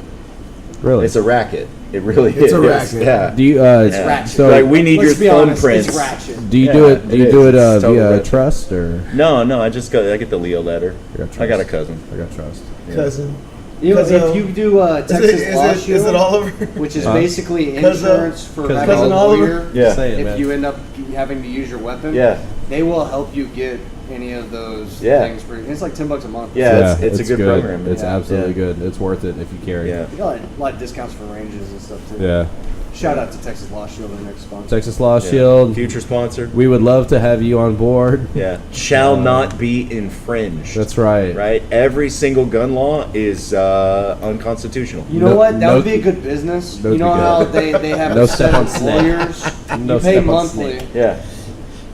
really? It's a racket. It really It's is. a racket. Yeah. Do you, Yeah. ratchet. so like we need Let's be your honest, thumbprints. it's ratchet. do you Yeah, do it? Do it you is. do it It's totally via ratchet. trust or? No, I got the Leo letter. I got I got a trust. cousin. I got trust. Cousin. You know, Cousin- if you do Texas Law Shield, Oliver? which is Huh? basically Cousin- insurance for Cousin having a Oliver? lawyer, Yeah. Saying, if man. you end up having to use your weapon, Yeah. they will help you get any of those Yeah. things for you. It's like $10 a month. Yeah, it's a good program. It's Yeah. absolutely Yeah. good. It's worth it if you carry. Yeah. You got a lot of discounts for ranges and stuff too. Yeah. Shout out to Texas Law Shield, our next sponsor. Texas Law Yeah. Shield. Future sponsor. We would love to have you on board. Yeah. Shall not be infringed. That's right. Right? Every single gun law is unconstitutional. You know No- what? That no- would be a good business. no You know good. how they have No a step set on of snake. lawyers? No You pay step on monthly, snake. Yeah.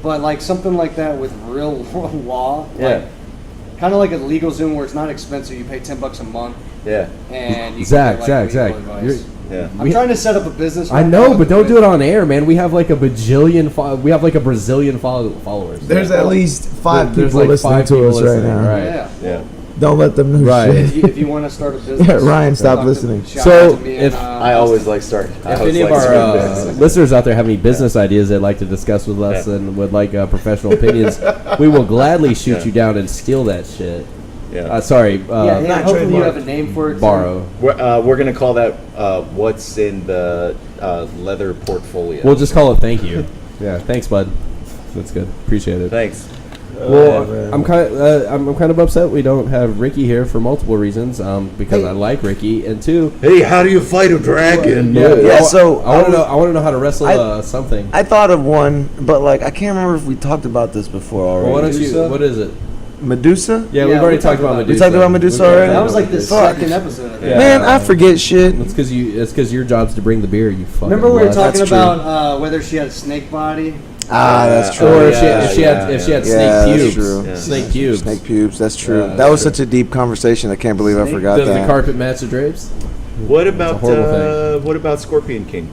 but like something like that with real law. Yeah. Like, kind of like a legal Zoom where it's not expensive. You pay $10 a month, Yeah. and you Zach, can get, like, Zach. legal advice. Yeah. I'm trying to set up a business. I right know, now but don't with- do it on air, man. We have like a bajillion. We have like a Brazilian followers. There's at least 5 There's people like listening 5 to people us right listening, now. right. Yeah. Yeah. Don't let them know Right. shit. If you want to start a business, Yeah, Ryan, stop talk to- listening. shout So, out to me if- and, I always like start. I If always any of like our starting businesses. listeners out there have any business ideas they'd like to discuss with us Yeah. and would like professional opinions, we will gladly shoot Yeah. you down and steal that shit. Yeah. Sorry, yeah, not hopefully you trademarked. have a name for it. too. borrow. We're gonna call that what's in the leather portfolio. We'll just call it thank you. Yeah, thanks, bud. That's good. Appreciate it. Thanks. Well, man. I'm kind of upset we don't have Ricky here for multiple reasons. Because I like Ricky, and two, Hey, how do you fight a dragon? Yeah, so I want to know how to wrestle something. I thought of one, but like I can't remember if we talked about this before already. Well, why don't you? Medusa? What is it? Medusa? Yeah, Yeah, we've already we talked talked about about it. Medusa. We talked about Medusa We've already? That was like the Fuck. second episode. I think. Yeah. Man, I forget shit. It's because your job's to bring the beer. You fucking. Remember we were nut. talking That's true. about whether she had a snake body. Ah, that's true. Or Oh, if she, yeah, if she yeah, had if she had yeah. snake Yeah, that's pubes, true. Yeah. snake pubes. Snake pubes. That's true. Yeah, that that's was true. such a deep conversation. I can't believe I Snake? forgot Does the that. carpet match the drapes? What It's a about horrible what about Scorpion King,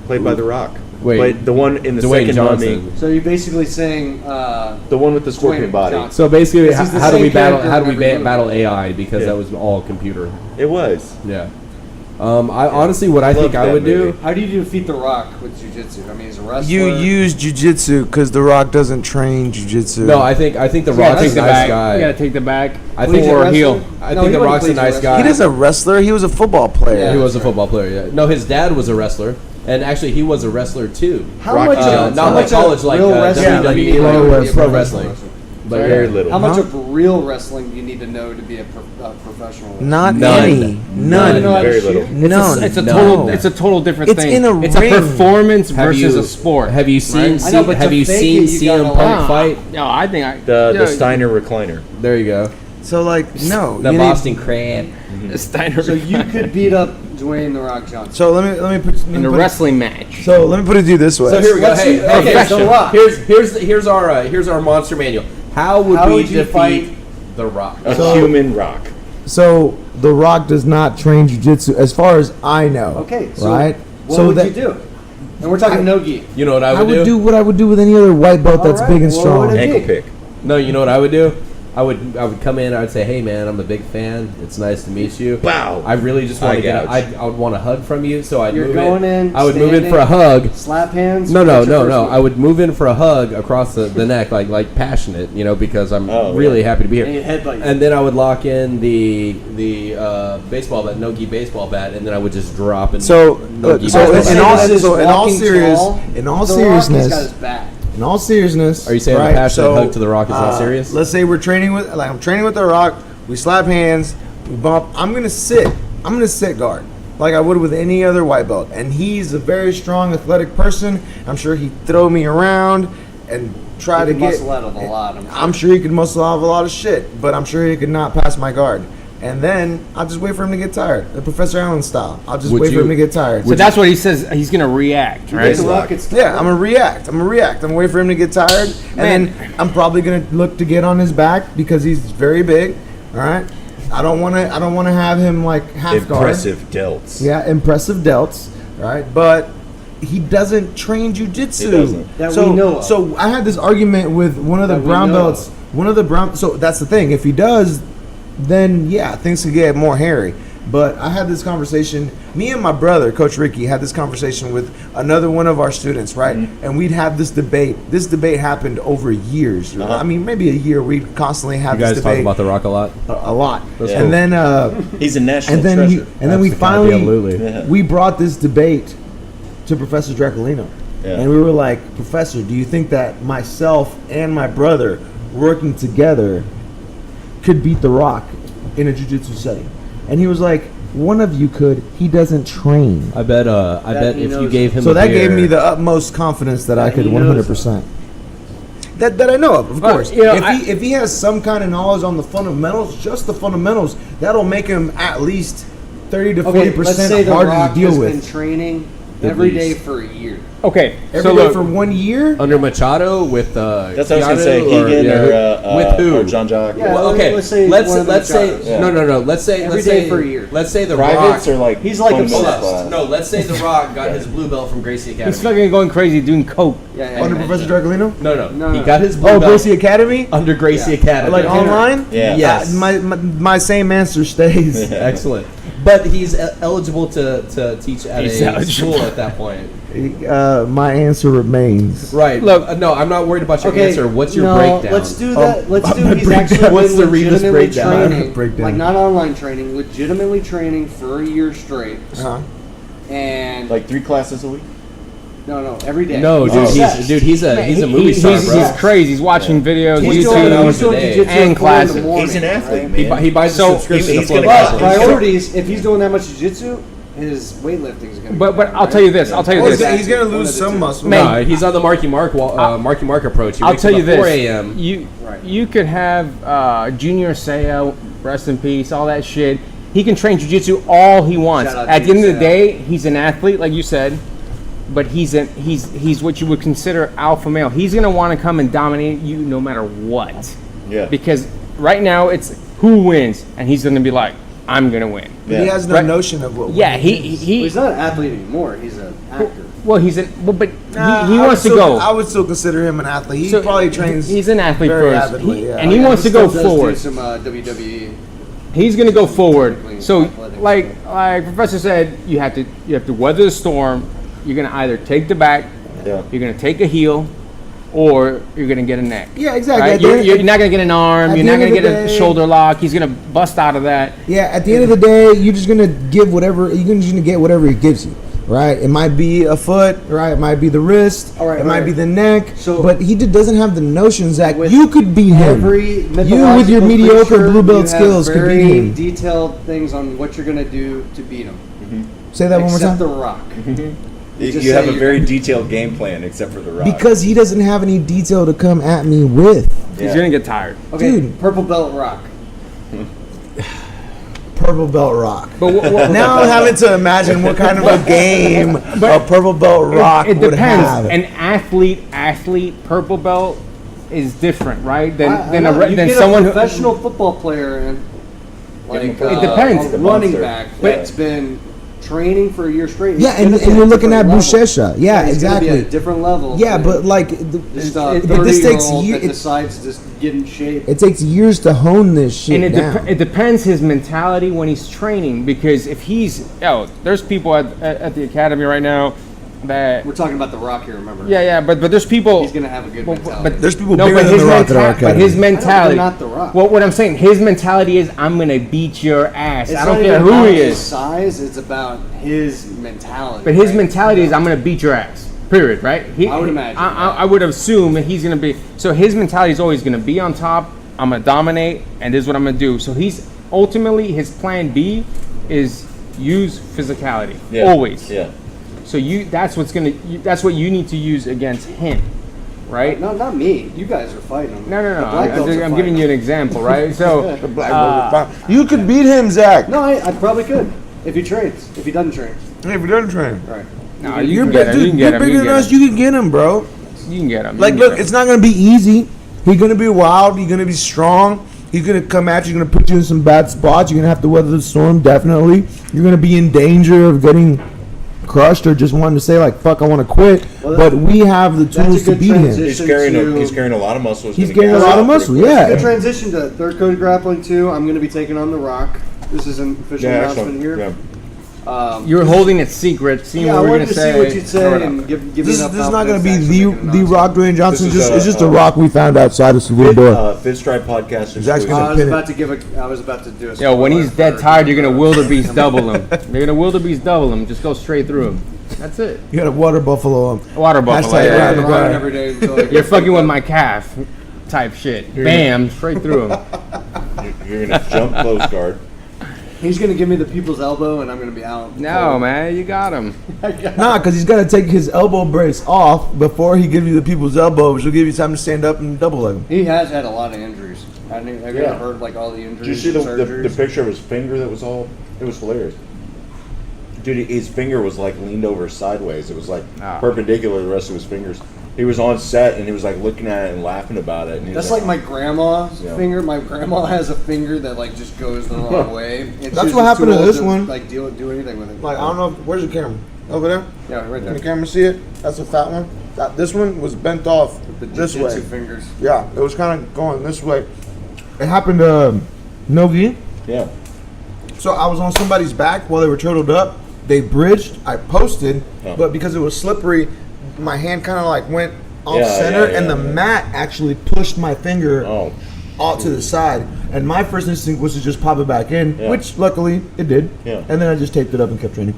played by The Rock? Wait. But the one in the Dwayne second Johnson. Mummy, So you're basically saying the one with the scorpion Dwayne body. Johnson. So basically, This is the how do same we battle? character How do we in every movie. battle AI? Because Yeah. that was all computer. It was. Yeah. I honestly, what I Love think I that would movie. do. how do you defeat The Rock with jiu-jitsu? I mean, he's a wrestler. You use jujitsu because The Rock doesn't train jujitsu. No, I think The You gotta Rock's take a the nice back. guy. You gotta take the back. I think or wrestler? heel. I No, think he The wasn't Rock's a pleased nice with guy. he is a wrestler. He was a football player. Yeah. He was a football player. Yeah. No, his dad was a wrestler, and actually he was a wrestler too. How Rocky much? Johnson. Not how like much college, of like real wrestling WWE, do you need to like know to be a pro professional wrestling. wrestler? But Very little. How much Huh? of real wrestling do you need to know to be a professional wrestler? Not None. any. You None. know how to Very shoot? little. None. It's a No. total. It's a total different It's thing. in a it's ring. a performance Have versus you- a sport. Have you seen? right? I know, but Have to you fake seen it, you CM gotta Punk learn. fight? No, I think The Steiner recliner. There you go. So like no. The you need- Boston Crab. the Steiner. So you could beat up Dwayne The Rock Johnson. So let me put in a wrestling match. So let me put it to you this way. So here we go. Let's Hey, see- hey, okay, here's, so Rock. here's our monster manual. How would How we would you defeat fight- The Rock? A So- human rock. So The Rock does not train jujitsu, as far as I know. Okay, so right? what so would that you do? And we're talking no gi. You know what I I would, would do what I would do with any other white belt that's All right, big and what strong. would it Ankle be? pick. No, you know what I would do? I would come in. I would say, "Hey, man, I'm a big fan. It's nice to meet you. Wow. I really just want Eye to get. gouge. I would want a hug from you, so I'd You're move going in, I would move in standing. for a hug. Slap hands? No. What's your first move? I would move in for a hug across the neck, like passionate, because I'm Oh, really yeah. happy to be And you here. headbutt you. And then I would lock in the baseball bat, no-gi baseball bat, and then I would just drop and So, no-gi so baseball in bat. all- That is so in all walking serious- tall. in all The seriousness- Rock, he's got his back. In all seriousness, Are you saying right? a passionate hug to The Rock is not serious? Let's say we're training with, like I'm training with The Rock. We slap hands. We bump. I'm gonna sit. I'm gonna sit guard, like I would with any other white belt. And he's a very strong, athletic person. I'm sure he'd throw me around and try He to can get. muscle out of a lot. I'm sure he could muscle out of a lot of shit, but I'm sure he could not pass my guard. And then I'll just wait for him to get tired, the Professor Allen style. I'll just Would wait you- for him to get tired. So that's what he says. He's gonna react, right? The Rock gets Yeah, I'm gonna react. I'm gonna react. I'm gonna wait for him to get tired, and Man. then I'm probably gonna look to get on his back because he's very big. All right. I don't want to have him like half guard. Impressive delts. Yeah, impressive delts. Right, but he doesn't train jujitsu. He doesn't. That so, we know of. So I had this argument with one of the That we brown know belts. One of the brown. So that's the thing. If he does, then yeah, things could get more hairy. But I had this conversation. Me and my brother, Coach Ricky, had this conversation with another one of our students, right? Mm-hmm. And we'd have this debate. This debate happened over years. Uh-huh. I mean, maybe a year. We'd constantly have You guys this talk debate about The Rock a lot. a lot. That's And cool. then He's a national and then treasure. and then we finally Absolutely. Yeah. we brought this debate to Professor Draculino. Yeah. And we were like, Professor, do you think that myself and my brother working together could beat The Rock in a jiu-jitsu setting? And he was like, One of you could. He doesn't train. I bet he if you knows gave him So a that beer, gave me the utmost confidence that I could he knows 100%. That I know of course. you know, if he has some kind of knowledge on the fundamentals, just the fundamentals, that'll make him at least 30 to 40% let's say The harder Rock to deal has with. been training At every day least. for a year. Okay, Every so day look, for 1 year. under Machado with That's what I was gonna say. Keanu Keegan with who? or John Jock. Yeah. Well, okay, let's say let's one of the say Machados. Yeah. no. Let's say Every let's day say for a year. Let's say the Privates Rock. are like He's like fundamental obsessed. class. No, let's say the Rock got his blue belt from Gracie Academy. he's fucking going crazy doing coke. Yeah, Under Professor Draculino? No. No, He no. got his blue Oh, belt Gracie Academy? under Gracie Yeah. Academy. Like online? Yeah. Yes. My same answer stays. Excellent. But he's eligible to teach at He's a eligible. school at that point. My answer remains. Right. Look- no, I'm not worried about your Okay, answer. What's your no, breakdown? Let's do that. Let's do. my He's breakdown. actually What's been the Revis legitimately breakdown? training, Breakdown. like not online training, legitimately training for a year straight, Uh-huh. and Like 3 classes a week. no, every day. No, dude, obsessed. he's a movie star, he's, bro. he's crazy. He's watching videos, He's doing- YouTube. he's doing a day. jiu-jitsu And at 4 in the classes. morning, He's an athlete, right? man. He buys a So, subscription he's to gonna- Flood But Wrestling. priorities, if he's doing that much jiu-jitsu, his weightlifting is going to be But better, I'll right? tell you this. I'll tell you Oh, this. he's gonna One lose of the some two. muscle. Man. No, he's on the Marky Mark approach. He I'll wakes tell up you at this. 4 a.m. Right. You could have Junior Seau, rest in peace, all that shit. He can train jiu-jitsu all he wants. Shout out At the end of the Junior Seau. day, he's an athlete, like you said, but he's what you would consider alpha male. He's gonna want to come and dominate you no matter what. Yeah. Because right now it's who wins, and he's gonna be like, I'm gonna win. But he has no Right. notion of what. Yeah, Well, he he's not an athlete anymore. He's an actor. well, he's an well, but Nah, he I wants would to still- go. I would still consider him an athlete. He So, probably trains. He's an athlete very first, avidly, yeah. and he Yeah, wants to still go does forward. Do some WWE. He's gonna go forward. Athletic So, stuff. like Professor said, you have to weather the storm. You're gonna either take the back, Yeah. you're gonna take a heel, or you're gonna get a neck. Yeah, exactly. Right? At the end- You're not gonna get an arm. at You're the not end gonna of get the a day- shoulder lock. He's gonna bust out of that. Yeah, at the end of the day, you're just gonna give whatever you're just gonna get whatever he gives you, right? It might be a foot, right? It might be the wrist, All right, it all might right. be the neck. So- but he doesn't have the notions that With you could beat him. Every You with your mythological mediocre creature, blue belt you have skills could very beat him. detailed things on what you're gonna do to beat him. Say that one more Except time. The Rock. You just have say a you're very gonna- detailed game plan, except for the Rock. Because he doesn't have any detail to come at me with. He's Yeah. gonna get tired. Okay, Dude. purple belt Rock. Purple belt rock. But Now I'm having to imagine what kind of a game a purple belt rock it would depends. have. An athlete purple belt is different, right? Than I than know, you than get someone a who professional football player and like It depends. a running Monster. back But- that's been training for a year straight. Yeah, He's and gonna be you're at a looking at different level. Buchecha. Yeah, he's gonna be exactly. at a different level. Yeah, than but like, just a but this takes 30-year-old years. that decides to just get in shape. It takes years to hone this shit and down. it depends his mentality when he's training, because if he's there's people at the academy right now that We're talking about the Rock here, remember? yeah, but there's people. He's gonna have a good mentality. But There's people no, bigger but than his The Rock at our but academy. his mentality. they're not The Rock. Well, what I'm saying, his mentality is, I'm gonna beat your ass. It's I don't not care even who about he his is. size, it's about his mentality. But his right? mentality is, I'm gonna beat your ass. Period. Right? I would imagine, I would assume that he's gonna be. So his mentality is always gonna be on top. I'm gonna dominate, and this is what I'm gonna do. So he's ultimately, his plan B is use physicality. Yeah. Always. Yeah. So that's what you need to use against him, right? Not me. You guys are fighting him. No. The black belts are I'm giving you an fighting example, right? So You could beat him, Zach. him. No, I probably could if he trains. If he doesn't train, If he doesn't train. right? no, You're you can get him. You can get him. bigger You than can us. get him. You can get him, bro. You can get him. Like, You can look, get it's not gonna be easy. He's gonna be wild. He's gonna be strong. He's gonna come at you. He's gonna put you in some bad spots. You're gonna have to weather the storm. Definitely. You're gonna be in danger of getting crushed or just wanting to say like, "Fuck, I want to quit." Well, but we have the that's a tools to good beat him. transition. He's carrying a lot of muscle. He's gonna carrying gas a lot out of pretty muscle. quick. Yeah. Good transition to third code grappling 2. I'm going to be taking on the Rock. This is an official Yeah, announcement excellent. here. Yeah. You're holding it secret, seeing Yeah, I what we're wanted gonna to say. see what you'd throw say it up. and give me This enough is not going to confidence be to actually make the an Rock Dwayne Johnson. This is It's just a Rock we found outside of Saloon Door. Fifth Stride Podcast. Exactly. exclusive. I was Pin it. about to give I was about to do a Yo, when he's spoiler dead for- tired, you're gonna wildebeest double him. You're gonna wildebeest double him. Just go straight through him. That's it. You got to water buffalo him. Water buffalo. Hashtag Yeah, round the Run guy. every day until I You're get fucking with my calf, type shit. Bam, straight through him. You're gonna jump close guard. He's gonna give me the people's elbow, and I'm gonna be out. No, man, you got him. Nah, because he's got to take his elbow brace off before he gives you the people's elbow, which will give you time to stand up and double leg him. He has had a lot of injuries. Have you ever heard like all the injuries? Did you see the surgeries? picture of his finger that was all? It was hilarious. Dude, his finger was like leaned over sideways. It was like perpendicular to the rest of his fingers. He was on set and he was like looking at it and laughing about it. And he was That's like my grandma's Yeah. finger. My grandma has a finger that like just goes the wrong way. And That's she's what just happened too to old this one. Like do anything with it. Like, I don't know. Where's the camera? Over there? Yeah, right Can there. the camera see it? That's a fat one. This one was bent off The this way. jiu-jitsu fingers. Yeah, it was kind of going this way. It happened to Nogi. Yeah. So I was on somebody's back while they were turtled up. They bridged. I posted, Oh. but because it was slippery, my hand kind of like went off Yeah, center, yeah, and the yeah. mat actually pushed my finger Oh. off to the side. And my first instinct was to just pop it back in, Yeah. which luckily it did. Yeah. And then I just taped it up and kept training.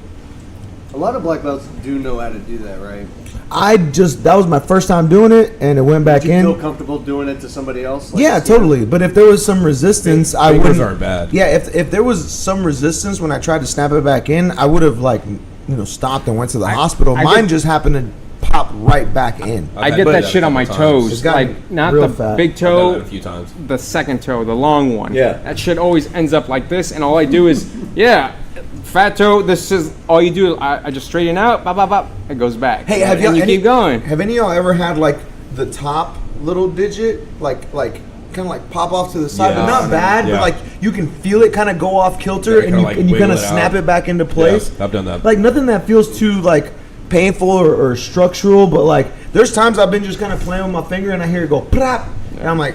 A lot of black belts do know how to do that, right? That was my first time doing it, and it went back Do you in. feel comfortable doing it to somebody else? Like Yeah, Steve? totally. But if there was some resistance, I Fingers wouldn't. aren't bad. Yeah, if there was some resistance when I tried to snap it back in, I would have stopped and went to the hospital. I Mine get- just happened to pop right back in. I get that shit on my It's toes, gotten like not real the fat. big I've done toe, that a few times. the second toe, the long one. Yeah. That shit always ends up like this, and all I do is, fat toe. This is all you do. I just straighten out, bop, bop, bop. It goes back. Hey, have and you keep going. Have any of y'all ever had like the top little digit, like kind of like pop off to the side, Yeah. but not bad, Yeah. but like you can feel it kind of go off kilter, Yeah, and kinda you like kind wiggle of it snap out. it back into place. Yeah, I've done that. Like nothing that feels too like painful or structural, but like there's times I've been just kind of playing with my finger and I hear it go plop, and I'm like,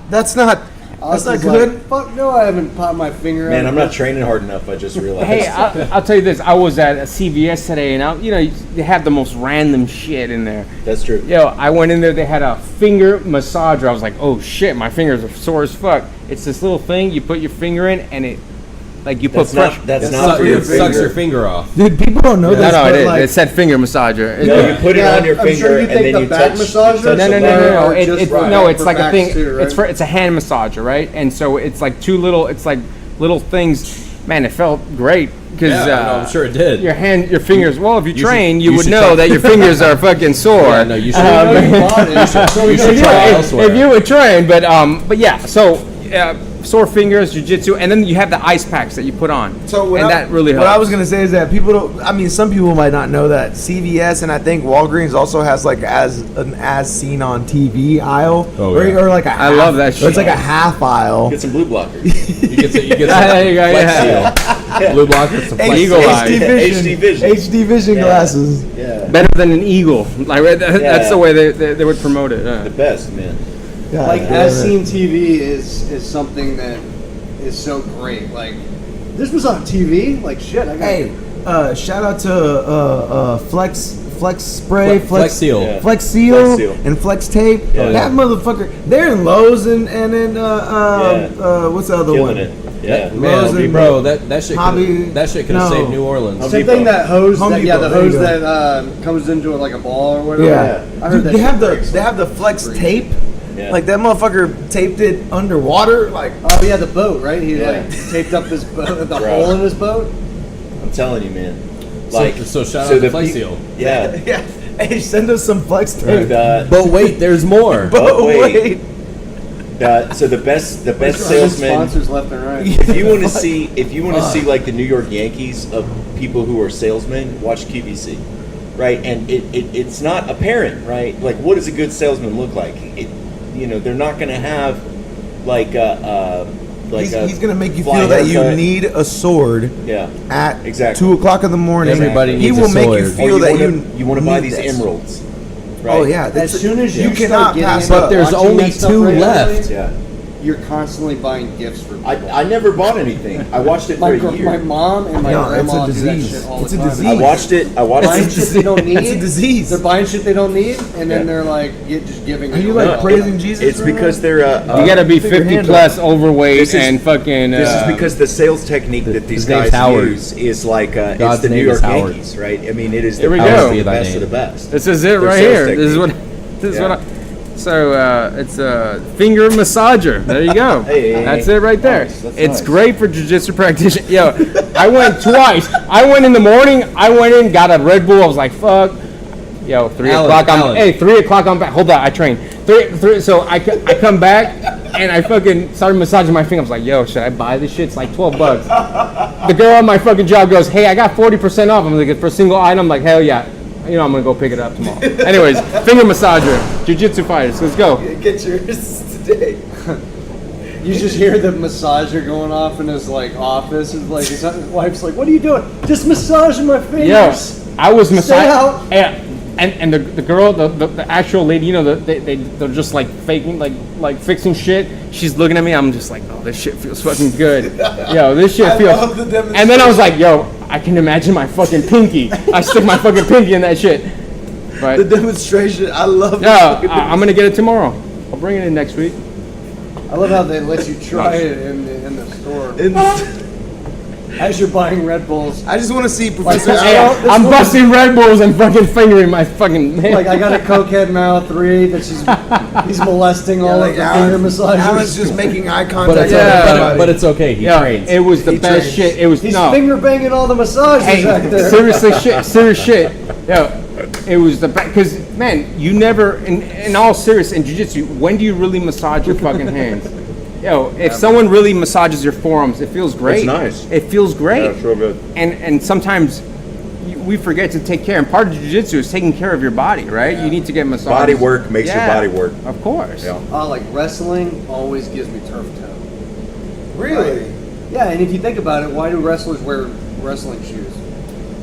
that's not Austin's good. Like, fuck no, I haven't popped my finger Man, out. I'm not training hard enough. I just realized. Hey, I'll tell you this. I was at a CVS today, and they have the most random shit in there. That's true. Yo, I went in there. They had a finger massager. I was like, oh shit, my fingers are sore as fuck. It's this little thing you put your finger in, and it, like you put That's pressure. not. That's not for It your sucks finger. your finger off. Dude, people don't know No, this. no, but it is. like, It said finger massager. No, you put it Yeah, on your I'm finger sure you and take then the you back touch. massager? touch No, the no. Or just It's for like a backs thing. too, right? It's a hand massager, right? And so it's like two little. It's like little things. Man, it felt great because Yeah, I'm sure it did. your fingers. Well, if you should- train, you you would should know try- that your fingers are fucking sore. Yeah, no, you should. You should try if, elsewhere. if you would train, but yeah. So sore fingers, jiu-jitsu, and then you have the ice packs that you put on, and that really helps. What I was gonna say is that people don't. I mean, some people might not know that CVS and I think Walgreens also has like an as seen on TV aisle, Oh, or, yeah. or like a half, love that or shit. it's like a half aisle. Get some blue blockers. You get some There you go, Flex yeah. Seal. Blue blocker, some Flex Eagle Seal. eye. HD vision. HD vision Yeah. glasses. Yeah. Better than an eagle. Like that's Yeah. the way they would promote it. The best, man. God Like damn as it. seen TV is something that is so great. Like this was on TV. Like shit. I got Hey, shout out to Flex Spray, Flex Seal. Yeah. Flex Seal, Flex Seal. and Flex Tape. Yeah. That motherfucker, they're in Lowe's and in what's the other Killing one? it. Yeah. Lowe's Man, and bro, that shit Hobby- could have no. saved New Orleans. Home Same Depot. thing that hose. Home That, yeah, Depot, the there you hose go. that comes into it like a ball or whatever. Yeah, I heard Dude, that they have shit they have the Flex Tape. Yeah. Like that motherfucker taped it underwater. Like Oh yeah, the boat, right? He Yeah. like taped up his boat, the Bro. hole in his boat. I'm telling you, man. Like, So shout out to Flex pe- Seal. Yeah. yeah, hey, send us some Flex Tape. The, But wait, there's more. But wait. So the best salesman. Sponsors left and right. If you want to see like the New York Yankees of people who are salesmen, watch QVC, right? And it's not apparent, right? Like, what does a good salesman look like? They're not going to have like He's gonna make you fly feel that you haircut. need a sword Yeah. at Exactly. 2:00 in the morning. Everybody he needs will a make you sword. feel that you want to buy need these that. emeralds. Right? Oh yeah, As soon as you cannot start getting pass into up. But there's watching only that stuff two regularly, left. Yeah. You're constantly buying gifts for people. I never bought anything. I watched it for my, a my year. mom and my No, it's grandma a do that disease. shit all It's the a time. disease. I watched it. Buying shit they don't need. It's a disease. They're buying shit they don't need, and then Yeah. they're like just giving. Are it you away. like praising Jesus? It's right because now? they're You gotta be Stick your 50 hand plus overweight This is- and fucking. This is because the sales technique that these his name's guys Howard. use is like it's God's the New name York is Howard. Yankees, right? I mean, it is Here the we best go. of the Be thy best of name. the best. this is it Their right sales here. This is what. technique. This is Yeah. what. So it's a finger massager. There you go. Hey. That's it right there. Nice, that's It's nice. great for jiu-jitsu practitioners. Yo, I went twice. I went in the morning. I went in, got a Red Bull. I was like, fuck. Yo, 3 o'clock. Alan. 3 o'clock. I'm back. Hold on. I train. Three. So I come back and I fucking started massaging my finger. I was like, yo, should I buy this shit? It's like $12. The girl on my fucking job goes, hey, I got 40% off. I'm like, for a single item. I'm like, hell yeah. You know, I'm gonna go pick it up tomorrow. Anyways, finger massager, jiu-jitsu fighters. Let's go. Get yours today. You just hear the massager going off in his like office, and like his wife's like, "What are you doing? Just massaging my fingers." Yeah, I was Stay out. massaging. And the girl, the actual lady, you know, they're just like faking, like fixing shit. She's looking at me. I'm just like, oh, this shit feels fucking good. Yo, this shit feels. love the demonstration. And then I was like, yo, I can imagine my fucking pinky. I stick my fucking pinky in that shit. But The demonstration, I love yeah, it. I'm gonna get it tomorrow. I'll bring it in next week. I love how they let you try it in the store And as you're buying Red Bulls. I just want to see Professor Hey, Al. I'm busting Red Bulls and fucking fingering my fucking man. Like I got a cokehead mouth 3 that he's molesting all Like of the finger massagers. Alan's just making eye But contact it's, with Yeah. everybody. but it's okay. He Yeah, trains. it was the He best trains. shit. It was He's no. finger banging all the massagers back Hey, there. seriously, serious shit. Yo, it was the best because man, you never, in all serious in jiu-jitsu, when do you really massage your fucking hands? Yo, if someone really massages your forearms, it feels great. It's nice. It feels great. Yeah, it's real good. And sometimes we forget to take care. And part of jiu-jitsu is taking care of your body, right? You need to get massages. Body work makes your body work. Of course. Yeah. Like wrestling always gives me turf toe. Really? Yeah, and if you think about it, why do wrestlers wear wrestling shoes?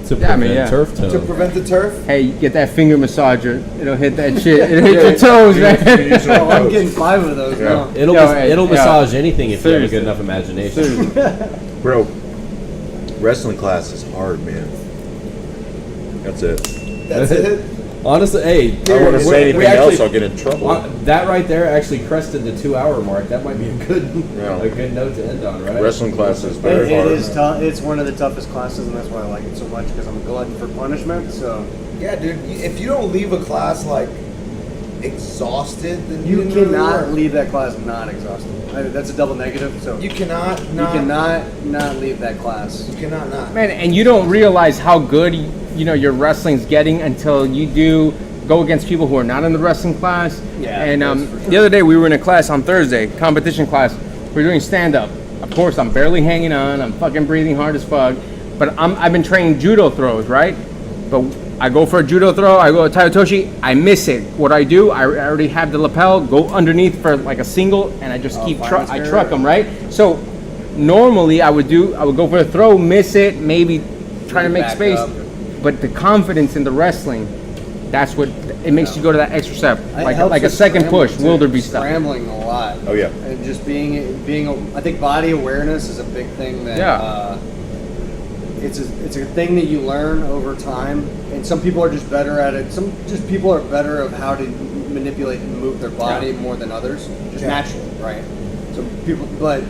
to Yeah, I mean, prevent yeah. turf toe. To prevent the turf? Hey, you get that finger massager. It'll hit that shit. It'll hit your toes, man. Oh, I'm getting 5 of those now. It'll Yo, it'll yeah. massage anything if you have a Seriously. good enough imagination. Bro, wrestling class is hard, man. That's it. That's it? Honestly, hey, I don't want to say we anything else, actually- I'll get in trouble. that right there actually crested the 2-hour mark. That might be a good Yeah. a good note to end on, right? Wrestling class is It very hard. is tough. It's one of the toughest classes, and that's why I like it so much because I'm a glutton for punishment. So Yeah, dude. If you don't leave a class like exhausted, then you didn't really cannot work. leave that class not exhausted. That's a double negative. So You cannot you not. cannot leave that class. You cannot not. Man, and you don't realize how good your wrestling's getting until you do go against people who are not in the wrestling class. Yeah, And that's for sure. the other day we were in a class on Thursday, competition class. We were doing stand up. Of course, I'm barely hanging on. I'm fucking breathing hard as fuck. But I've been training judo throws, right? But I go for a judo throw. I go to Taitoshi. I miss it. What I do, I already have the lapel. Go underneath for like a single, and I just keep finance I barrier. truck them, right? So normally I would go for a throw, miss it, maybe try to make Back space. up. But the confidence in the wrestling, that's what it makes you go to that extra step, It like helps a with second push, scrambling, too. wildebeest style. Scrambling a lot. Oh, yeah. And just being. I think body awareness is a big thing that. Yeah. It's a thing that you learn over time, and some people are just better at it. Some just people are better of how to manipulate and move their body more than others, just Yeah. naturally, right? So people, but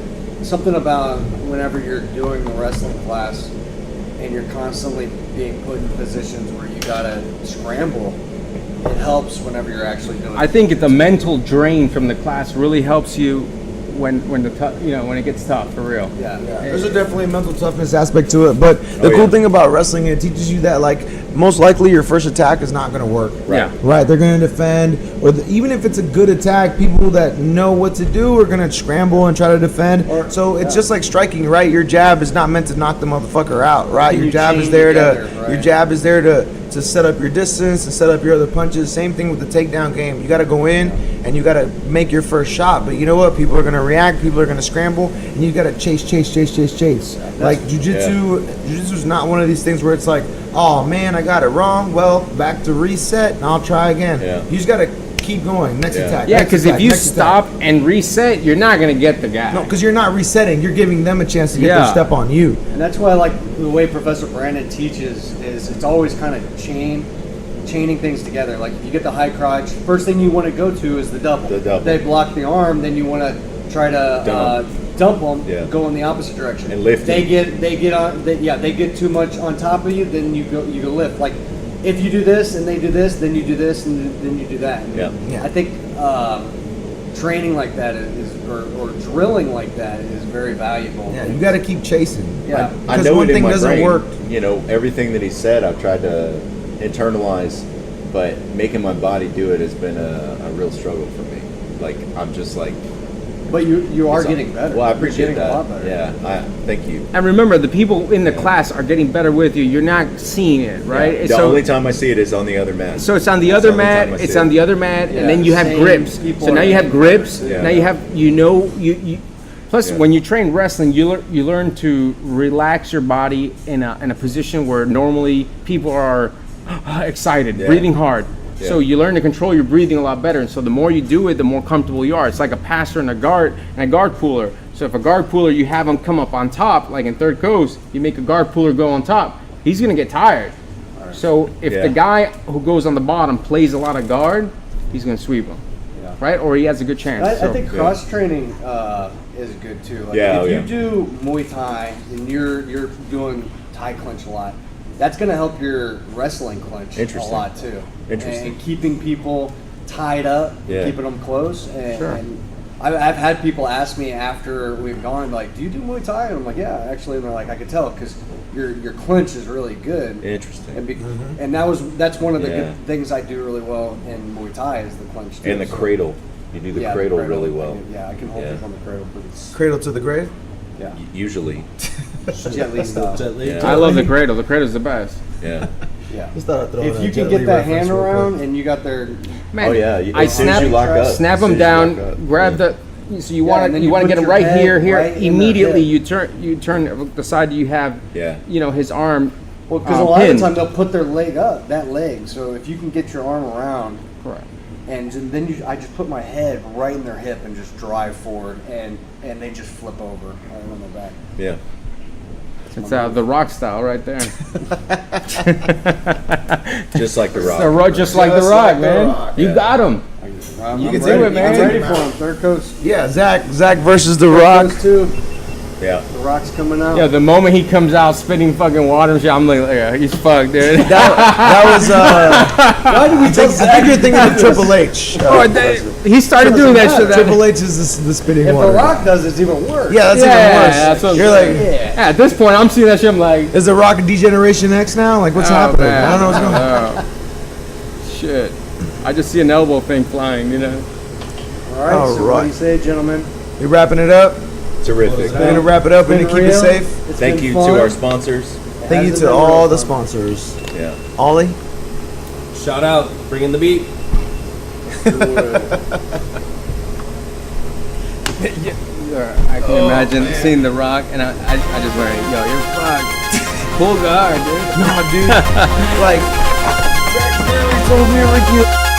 something about whenever you're doing the wrestling class, and you're constantly being put in positions where you gotta scramble, it helps whenever you're actually doing. I think the mental drain from the class really helps you when it gets tough, for real. Yeah. There's a definitely a mental toughness aspect to it, but the cool yeah. thing about wrestling, it teaches you that like most likely your first attack is not going to work. Yeah. Right, they're going to defend, or even if it's a good attack, people that know what to do are going to scramble and try to defend. So it's just like striking, right? Your jab is not meant to knock the motherfucker out, right? And Your you jab is chain there together, to right? your jab is there to set up your distance, to set up your other punches. Same thing with the takedown game. You got to go in and you got to make your first shot. But you know what? People are going to react. People are going to scramble, and you got to chase. Like jiu-jitsu is not one of these things where it's like, oh man, I got it wrong. Well, back to reset, and I'll try again. Yeah. You just got to keep going. Next attack. Yeah, next because attack, if you next attack. stop and reset, you're not gonna get the guy. No, because you're not resetting. You're giving them a chance to get their Yeah. step on you. And that's why I like the way Professor Brandon teaches is it's always kind of chaining things together. Like if you get the high crotch, first thing you want to go to is the double. The double. If they block the arm, then you want to try to dump them, Yeah. go in the opposite direction. And lift They them. get too much on top of you, then you go lift. Like if you do this and they do this, then you do this and then you do that. Yeah. Yeah. I think training like that or drilling like that is very valuable. Yeah, you got to keep chasing. Yeah. I Because know one it in thing my doesn't brain. work. You know, everything that he said, I've tried to internalize, but making my body do it has been a real struggle for me. Like, I'm just like. But you are getting better. Well, I You're appreciate getting that. a lot better. Yeah, thank you. And remember, the people in the class are getting better with you. You're not seeing it, right? Yeah. And The so, only time I see it is on the other mat. so it's on the That's other only mat. time I see It's it. on the other mat, Yeah, and then you have same grips. people So now are you have getting grips. better, too. Now you have, you. Plus, Yeah. when you train wrestling, you learn to relax your body in a position where normally people are excited, Yeah. breathing hard. So Yeah. you learn to control your breathing a lot better. And so the more you do it, the more comfortable you are. It's like a passer and a guard puller. So if a guard puller, you have him come up on top, like in third coast, you make a guard puller go on top, he's going to get tired. So if Yeah. the guy who goes on the bottom plays a lot of guard, he's going to sweep him. Yeah. Right? Or he has a good chance. I So- think cross training is good too. Like Yeah, if you yeah. do Muay Thai and you're doing Thai clinch a lot, that's going to help your wrestling clinch a Interesting. lot too. Interesting. And keeping people tied up, Yeah. keeping them close. And, Sure. and I've had people ask me after we've gone, like, "Do you do Muay Thai?" And I'm like, "Yeah, actually." And they're like, "I could tell because your clinch is really good." Interesting. And that's one of the Yeah. good things I do really well in Muay Thai is the clinch. Too. And the So- cradle. You do the Yeah, cradle really well. Yeah, I can hold Yeah. people on the cradle pretty. Cradle to the grave. Yeah, Usually. Jet Li style. Yeah. I love the cradle. The cradle's the best. Yeah. Yeah. Just thought I'd throw in If a you Jet can Li get that reference hand real quick. around and you got their Man, Oh, yeah. I As soon as snap, you lock up. snap as soon them as you down, lock up. grab Yeah. the. So you Yeah, want and to then you you want to put get him your right head here. right in the Immediately hip. you turn the side you have. Yeah. You know his arm. well, because a lot pinned. of the time they'll put their leg up, that leg. So if you can get your arm around, Correct. and then I just put my head right in their hip and just drive forward, and they just flip over right on their back. Yeah. It's the rock style right there. Just like the rock. Just like the Just rock, like The man. Rock, You yeah. got him. I'm You can ready, take it, man. I'm ready Take for him him. Third coast. Yeah, Zach versus The Rock. Those two. Yeah. The Rock's coming out. Yeah, the moment he comes out spitting fucking water and shit, I'm like, yeah, he's fucked, dude. That was. Why did we I think you're thinking of Triple H. He started doing that shit. Triple H is the spitting If water. The Rock does, it's even worse. Yeah, that's Yeah, even worse. that's what I'm You're saying. like, Yeah. At this point, I'm seeing that shit. I'm like, is The Rock a Degeneration X now? Like, what's happening? man. I don't know what's going on. Oh. Shit. I just see an elbow thing flying, you know. All right. All So what do right. you say, gentlemen? You wrapping it up? Terrific. We're gonna wrap it up and Been keep it real. safe. It's Thank been you fun. to our sponsors. Thank you Hasn't to been all real the fun. sponsors. Yeah. Ollie, Shout out, bringing the beat. I can imagine seeing The Rock, and I just went, yo, you're fucked. Full guard, dude. no, dude, like, Jack Barry told me, Ricky.